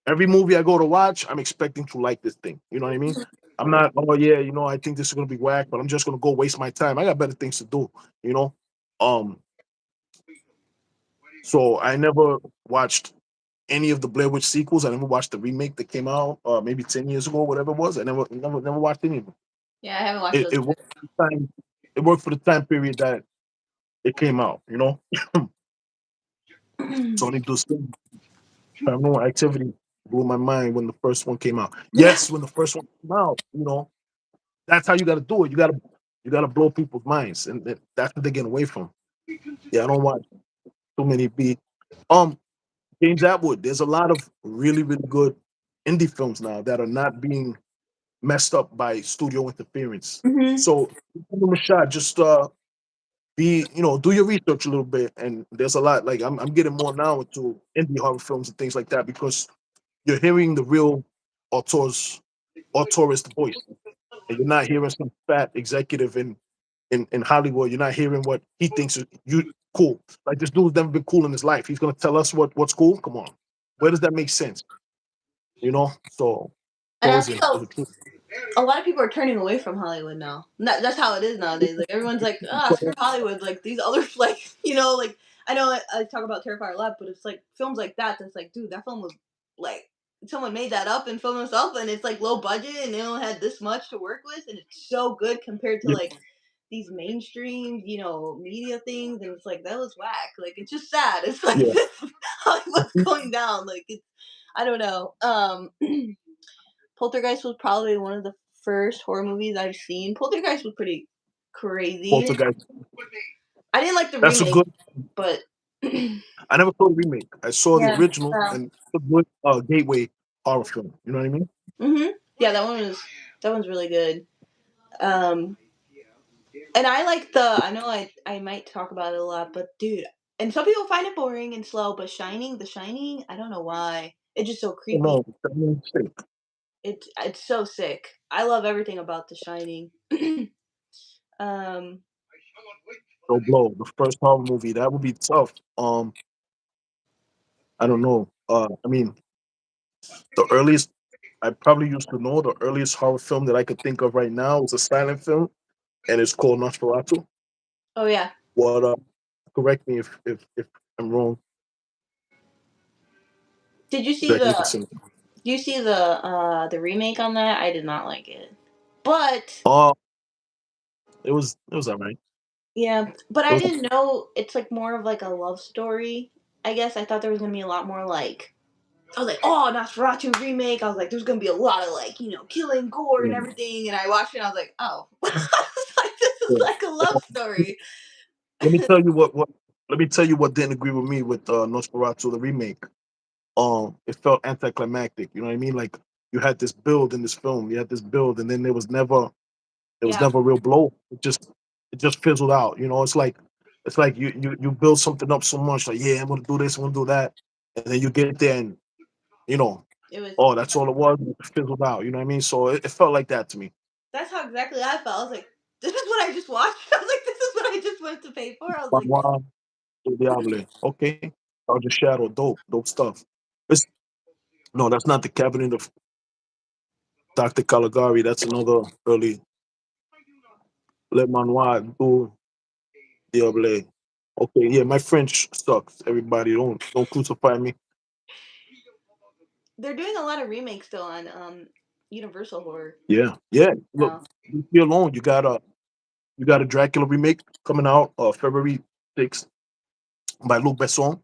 Every movie I go to watch, I'm expecting to like this thing. You know what I mean? I'm not, oh yeah, I think this is gonna be whack, but I'm just gonna go waste my time. I got better things to do, you know? Um, so I never watched any of the Blair Witch sequels. I never watched the remake that came out maybe 10 years ago, whatever it was. I never watched any of them. Yeah, I haven't watched It those. it worked for the time. It worked for the time period that it came out. Sonic does Paranormal Activity blew my mind when the first one came out. Yeah. Yes, when the first one came out, that's how you got to do it. You got to blow people's minds, and that's what they're getting away from. Yeah, I don't watch too many B. Um, James Atwood. There's a lot of really really good indie films now that are not being messed up by studio interference. Hmm. So give them a shot. Just do your research a little bit. And there's a lot like I'm getting more now into indie horror films and things like that because you're hearing the real auteur's auteurist voice, and you're not hearing some fat executive in Hollywood. You're not hearing what he thinks is you cool. Like this dude's never been cool in his life. He's gonna tell us what's cool. Come on, where does that make sense? So And I pros think and the truth. a lot of people are turning away from Hollywood now. That's how it is nowadays. Like everyone's like, ah, screw Hollywood. Like these other like like I know I talk about Terrifier a lot, but it's like films like that. That's like, dude, that film was like someone made that up and filmed themselves, and it's like low budget, and they only had this much to work with, and it's so good compared to Yeah, like these mainstream, media things, and it's like that was whack. Like it's just sad. It's like yeah. Hollywood's going down. Like it's I don't know. Poltergeist was probably one of the first horror movies I've seen. Poltergeist was pretty crazy. Poltergeist. I didn't like the That's a remake, good. but I never saw the remake. I saw the yeah, original and it's a good gateway horror film. You know what I mean? yeah, that one's really good. Um, and I like the. I know I might talk about it a lot, but dude, and some people find it boring and slow. But The Shining, I don't know why. It's just so Oh creepy. no, that means sick. It's so sick. I love everything about The Shining. um, No blow. The first horror movie that would be tough. I don't know. I mean, the earliest I probably used to know the earliest horror film that I could think of right now is a silent film, and it's called Nosferatu. oh yeah. What? Correct me if I'm wrong. Did you see Jack the Nicholson. Do you see the remake on that? I did not like it. But Uh it was alright. yeah, but It I was didn't know it's like more of like a love story. I guess I thought there was gonna be a lot more like I was like, oh, Nosferatu remake. I was like, there's gonna be a lot of like killing, gore, and yeah, everything. And I watched it, and I was like, oh, I was like, this is yeah. like a love story. Let me tell you what let me tell you what didn't agree with me with Nosferatu the remake. It felt anticlimactic. You know what I mean? Like you had this build in this film, you had this build, and then there was Yeah, never a real blow. It just fizzled out. It's like you build something up so much, like yeah, I'm gonna do this, I'm gonna do that, and then you get there and you know, it was. oh, that's all it was. It fizzled out. You know what I mean? So it felt like that to me. That's how exactly I felt. I was like, this is what I just watched. I was like, this is what I just went to pay for. I was like, Manoir del Diable. Okay, Sergeant Shadow, dope stuff. It's, no, that's not the Cabinet of Dr. Caligari. That's another early Le Manoir du Diable. Okay, yeah, my French sucks. Everybody, don't crucify me. they're doing a lot of remakes still on Universal Horror Yeah, yeah. Look, now. you alone. You got a Dracula remake coming out February 6th by Luc Besson,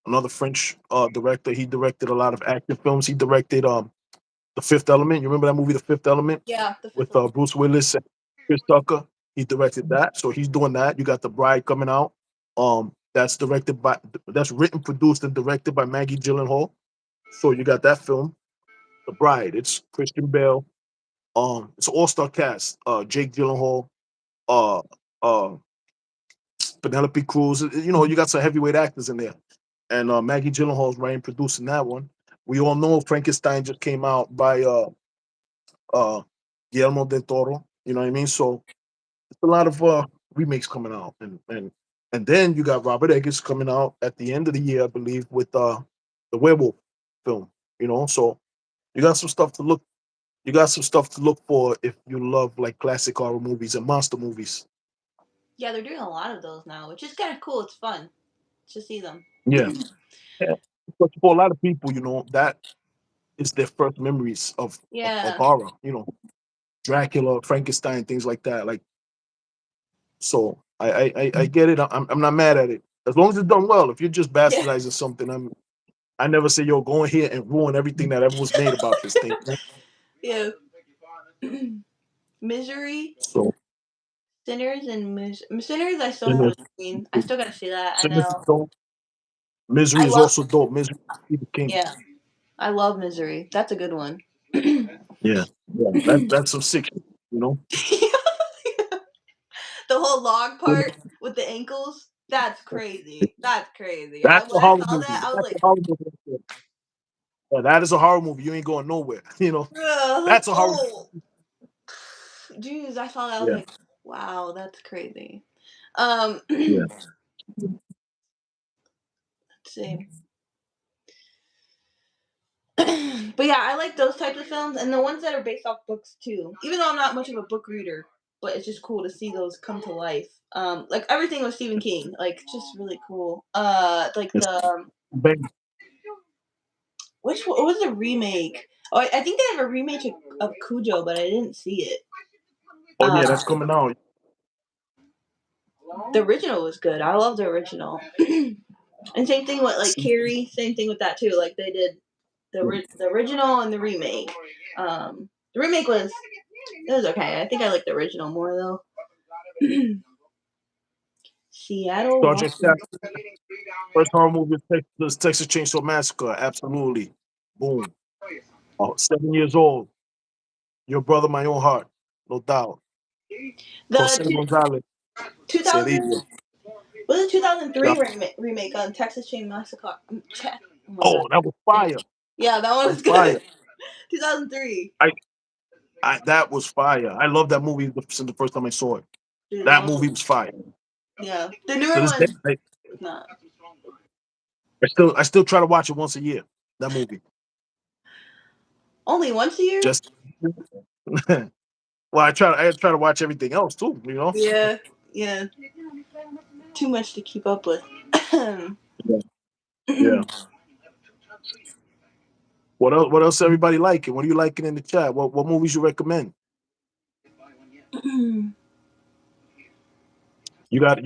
another French director. He directed a lot of action films. He directed The Fifth Element. You remember that movie, The Fifth Element, Yeah, the fifth with one. Bruce Willis and Chris Tucker. He directed that, so he's doing that. You got The Bride coming out. That's written, produced, and directed by Maggie Gyllenhaal. So you got that film, The Bride. It's Christian Bale. It's an all-star cast. Jake Gyllenhaal, uh, uh, Penelope Cruz. You got some heavyweight actors in there, and Maggie Gyllenhaal's writing, producing that one. We all know Frankenstein just came out by uh, Guillermo del Toro. You know what I mean? So it's a lot of remakes coming out, and then you got Robert Eggers coming out at the end of the year, I believe, with the werewolf film. So you got some stuff to look. You got some stuff to look for if you love like classic horror movies and monster movies. Yeah, they're doing a lot of those now, which is kind of cool. It's fun to see them. Yeah, yeah. But for a lot of people, that is their first memories of Yeah. horror. Dracula, Frankenstein, things like that. Like, so I get it. I'm not mad at it as long as it's done well. If you're just Yeah. bastardizing something, I never say, yo, go in here and ruin everything that ever was made about this thing. Yeah. Misery, So Sinners, and Sinners. I still Sinners, haven't seen. I still gotta see that. I Sinners is know. dope. I Misery is love. also dope. Misery is Stephen King. Yeah, I love Misery. That's a good one. Yeah, yeah. That's some sick shit, you know. The whole log part with the ankles. That's crazy. That's crazy. That's a When I horror saw movie. that, I was That's a like, horror movie. Right there. Yeah, that is a horror movie. You ain't going nowhere. That's a horror. oh, jeez. I saw that. I was Yeah, like, wow, that's crazy. yeah. Let's see. But yeah, I like those types of films and the ones that are based off books too. Even though I'm not much of a book reader, but it's just cool to see those come to life. Like everything with Stephen King, like just really cool. Like It's the bang. which what was the remake? Oh, I think they have a remake of Cujo, but I didn't see it. Oh yeah, Uh, that's coming out. the original was good. I love the original. And same thing with like Carrie. Same thing with that too. Like they did the original and the remake. The remake was okay. I think I like the original more though. Seattle, Sergeant Washington. Stack, first horror movie is Texas Chainsaw Massacre. Absolutely. Boom. Oh, 7 years old. Your brother, my own heart. No doubt. The Jose Gonzalez. 2000 Cerillo. was it 2003 Shout- remake on Texas Chain Massacre. Oh my god. Oh, that was fire. Yeah, that one That was was fire. good. 2003. I, that was fire. I love that movie since the first time I saw it. Dude, That that movie one. was fire. Yeah, the To newer this day, one was not. I still try to watch it once a year. That movie. Only once a year. Just well, I try to watch everything else too. Yeah, yeah. Too much to keep up with. Yeah. Yeah. What else? What else? Everybody liking? What are you liking in the chat? What movies you recommend? You got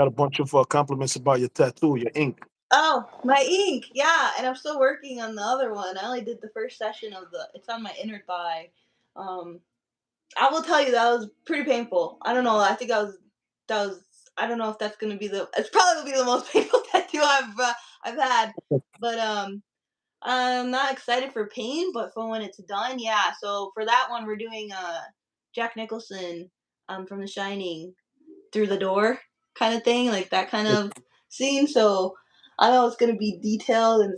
a bunch of compliments about your tattoo, your ink. Oh, my ink. Yeah, and I'm still working on the other one. I only did the first session of the. It's on my inner thigh. Um, I will tell you that was pretty painful. I don't know. I think that was. I don't know if that's gonna be the. It's probably gonna be the most painful tattoo I've had. But I'm not excited for pain, but for when it's done, yeah. So for that one, we're doing Jack Nicholson from The Shining through the door kind of thing, like that kind of scene. So I know it's gonna be detailed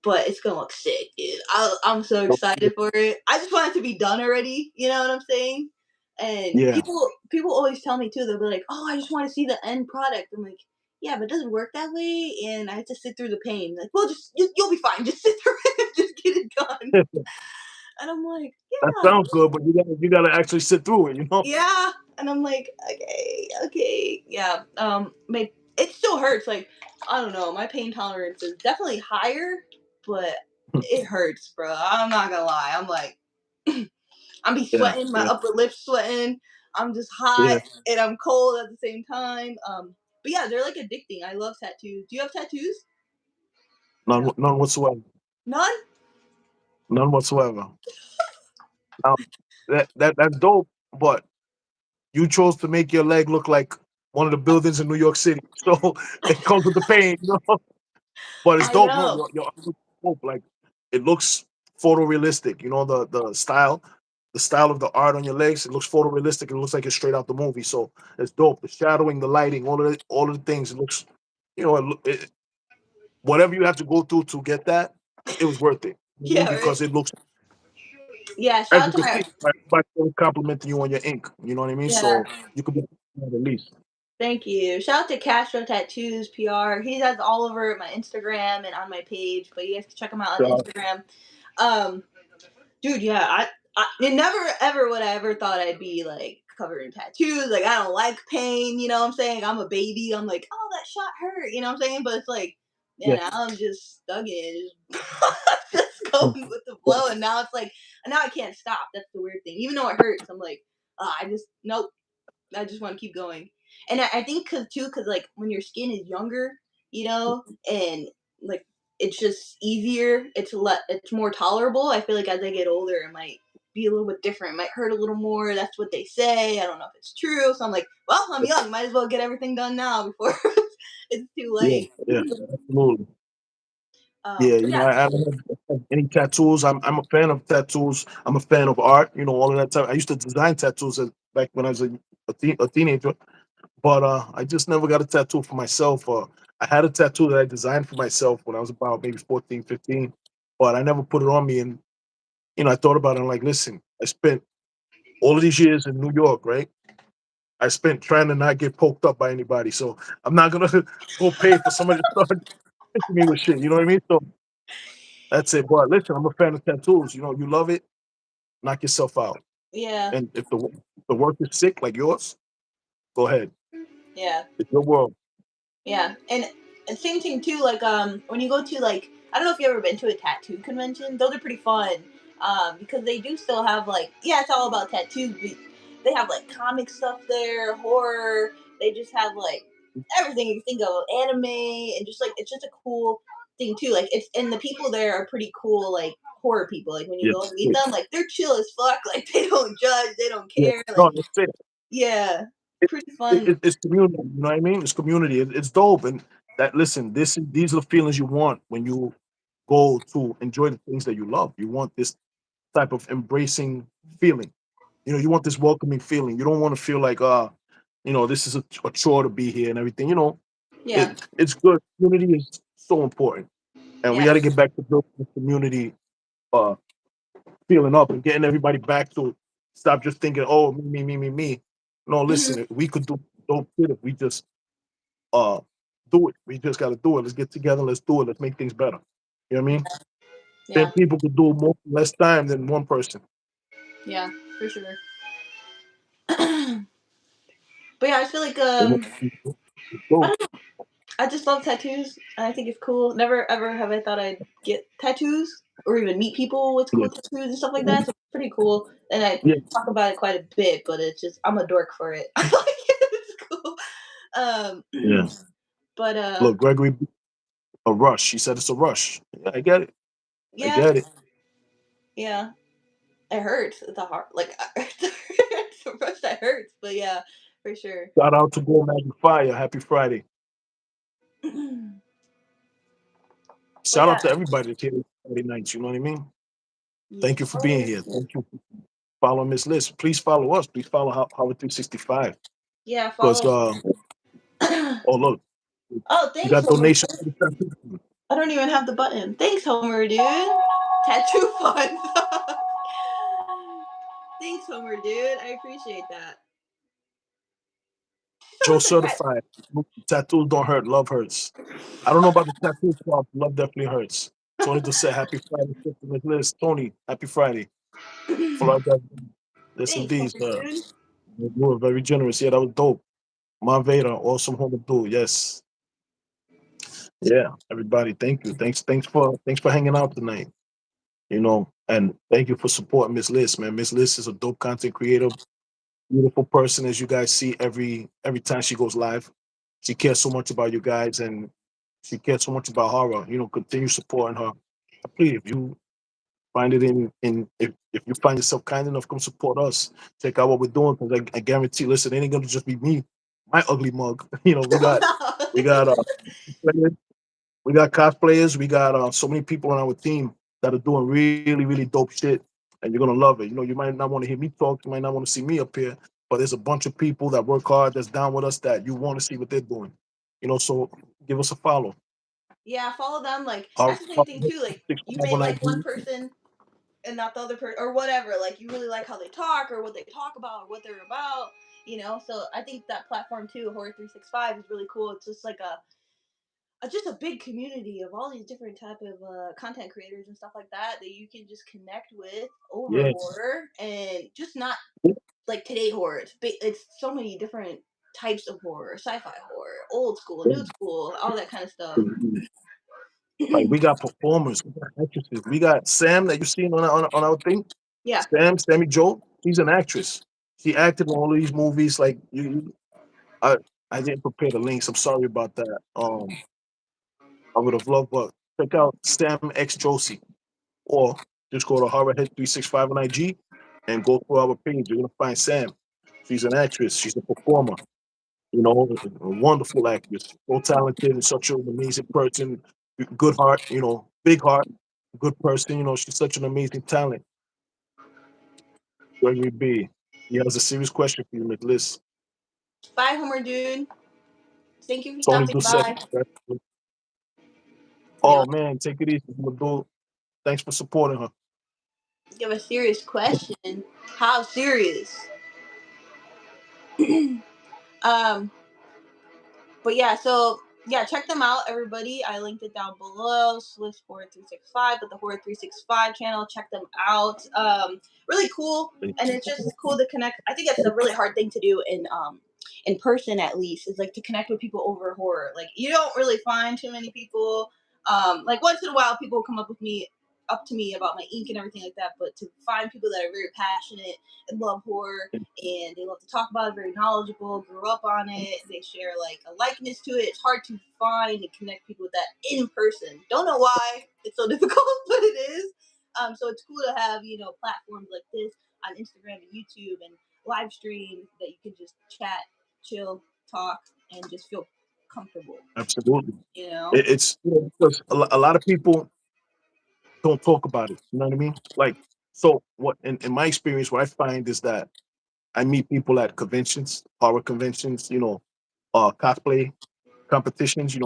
but it's gonna look sick, dude. I'm so excited for it. I just want it to be done already. You know what I'm saying? And Yeah, people always tell me too. They'll be like, "Oh, I just want to see the end product." I'm like, "Yeah, but it doesn't work that way, and I have to sit through the pain." Like, well, you'll be fine. Just sit through it. Just get it done. that And I'm like, sounds good, but you gotta actually sit through it. yeah. And I'm like, okay, yeah. It still hurts. Like, I don't know. My pain tolerance is definitely higher, but it hurts, bro. I'm not gonna lie. I'm like, I'm be Yeah, sweating. My yeah, upper lip sweating. I'm just hot yeah. and I'm cold at the same time. But yeah, they're like addicting. I love tattoos. Do you have tattoos? None whatsoever. None. None whatsoever. Um, that's dope, but you chose to make your leg look like one of the buildings in New York City, so it comes with the pain. But it's I dope. No, know. your art looks dope. Like it looks photorealistic. The style of the art on your legs. It looks photorealistic. It looks like it's straight out the movie. So it's dope. The shadowing, the lighting, all of the things. It looks, whatever you have to go through to get that, it was worth it. Yeah. Right. Because it looks, Yeah. as Shout out you to can my. see, everybody always complimenting you on your ink. You know what I mean? Yeah. So you could be at least. Thank you. Shout out to Castro Tattoos PR. He has all over my Instagram and on my page, but you guys can check him out on So, Instagram. Um, dude, yeah, I never ever would I ever thought I'd be like covered in tattoos. Like I don't like pain, you know what I'm saying? I'm a baby. I'm like, oh, that shot hurt, you know what I'm saying? But it's like Yeah, Yeah. now I'm just stuck in it, just Mm. going with the flow. And now it's like, now I can't stop. That's the weird thing. Even though it hurts, I'm like, I just nope. I just want to keep going. And I think cause like when your skin is younger, and like it's just easier. It's more tolerable. I feel like as I get older, it might be a little bit different. It might hurt a little more. That's what they say. I don't know if it's true. So I'm like, well, I'm young. Might as well get everything done now before it's too Yeah, late. yeah, absolutely. Yeah, But yeah, I don't have any tattoos. I'm a fan of tattoos. I'm a fan of art. All of that stuff. I used to design tattoos back when I was a teenager, but I just never got a tattoo for myself. I had a tattoo that I designed for myself when I was about maybe 14, 15, but I never put it on me. And I thought about it. I'm like, listen, I spent all of these years in New York, right? I spent trying to not get poked up by anybody, so I'm not gonna go pay for somebody to start hitting me with shit. You know what I mean? So that's it. But listen, I'm a fan of tattoos. You love it, knock yourself out. yeah, And if the work is sick like yours, go ahead. yeah. It's your world. Yeah, and same thing too. Like when you go to like I don't know if you ever been to a tattoo convention. Those are pretty fun. Because they do still have like it's all about tattoos. But they have like comic stuff there, horror. They just have like everything you can think of, anime, and just like it's just a cool thing too. Like it's and the people there are pretty cool. Like horror people. Like when you Yeah, go and meet them, like they're chill as fuck. Like they don't judge. They don't yeah. care. No, Like that's it. yeah, It, pretty fun. it's community. You know what I mean? It's community. It's dope. And that listen, these are the feelings you want when you go to enjoy the things that you love. You want this type of embracing feeling. You want this welcoming feeling. You don't want to feel like this is a chore to be here and everything. Yeah, It's good. Community is so important, and we yeah, got to get back to building the community uh feeling up and getting everybody back to stop just thinking, oh, me, me, me, me, me. No, listen, we could do dope shit if we just uh do it. We just got to do it. Let's get together. Let's do it. Let's make things better. You know what I mean? yeah, 10 people could do more in less time than one person. yeah, for sure. But yeah, I feel like I Dope. don't know. I just love tattoos, and I think it's cool. Never ever have I thought I'd get tattoos or even meet people with Yeah. cool tattoos and stuff like that. So it's pretty cool, and I Yeah. talk about it quite a bit. But it's just I'm a dork for it. I like it. It's cool. Yeah. But Look, Gregory, a rush. She said it's a rush. Yeah, I get it. I yeah, get it. yeah, it hurts. It's a hard like it's a rush that hurts. But yeah, for sure. Shout out to Go Magic Fire. Happy Friday. But Shout yeah, out to everybody that's here Friday nights. You know what I mean? yes, Thank you for being here. Thank you for following Miss List. Please follow us. Please follow Howard 365. yeah. Because Follow. oh look, Oh, we thanks, got Homer. donations for the tattoo. I don't even have the button. Thanks, Homer, dude. Tattoo fun. Thanks, Homer, dude. I appreciate that. So Joe what's the tat? certified. Tattoos don't hurt. Love hurts. I don't know about the tattoo part. Love definitely hurts. Tony just said happy Friday to Miss Liz. Tony, happy Friday. For our guys. Yes, Thanks, Homer, indeed, sir. dude. You were very generous. Yeah, that was dope. Ma Vader, awesome home to do. Yes. Yeah, everybody, thank you. Thanks for hanging out tonight. And thank you for supporting Miss Liz, man. Miss Liz is a dope content creator, beautiful person, as you guys see every time she goes live. She cares so much about you guys, and she cares so much about horror. Continue supporting her. Please, if you find it if you find yourself kind enough, come support us. Check out what we're doing because I guarantee. Listen, it ain't gonna just be me, my ugly mug. We got players, we got cosplayers, we got so many people on our team that are doing really really dope shit, and you're gonna love it. You might not want to hear me talk, you might not want to see me up here, but there's a bunch of people that work hard, that's down with us, that you want to see what they're doing. So give us a follow. Yeah, follow them. Like Our, that's the same our thing too. Like six you five may one like nine one person and not the other person, or whatever. Like you really like how they talk, or what they talk about, or what they're about. So I think that platform too, Horror 365, is really cool. It's just like just a big community of all these different type of content creators and stuff like that you can just connect with over Yeah. horror, and just not like today horror. It's so many different types of horror: sci-fi horror, old school, new school, all that kind of stuff. Like we got performers, we got actresses. We got Sam that you seen on our thing. Yeah. Sammy Joe. She's an actress. She acted in all of these movies. Like I, I didn't prepare the links. I'm sorry about that. I would have loved, but check out Sam X Josie, or just go to Horrorhead365 on IG and go through our page. You're gonna find Sam. She's an actress. She's a performer. You know, a wonderful actress, so talented and such an amazing person. Good heart, big heart, good person. She's such an amazing talent. Gregory B. He has a serious question for you, Miss Liz. Bye, Homer dude. Thank you for Tony stopping Doucette. by. You Oh man, take it easy, Madul. Thanks for supporting her. have a serious question. How serious? um, but yeah, so yeah, check them out, everybody. I linked it down below. Swiss Horror 365 with the Horror 365 channel. Check them out. Really cool, and it's just cool to connect. I think it's a really hard thing to do in person, at least, is like to connect with people over horror. Like you don't really find too many people. Like once in a while, people come up to me about my ink and everything like that. But to find people that are very passionate and love horror and they love to talk about it, very knowledgeable, grew up on it, they share like a likeness to it. It's hard to find and connect people with that in person. Don't know why it's so difficult, but it is. So it's cool to have, platforms like this on Instagram and YouTube and live stream that you can just chat, chill, talk, and just feel comfortable, Absolutely. you know? It's because a lot of people don't talk about it. You know what I mean? Like, so what? In my experience, what I find is that I meet people at conventions, horror conventions. Cosplay competitions.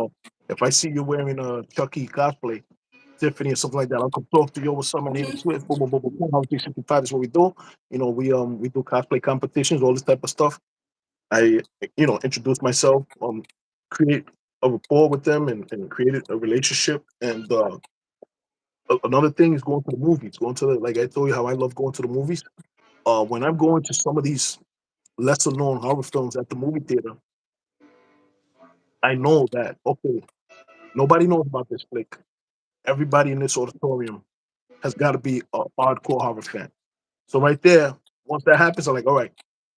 If I see you wearing a Chucky cosplay, Tiffany or something like that, I'll come talk to you. What's up? My name is Mm-hmm. Swift. Boom, boom, boom, boom, boom. How 365 is what we do. We do cosplay competitions, all this type of stuff. I introduce myself, create a rapport with them, and create a relationship. And another thing is going to the movies. Going to like I told you how I love going to the movies. When I'm going to some of these lesser known horror films at the movie theater, I know that okay, nobody knows about this flick. Everybody in this auditorium has got to be a hardcore horror fan. So right there, once that happens, I'm like, all right.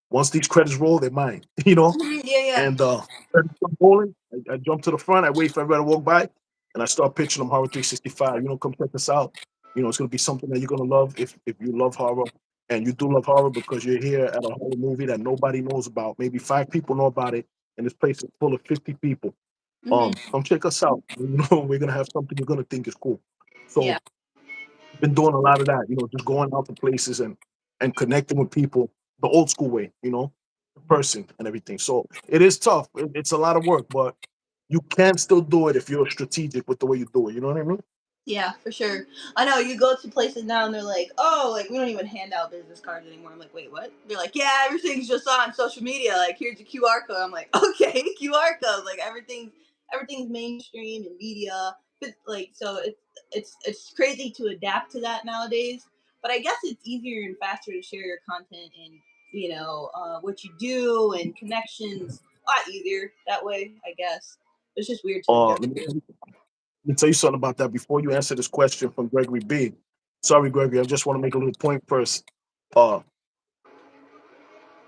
Once these credits roll, they're mine. Mm-hmm. Yeah, yeah. And credits start rolling. I jump to the front. I wait for everybody to walk by, and I start pitching them Horror 365. Come check us out. It's gonna be something that you're gonna love if you love horror, and you do love horror because you're here at a horror movie that nobody knows about. Maybe 5 people know about it, and this place is full of 50 people. Mm-hmm. Come check us out. We're gonna have something you're gonna think is cool. Yeah. So been doing a lot of that, just going out to places and connecting with people the old school way, the person and everything. So it is tough. It's a lot of work, but you can still do it if you're strategic with the way you do it. You know what I mean? Yeah, for sure. I know you go to places now and they're like, oh, like we don't even hand out business cards anymore. I'm like, wait, what? They're like, yeah, everything's just on social media. Like, here's your QR code. I'm like, okay, QR code. Like everything's mainstream and media. But like, so it's crazy to adapt to that nowadays. But I guess it's easier and faster to share your content and what you do and connections. A lot easier that way, I guess. It's just weird to Uh, adjust let me, to. let me tell you something about that before you answer this question from Gregory B. Sorry, Gregory. I just want to make a little point first. Uh,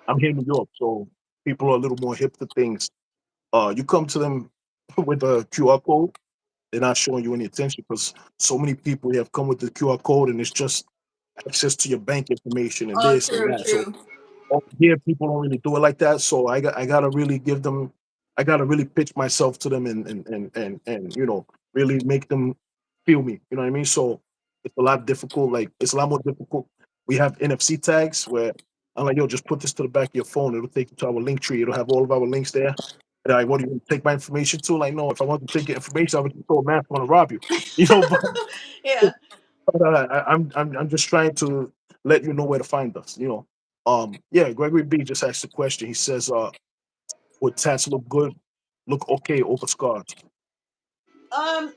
I'm here in New York, so people are a little more hip to things. You come to them with a QR code, they're not showing you any attention because so many people have come with the QR code and it's just access to your bank information and Oh, this and true, that. So true. over here, people don't really do it like that. So I gotta really give them, I gotta really pitch myself to them and really make them feel me. You know what I mean? So it's a lot difficult. Like it's a lot more difficult. We have NFC tags where I'm like, yo, just put this to the back of your phone. It'll take you to our link tree. It'll have all of our links there. And like, what do you take my information to? Like, no, if I want to take your information, I would just throw a mask on and rob you. But Yeah. I'm just trying to let you know where to find us. Yeah. Gregory B just asked a question. He says, "Would tats look good? Look okay over scars?" Um,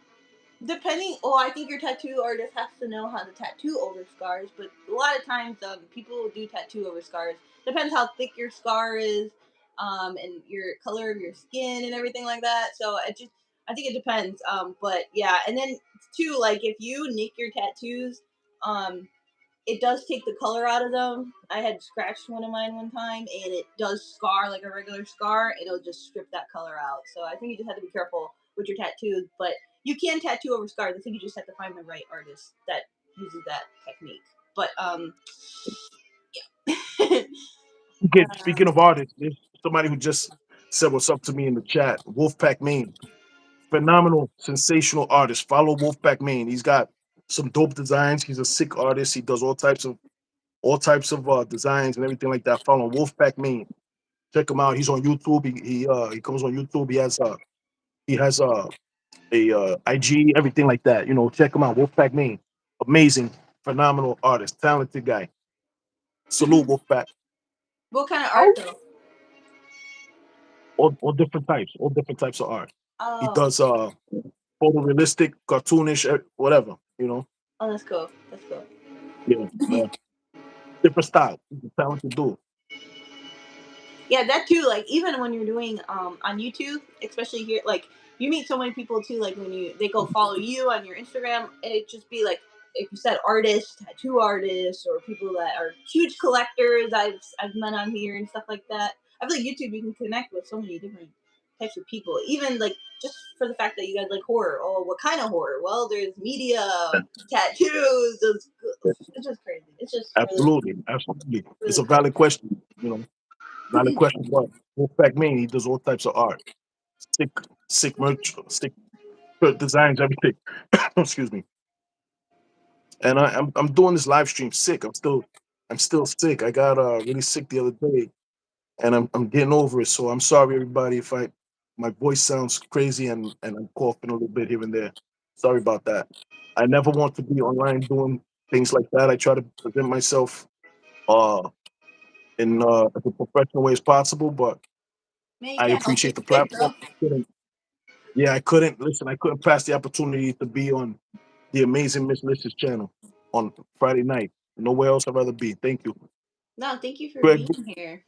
depending. Oh, I think your tattoo artist has to know how to tattoo over scars. But a lot of times, people do tattoo over scars. Depends how thick your scar is, and your color of your skin and everything like that. So it just I think it depends. But yeah, and then too, like if you nick your tattoos, um, it does take the color out of them. I had scratched one of mine one time, and it does scar like a regular scar, and it'll just strip that color out. So I think you just have to be careful with your tattoos. But you can tattoo over scars. I think you just have to find the right artist that uses that technique. But Speaking of artists, there's somebody who just said what's up to me in the chat. Wolfpack Maine, phenomenal, sensational artist. Follow Wolfpack Maine. He's got some dope designs. He's a sick artist. He does all types of designs and everything like that. Follow Wolfpack Maine. Check him out. He's on YouTube. He comes on YouTube. He has a IG, everything like that. Check him out. Wolfpack Maine, amazing, phenomenal artist, talented guy. Salute Wolfpack. what kind of art though? All different types of art. He Oh, does photorealistic, cartoonish, whatever. oh, that's cool. That's cool. Yeah, different style. He's a talented dude. Yeah, that too. Like even when you're doing on YouTube, especially here, like you meet so many people too. Like when they go follow you on your Instagram, and it just be like if you said artists, tattoo artists, or people that are huge collectors. I've met on here and stuff like that. I feel like YouTube you can connect with so many different types of people. Even like just for the fact that you guys like horror. Oh, what kind of horror? Well, there's media, tattoos. It's just crazy. It's just Absolutely. It's really a cool. valid question. Valid question. But Wolfpack Maine, he does all types of art. Sick, sick merch, sick designs, everything. Excuse me. And I'm doing this live stream sick. I'm still sick. I got really sick the other day, and I'm getting over it. So I'm sorry, everybody, if my voice sounds crazy and I'm coughing a little bit here and there. Sorry about that. I never want to be online doing things like that. I try to present myself uh in as a professional way as possible, but Man, you I can't help appreciate being the sick, platform. bro. Yeah, I couldn't listen. I couldn't pass the opportunity to be on the amazing Miss Liz's channel on Friday night. Nowhere else I'd rather be. Thank you, No, thank you for Greg. being here.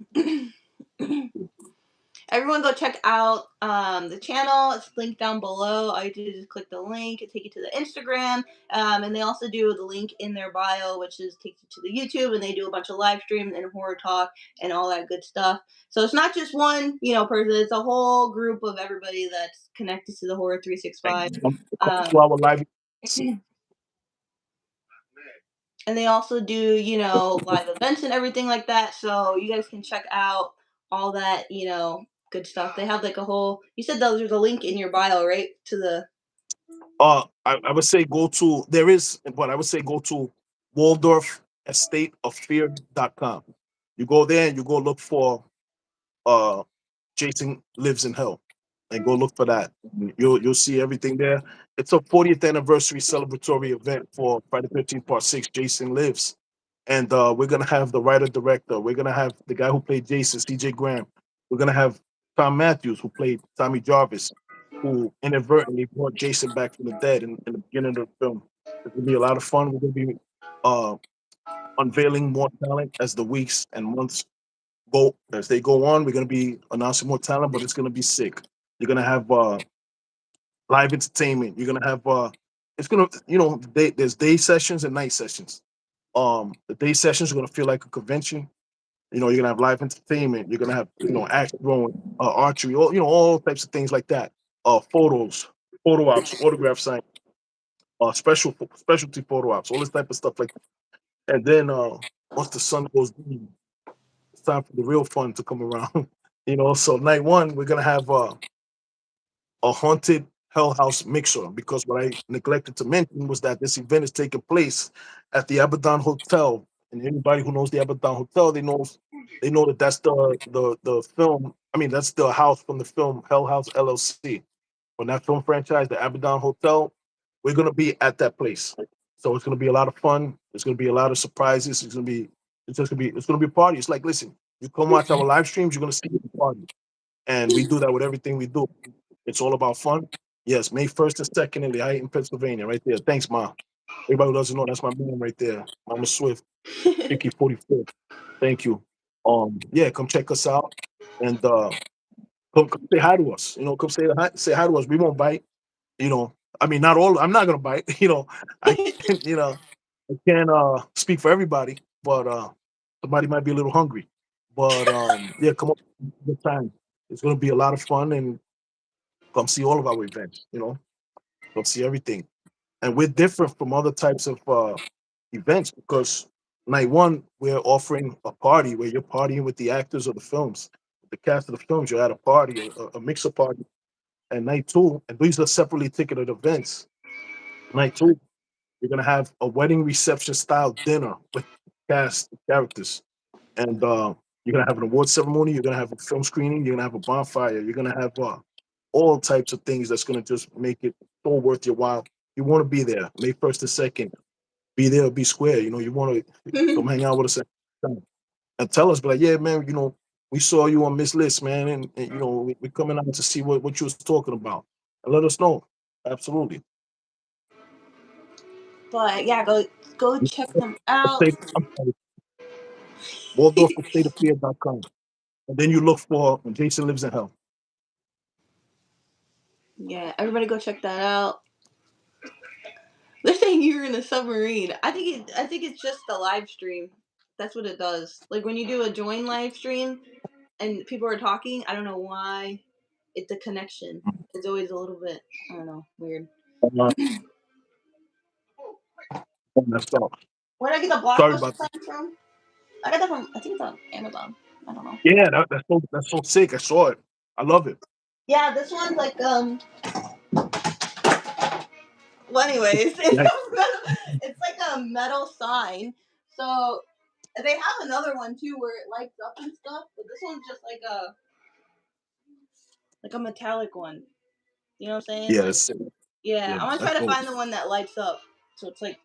Everyone go check out the channel. It's linked down below. All you do is just click the link. It take you to the Instagram. And they also do the link in their bio, which is takes you to the YouTube, and they do a bunch of live streams and horror talk and all that good stuff. So it's not just one, person. It's a whole group of everybody that's connected to the Horror 365. Come to our live. And they also do live events and everything like that, so you guys can check out all that good stuff. They have like a whole, you said that there's a link in your bio, right, to the I would say go to there is, but I would say go to WaldorfEstateOfFear.com. You go there and you go look for uh Jason Lives in Hell, and go look for that. You'll see everything there. It's a 40th anniversary celebratory event for Friday 13th Part 6. Jason Lives, and we're gonna have the writer director. We're gonna have the guy who played Jason, C.J. Graham. We're gonna have Tom Matthews, who played Tommy Jarvis, who inadvertently brought Jason back from the dead in the beginning of the film. It's gonna be a lot of fun. We're gonna be uh, unveiling more talent as the weeks and months as they go on. We're gonna be announcing more talent, but it's gonna be sick. You're gonna have live entertainment. You're gonna have it's gonna there's day sessions and night sessions. The day sessions are gonna feel like a convention. You're gonna have live entertainment. You're gonna have action throwing, archery, all types of things like that. Photos, photo ops, autograph sign, specialty photo ops, all this type of stuff like that. And then once the sun goes down, it's time for the real fun to come around. So night one, we're gonna have a haunted Hell House mixer, because what I neglected to mention was that this event is taking place at the Abaddon Hotel, and anybody who knows the Abaddon Hotel, they know that that's the film. I mean, that's the house from the film Hell House LLC. From that film franchise, the Abaddon Hotel, we're gonna be at that place. So it's gonna be a lot of fun. It's gonna be a lot of surprises. It's gonna be a party. It's like, listen, you come watch our live streams, you're gonna see the party, and we do that with everything we do. It's all about fun. Yes, May 1st and 2nd in the in Pennsylvania, right there. Thanks, Ma. Everybody who doesn't know, that's my mom right there. Mama Swift, Vicky 44. Thank you. Yeah, come check us out. And come say hi to us. You know, come say hi to us. We won't bite. You know, I mean, not all. I'm not gonna bite. You know, I can't. You know, I can't speak for everybody, but somebody might be a little hungry. But yeah, come on, good time. It's gonna be a lot of fun, and come see all of our events. You know, come see everything. And we're different from other types of events because night one we're offering a party where you're partying with the actors of the films, the cast of the films. You're at a party, a mix of party. And night two, and these are separately ticketed events. Night two, you're gonna have a wedding reception style dinner with cast characters, and you're gonna have an award ceremony. You're gonna have a film screening. You're gonna have a bonfire. You're gonna have all types of things that's gonna just make it so worth your while. You want to be there, May 1st to 2nd. Be there, be square. You know, you want to come hang out with us and tell us, be like, yeah, man, you know, we saw you on Miss List, man, and you know, we're coming out to see what you was talking about, and let us know. Absolutely. But yeah, go check them out. I'm sorry, WaldorfStateOfFear.com. And then you look for Jason Lives in Hell. Yeah, everybody go check that out. They're saying you're in a submarine. I think it's just the live stream. That's what it does. Like when you do a join live stream and people are talking, I don't know why. It's the connection. It's always a little bit, I don't know, weird. Uh, that's all. Where did I get the Sorry blockbuster about that. sign from? I got that from, I think it's on Amazon. I don't know. Yeah, that's so sick. I saw it. I love it. Yeah, this one's like well anyways, Yeah, it's like a metal sign. So they have another one too where it lights up and stuff, but this one's just like a metallic one. You know what I'm saying? yeah, Like, that's sick. yeah, Yeah, I want to that's try to dope. find the one that lights up. So it's like,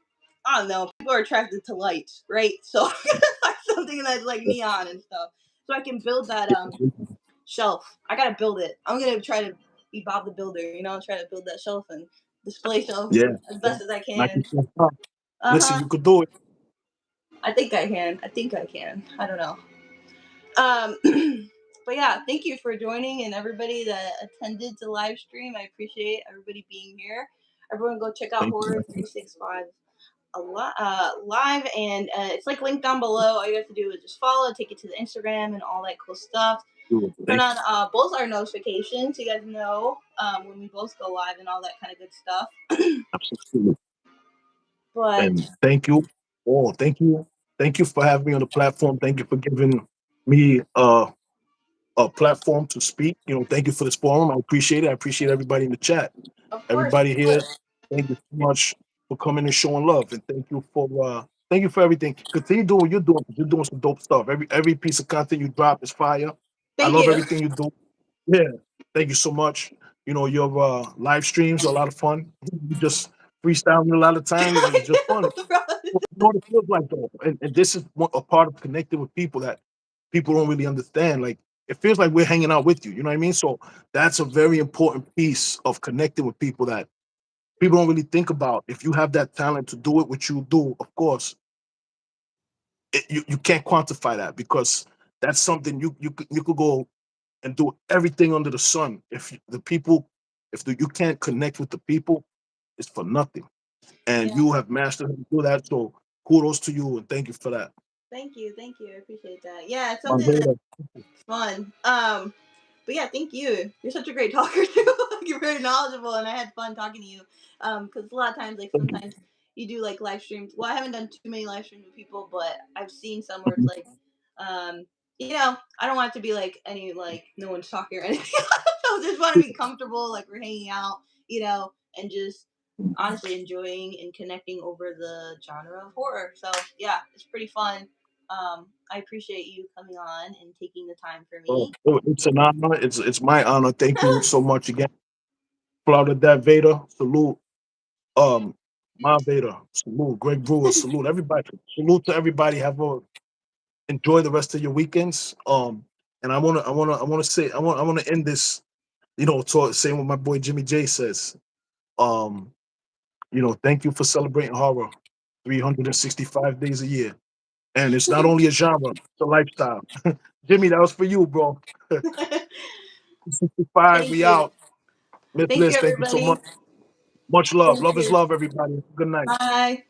I don't know, people are attracted to lights, right? So I'm gonna find something that's like neon and stuff, so I can build that shelf. I gotta build it. I'm gonna try to be Bob the Builder, you know, try to build that shelf and display shelf Yeah, as yeah. best as I Knock can. yourself out. Uh Listen, huh. you could do it. I think I can. I think I can. I don't know. Um, but yeah, thank you for joining and everybody that attended the live stream. I appreciate everybody being here. Everyone, go check out Thank you. Horror 365 live, and it's like linked down below. All you have to do is just follow, take it to the Instagram, and all that cool stuff. Turn Thank on both our notifications so you guys know when we both go live and all that kind of good stuff. you. Absolutely. But And thank you. Oh, thank you. Thank you for having me on the platform. Thank you for giving me a platform to speak. You know, thank you for this forum. I appreciate it. I appreciate everybody in the chat. Everybody of course, here, thank you so much for coming and showing love. And thank you for everything. Continue doing what you're doing. You're doing some dope stuff. Every piece of content you drop is fire. I thank love you. everything you do. Yeah. Thank you so much. You know, your live streams are a lot of fun. You just freestyling a lot of times. It's just fun. You know what it feels like though, and this is a part of connecting with people that people don't really understand. Like it feels like we're hanging out with you. You know what I mean? So that's a very important piece of connecting with people that people don't really think about. If you have that talent to do it, which you do, of course, you can't quantify that because that's something you could go and do everything under the sun. If the people, you can't connect with the people, it's for nothing. And Yeah, you have mastered how to do that. So kudos to you and thank you for that. thank you. I appreciate that. Yeah, it's My something that's Vader. fun. But yeah, thank you. You're such a great talker too. You're very knowledgeable, and I had fun talking to you. Because a lot of times, like Thank you. sometimes you do like live streams. Well, I haven't done too many live streams with people, but I've seen some where it's like, um, you know, I don't want it to be like any like no one's talking or anything. I just want to be comfortable, like we're hanging out, you know, and just honestly enjoying and connecting over the genre of horror. So yeah, it's pretty fun. I appreciate you coming on and taking the time for me. It's an honor. It's my honor. Thank you so much again. Florida Dad Vader, salute. Um, my Vader, salute. Greg Brewer, salute. Everybody, salute to everybody. Enjoy the rest of your weekends. And I wanna say, I wanna end this. You know, saying what my boy Jimmy J says. Um, you know, thank you for celebrating horror 365 days a year. And it's not only a genre, it's a lifestyle. Jimmy, that was for you, bro. 65, Thank we you. out. Miss Thank you, Liz, thank you so everybody. much. Much love. Thank Love is you. love, everybody. Good night. Bye.